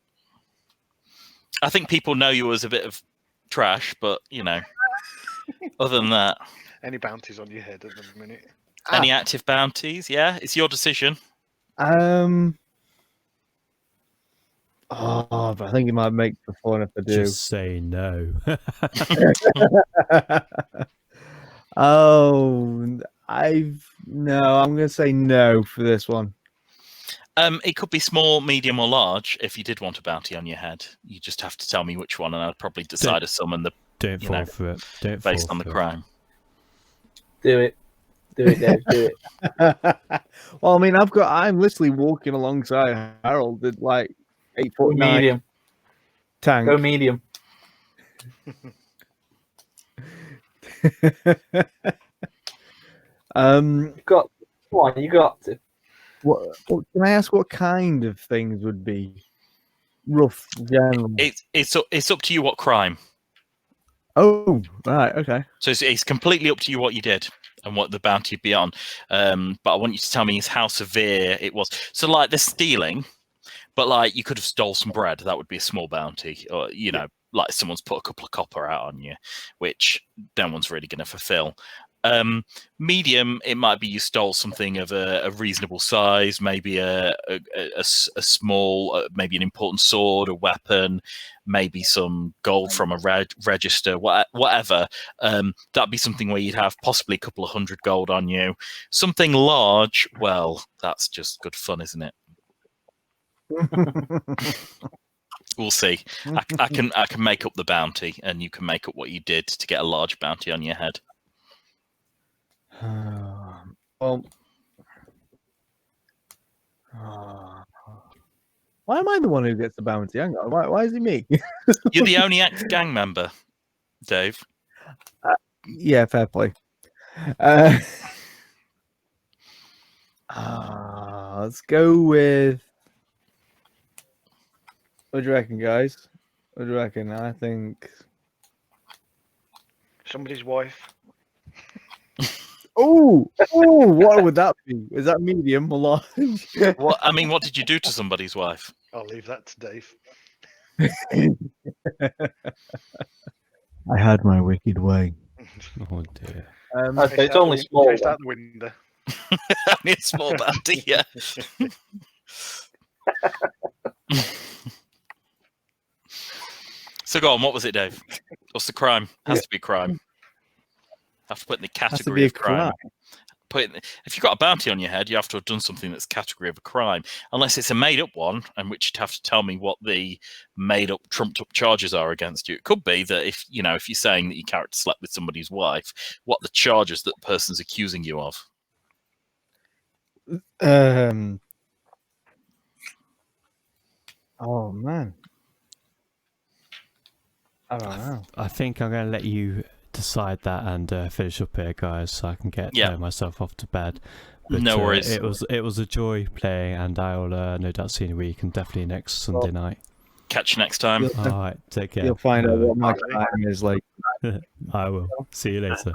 I think people know you as a bit of trash, but other than that, any bounties on your head at the minute? Any active bounties? Yeah, it's your decision. But I think it might make for fun if I do. Just say no. I'm gonna say no for this one. It could be small, medium, or large. If you did want a bounty on your head, you just have to tell me which one, and I'd probably decide a sum and don't fall for it. Don't based fall on the for crime. Do it, Dave. Do it. Well, I mean, I'm literally walking alongside Harold at like 8'9" medium tank. Go medium. You got to. What can I ask? What kind of things would be rough? Generally? It's up to you what crime. Oh, right, okay. So it's completely up to you what you did and what the bounty would be on. But I want you to tell me how severe it was. So, like, the stealing, but like you could have stole some bread. That would be a small bounty, or like someone's put a couple of copper out on you, which no one's really going to fulfill. Medium, it might be you stole something of a reasonable size, maybe a small, maybe an important sword, a weapon, maybe some gold from a register, whatever. That'd be something where you'd have possibly a couple of 100 gold on you. Something large, well, that's just good fun, isn't it? We'll see. I can make up the bounty, and you can make up what you did to get a large bounty on your head. Well, why am I the one who gets the bounty? Hang on, why is it me? You're the only active gang member, Dave. Yeah, fair play. Let's go with. What do you reckon, guys? What do you reckon? I think somebody's wife. Oh, what would that be? Is that medium or large? What did you do to somebody's wife? I'll leave that to Dave. I had my wicked way. Oh dear. Okay, it's only small. Chased out the window. Only a small bounty, yeah. So go on, what was it, Dave? What's the crime? Has to be crime. Have to put in the category of crime. If you've got a bounty on your head, you have to have done something that's category of a crime. Unless it's a made-up one, in which you'd have to tell me what the made-up, trumped-up charges are against you. It could be that if you're saying that your character slept with somebody's wife, what the charges that the person's accusing you of. Oh man, I don't know. I think I'm going to let you decide that and finish up here, guys, so I can get myself off to bed. But, no worries. It was a joy playing, and I'll no doubt see you in a week, and definitely next Sunday night. Catch you next time. All right, take care. You'll find out what my crime is like. I will. See you later.